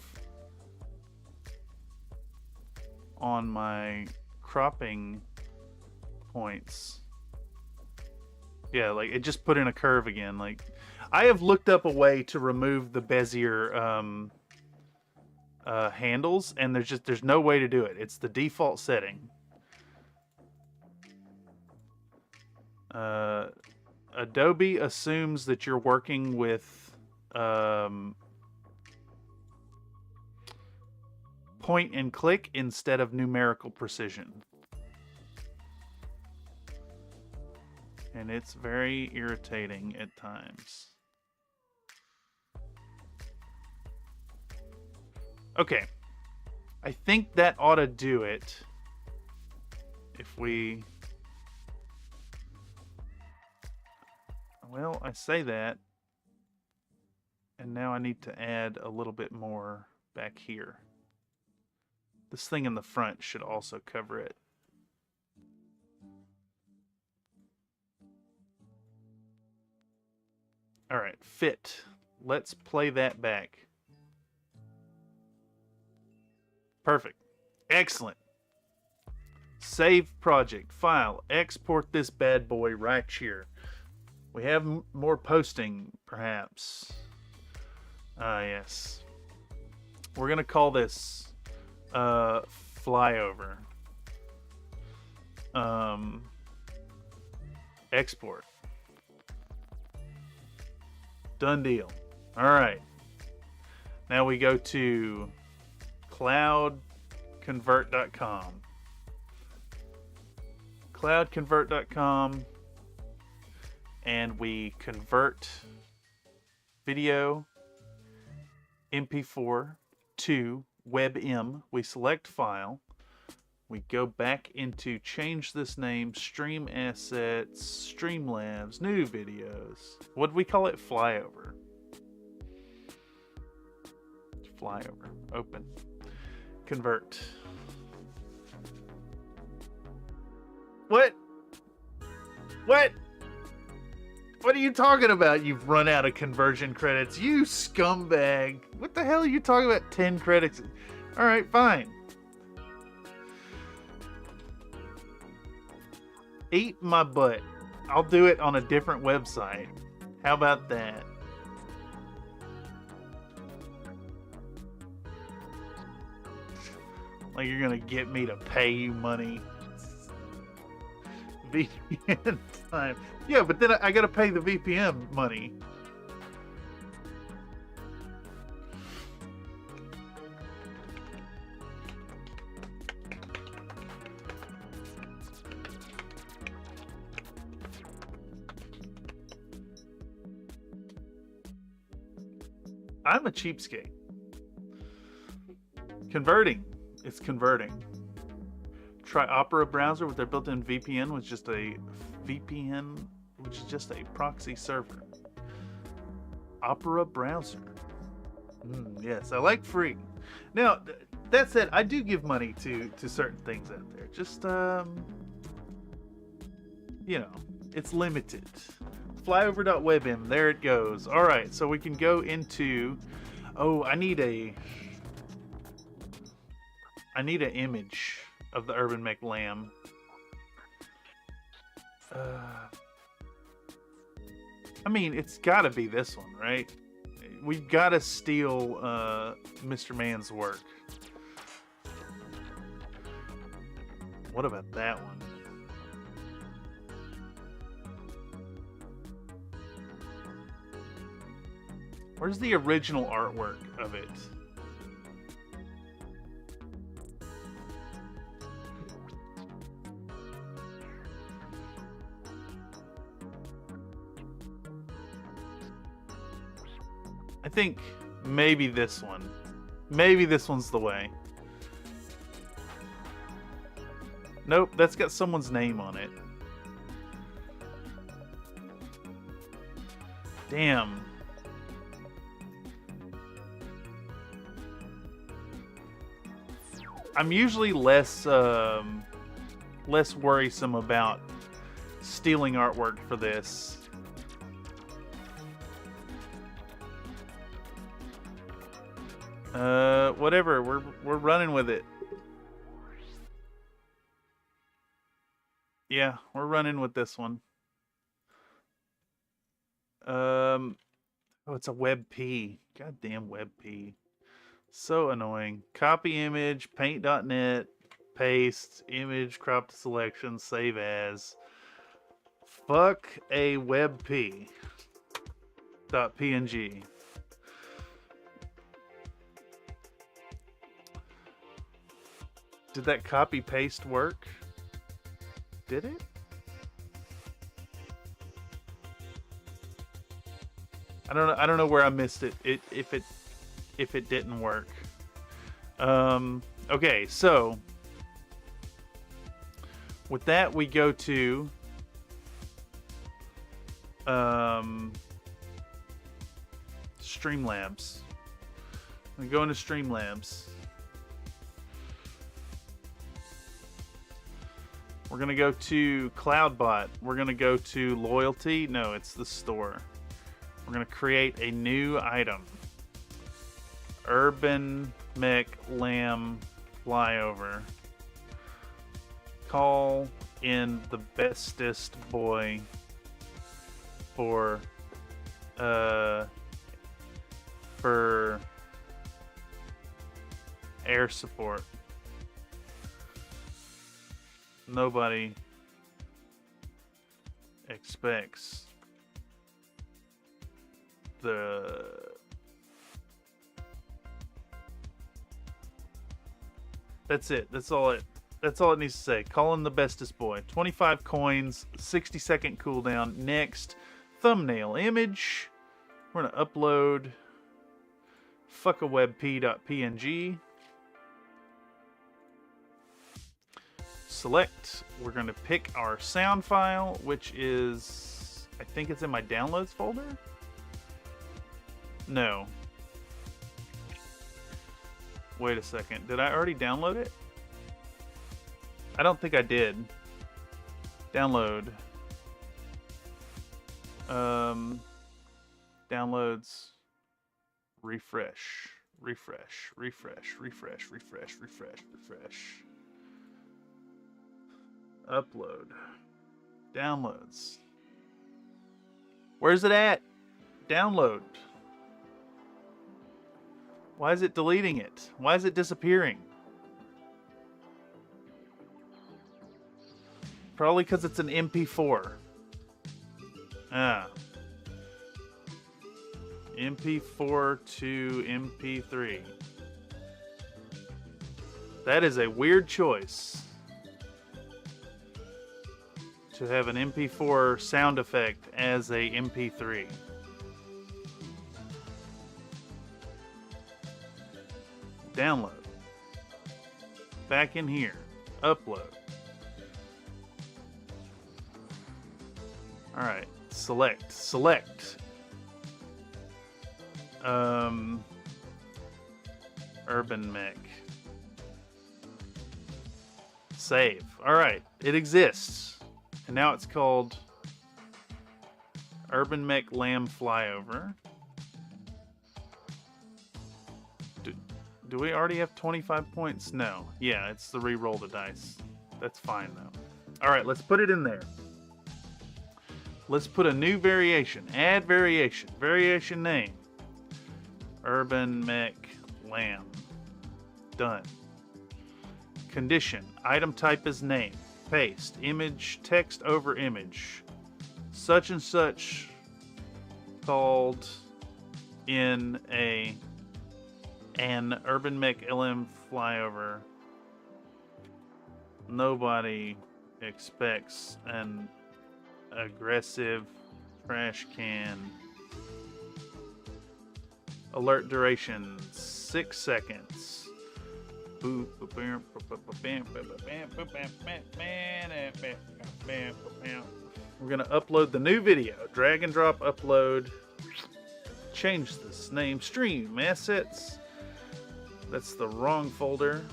on my cropping points. Yeah, like, it just put in a curve again. Like, I have looked up a way to remove the Bezier handles, and there's no way to do it. It's the default setting. Adobe assumes that you're working with point and click instead of numerical precision. And it's very irritating at times. Okay. I think that ought to do it. If we... Well, I say that. And now I need to add a little bit more back here. This thing in the front should also cover it. Alright, fit. Let's play that back. Perfect. Excellent. Save project. File. Export this bad boy right here. We have more posting, perhaps. Yes. We're going to call this flyover. Export. Done deal. Alright. Now we go to cloudconvert.com. Cloudconvert.com, and we convert video MP4 to WebM. We select file. We go back into change this name, stream assets, Streamlabs, new videos. What do we call it? Flyover. Flyover. Open. Convert. What? What? What are you talking about? You've run out of conversion credits. You scumbag. What the hell are you talking about? 10 credits. All right, fine. Eat my butt. I'll do it on a different website. How about that? Like you're gonna get me to pay you money. VPN time. Yeah, but then I gotta pay the VPN money. I'm a cheapskate. Converting. It's converting. Try Opera browser with their built-in VPN, which is just a proxy server. Opera browser. Yes, I like free. Now, that said, I do give money to certain things out there. Just you know, it's limited. Flyover.webm, there it goes. All right, so we can go into. Oh, I need an image of the Urban Mech Lamb. I mean, it's got to be this one, right? We've got to steal Mr. Man's work. What about that one? Where's the original artwork of it? I think maybe this one. Maybe this one's the way. Nope, that's got someone's name on it. Damn. I'm usually less worrisome about stealing artwork for this. Whatever. We're running with it. Yeah, we're running with this one. Oh, it's a WebP. Goddamn WebP. So annoying. Copy image, paint.net, paste, image, crop to selection, save as. Fuck a WebP. .png. Did that copy paste work? Did it? I don't know where I missed it. If it didn't work. Okay, so with that we go to Streamlabs. We go into Streamlabs. We're gonna go to CloudBot. We're gonna go to Loyalty. No, it's the store. We're gonna create a new item. Urban Mech Lamb Flyover. Call in the bestest boy for air support. Nobody expects the That's it. That's all it needs to say. Call in the bestest boy. 25 coins, 60-second cooldown. Next, thumbnail image. We're gonna upload fuckawebp.png. select. We're going to pick our sound file, which is, I think it's in my downloads folder. No. Wait a second. Did I already download it? I don't think I did. Download. Downloads. Refresh. Upload. Downloads. Where's it at? Download. Why is it deleting it? Why is it disappearing? Probably because it's an MP4. Ah. MP4 to MP3. That is a weird choice. To have an MP4 sound effect as a MP3. Download. Back in here. Upload. Alright. Select. Urban Mech. Save. Alright. It exists. And now it's called Urban Mech Lamb Flyover. Do we already have 25 points? No. Yeah, it's the re-roll the dice. That's fine, though. Alright, let's put it in there. Let's put a new variation. Add variation. Variation name. Urban Mech Lamb. Done. Condition. Item type is name. Paste. Image. Text over image. Such and such called in an Urban Mech LM flyover. Nobody expects an aggressive trash can. Alert duration 6 seconds. We're gonna upload the new video. Drag and drop upload. Change this name. Stream assets. That's the wrong folder.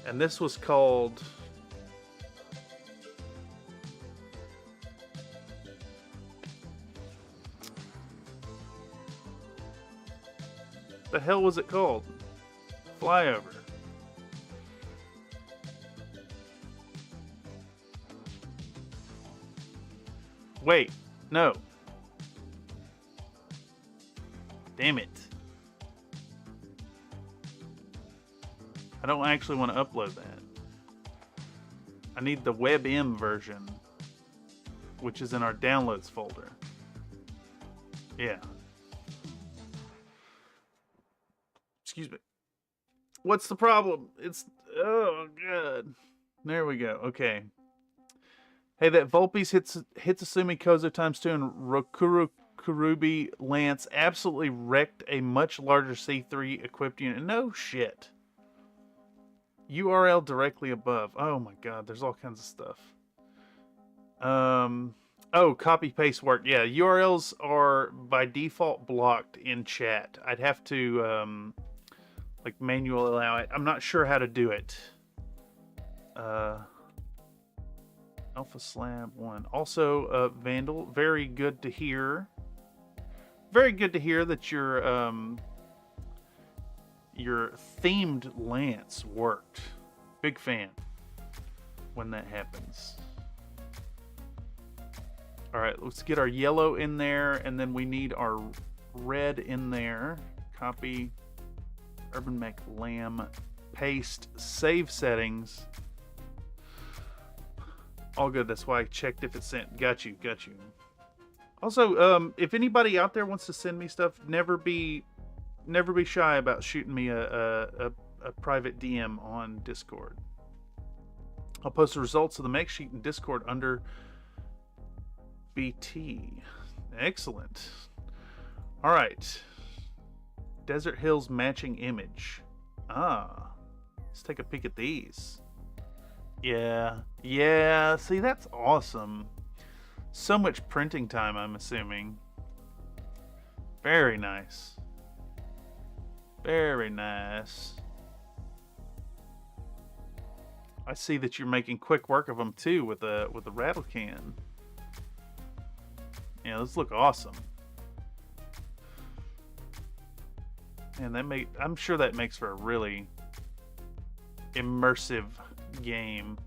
And this was called the hell was it called? Flyover. Wait, no. Damn it. I don't actually want to upload that. I need the WebM version, which is in our downloads folder. Yeah. Excuse me. What's the problem? It's... Oh, God. There we go. Okay. Hey, that Volpe's Hitsasumi Kozo ×2 and Rokuru Kurubi Lance absolutely wrecked a much larger C3 equipped unit. No shit. URL directly above. Oh my god, there's all kinds of stuff. Oh, copy paste work. Yeah, URLs are by default blocked in chat. I'd have to like manually allow it. I'm not sure how to do it. Alpha Slab 1. Also, Vandal, very good to hear. Very good to hear that your themed lance worked. Big fan when that happens. Alright, let's get our yellow in there, and then we need our red in there. Copy Urban Mech Lamb. Paste. Save settings. All good. That's why I checked if it's sent. Got you. Also, if anybody out there wants to send me stuff, never be shy about shooting me a private DM on Discord. I'll post the results of the mech sheet in Discord under BT. Excellent. All right. Desert Hills matching image. Ah, let's take a peek at these. Yeah. Yeah. See, that's awesome. So much printing time, I'm assuming. Very nice. Very nice. I see that you're making quick work of them too with the rattle can. Yeah, those look awesome. And I'm sure that makes for a really immersive game.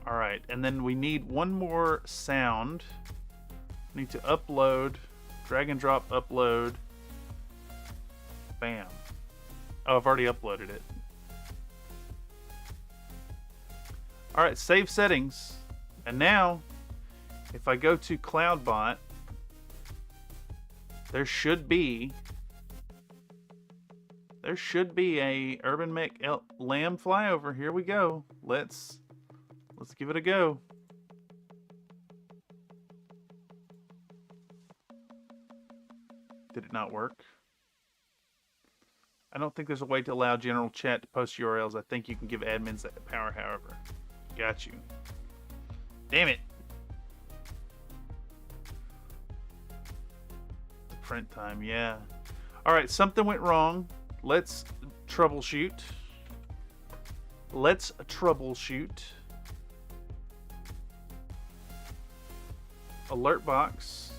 All right, and then we need one more sound. We need to upload, drag and drop, upload. Bam. Oh, I've already uploaded it. All right, save settings. And now, if I go to CloudBot, there should be a Urban Mech Lamb flyover. Here we go. Let's give it a go. Did it not work? I don't think there's a way to allow general chat to post URLs. I think you can give admins that power, however. Got you. Damn it. The print time, yeah. Alright, something went wrong. Let's troubleshoot. Alert box.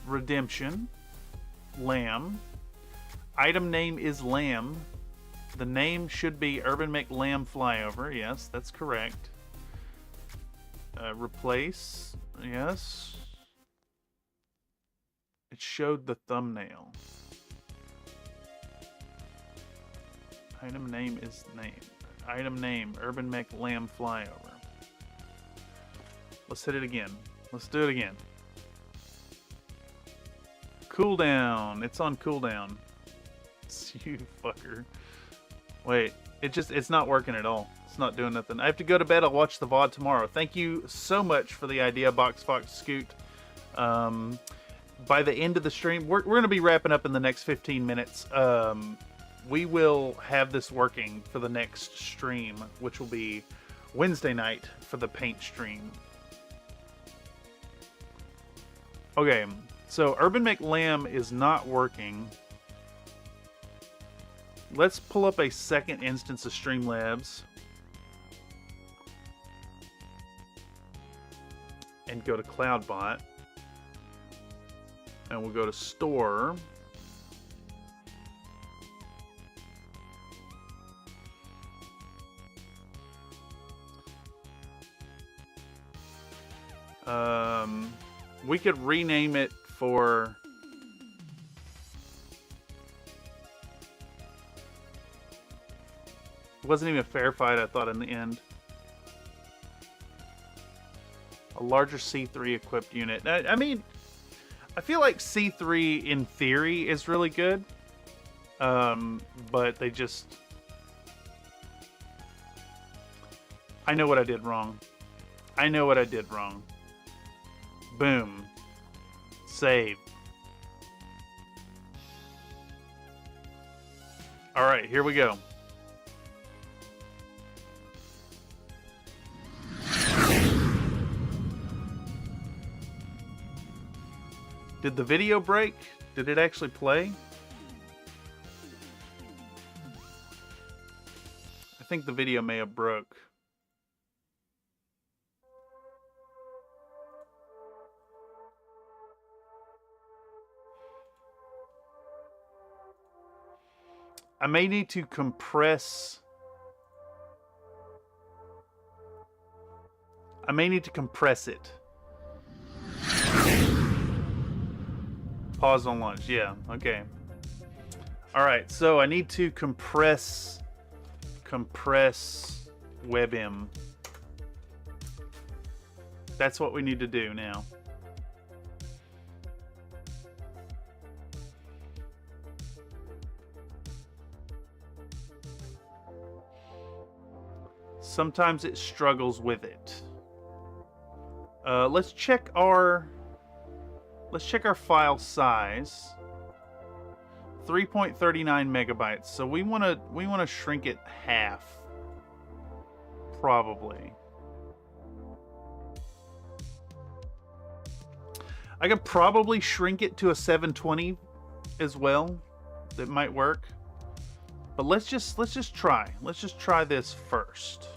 Redemption. Lamb. Item name is Lamb. The name should be Urban Mech Lamb Flyover. Yes, that's correct. Replace. Yes. It showed the thumbnail. Item name is name. Item name, Urban Mech Lamb Flyover. Let's hit it again. Let's do it again. Cooldown. It's on cooldown. You fucker. Wait, it's not working at all. It's not doing nothing. I have to go to bed. I'll watch the VOD tomorrow. Thank you so much for the idea, Box Fox Scoot. By the end of the stream, we're going to be wrapping up in the next 15 minutes. We will have this working for the next stream, which will be Wednesday night for the paint stream. Okay, so Urban Mech Lamb is not working. Let's pull up a second instance of Streamlabs and go to CloudBot, and we'll go to Store. We could rename it for it wasn't even a fair fight, I thought, in the end. A larger C3 equipped unit. I mean, I feel like C3 in theory is really good. But they just... I know what I did wrong. I know what I did wrong. Boom. Save. Alright, here we go. Did the video break? Did it actually play? I think the video may have broke. I may need to compress. I may need to compress it. Pause on launch. Yeah, okay. Alright, so I need to compress WebM. That's what we need to do now. Sometimes it struggles with it. Let's check our file size. 3.39 megabytes. So we want to shrink it half, probably. I could probably shrink it to a 720 as well. That might work. But let's just try. Let's just try this first.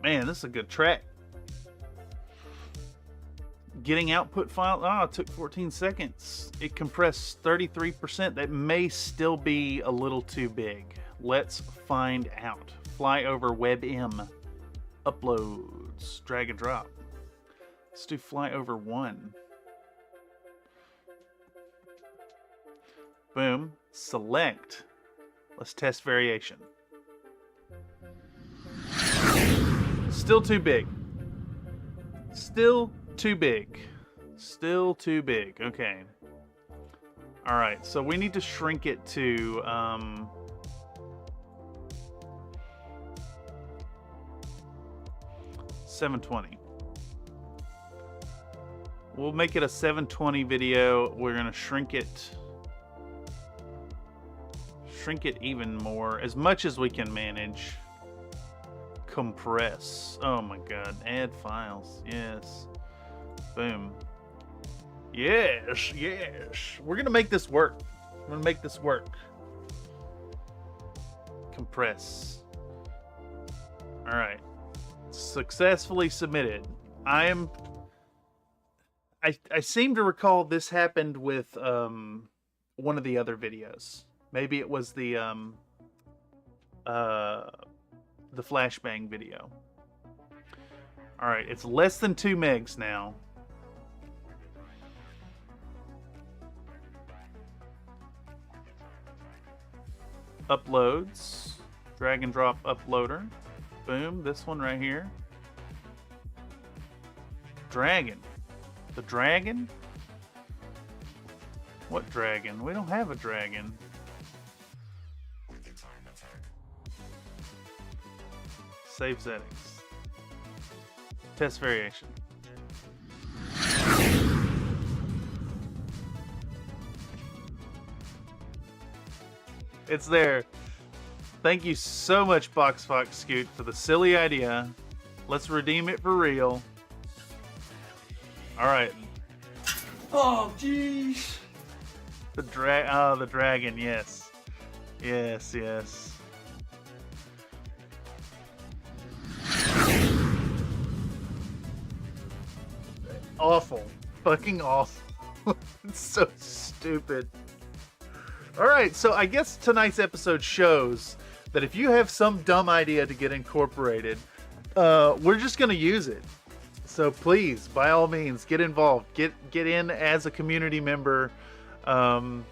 Man, this is a good track. Getting output file, it took 14 seconds. It compressed 33%. That may still be a little too big. Let's find out. Fly over WebM. Uploads. Drag and drop. Let's do fly over 1. Boom. Select. Let's test variation. Still too big. Still too big. Still too big. Okay. Alright, so we need to shrink it to 720. We'll make it a 720 video. We're gonna shrink it even more, as much as we can manage. Compress. Oh my god. Add files. Yes. Boom. Yes. Yes. We're gonna make this work. We're gonna make this work. Compress. Alright. Successfully submitted. I seem to recall this happened with one of the other videos. Maybe it was the flashbang video. Alright, it's less than 2 megs now. Uploads. Drag and drop uploader. Boom, this one right here. Dragon. The dragon? What dragon? We don't have a dragon. Save settings. Test variation. It's there. Thank you so much, BoxFox Scoot, for the silly idea. Let's redeem it for real. Alright. Oh, jeez. The dragon, yes. Yes, yes. Awful. Fucking awful. It's so stupid. Alright, so I guess tonight's episode shows that if you have some dumb idea to get incorporated, we're just going to use it. So please, by all means, get involved. Get in as a community member, and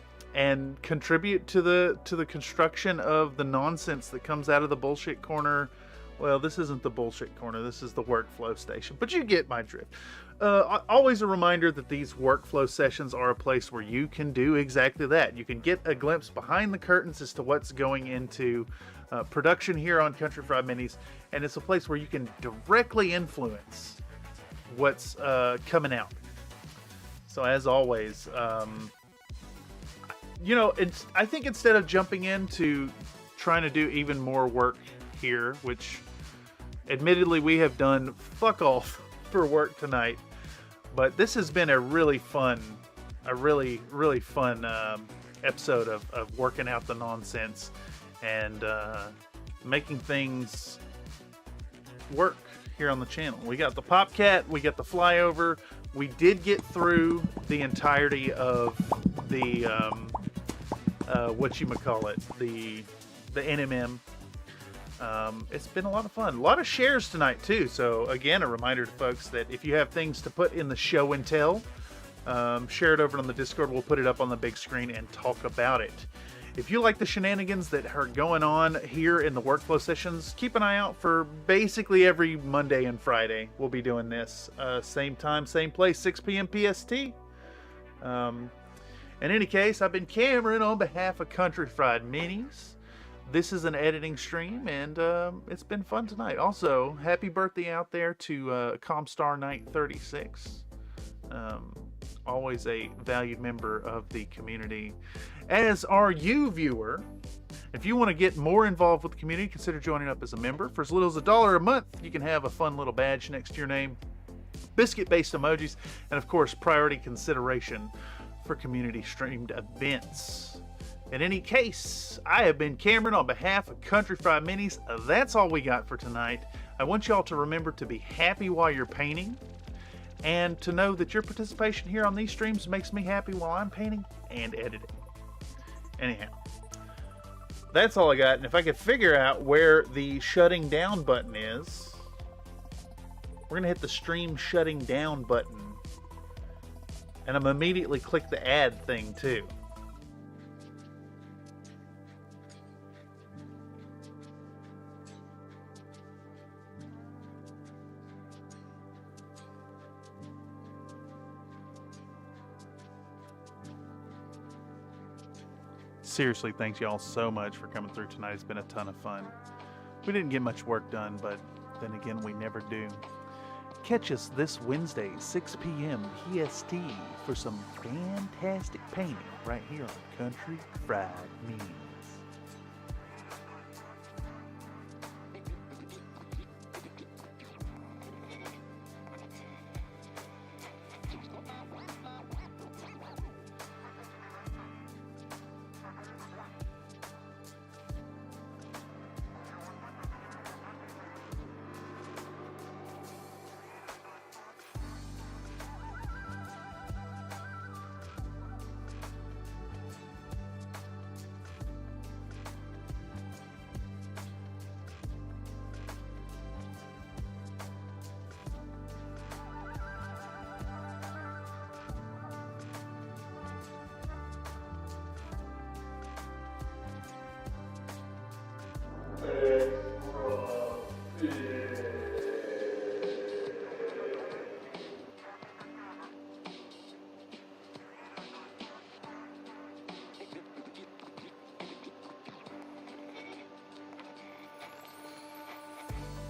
contribute to the construction of the nonsense that comes out of the bullshit corner. Well, this isn't the bullshit corner. This is the workflow station. But you get my drift. Always a reminder that these workflow sessions are a place where you can do exactly that. You can get a glimpse behind the curtains as to what's going into production here on Country Fried Minis. And it's a place where you can directly influence what's coming out. So as always, I think instead of jumping into trying to do even more work here, which admittedly we have done fuck all for work tonight, but this has been a really fun episode of working out the nonsense and making things work here on the channel. We got the Popcat, we got the flyover. We did get through the entirety of the the NMM. It's been a lot of fun. A lot of shares tonight too. So again, a reminder to folks that if you have things to put in the show and tell, share it over on the Discord. We'll put it up on the big screen and talk about it. If you like the shenanigans that are going on here in the workflow sessions, keep an eye out for basically every Monday and Friday. We'll be doing this. Same time, same place, 6 p.m. PST. In any case, I've been Cameron on behalf of Country Fried Minis. this is an editing stream, and it's been fun tonight. Also, happy birthday out there to Comstar Knight 36. Always a valued member of the community, as are you, viewer. If you want to get more involved with the community, consider joining up as a member. For as little as $1 a month, you can have a fun little badge next to your name, biscuit-based emojis, and of course, priority consideration for community-streamed events. In any case, I have been Cameron on behalf of Country Fried Minis. That's all we got for tonight. I want y'all to remember to be happy while you're painting, and to know that your participation here on these streams makes me happy while I'm painting and editing. Anyhow, that's all I got. And if I could figure out where the shutting down button is, we're going to hit the stream shutting down button. And I'm immediately click the add thing too. Seriously, thanks y'all so much for coming through tonight. It's been a ton of fun. We didn't get much work done, but then again, we never do. Catch us this Wednesday, 6 p.m. PST for some fantastic painting right here on Country Fried Minis.